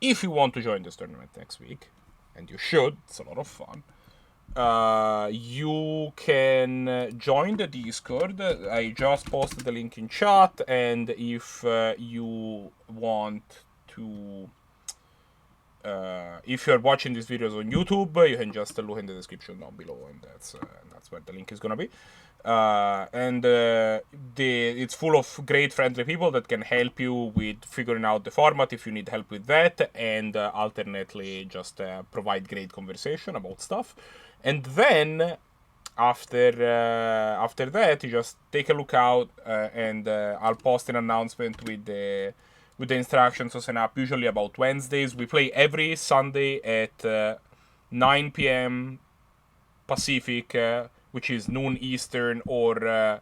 if you want to join this tournament next week, and you should, it's a lot of fun, you can join the Discord. I just posted the link in chat, and if you want to, if you're watching these videos on YouTube, you can just look in the description down below, and that's where the link is gonna be. It's full of great friendly people that can help you with figuring out the format if you need help with that, and alternately just provide great conversation about stuff. And then after that, you just take a look out, and I'll post an announcement with the instructions to sign up. Usually about Wednesdays. We play every Sunday at 9 p.m. Pacific. Which is noon Eastern or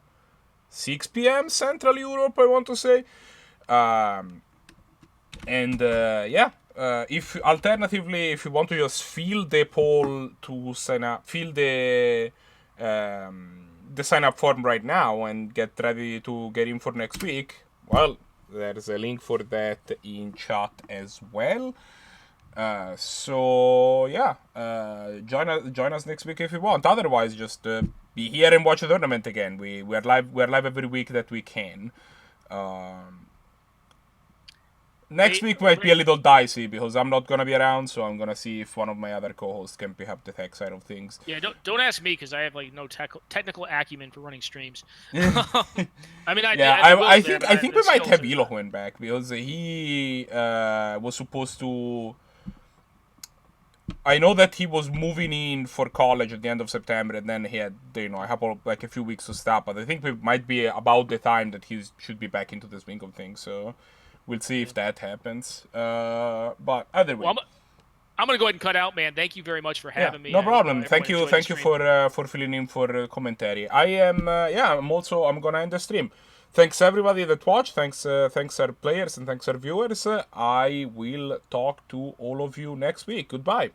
6 p.m. Central Europe, I want to say. If alternatively, if you want to just fill the poll to sign up, fill the sign up form right now and get ready to get in for next week, well, there's a link for that in chat as well. Join us next week if you want. Otherwise, just be here and watch the tournament again. We're live every week that we can. Next week might be a little dicey because I'm not gonna be around, so I'm gonna see if one of my other co-hosts can pick up the tech side of things. Yeah, don't ask me because I have like no technical acumen for running streams. I think we might have Elohun back because he was supposed to. I know that he was moving in for college at the end of September, and then he had, a few weeks to stop. But I think it might be about the time that he should be back into the swing of things. So we'll see if that happens. But either way, I'm gonna go ahead and cut out, man. Thank you very much for having me. No problem. Thank you for filling in for commentary. I am. I'm gonna end the stream. Thanks everybody that watched. Thanks our players and thanks our viewers. I will talk to all of you next week. Goodbye.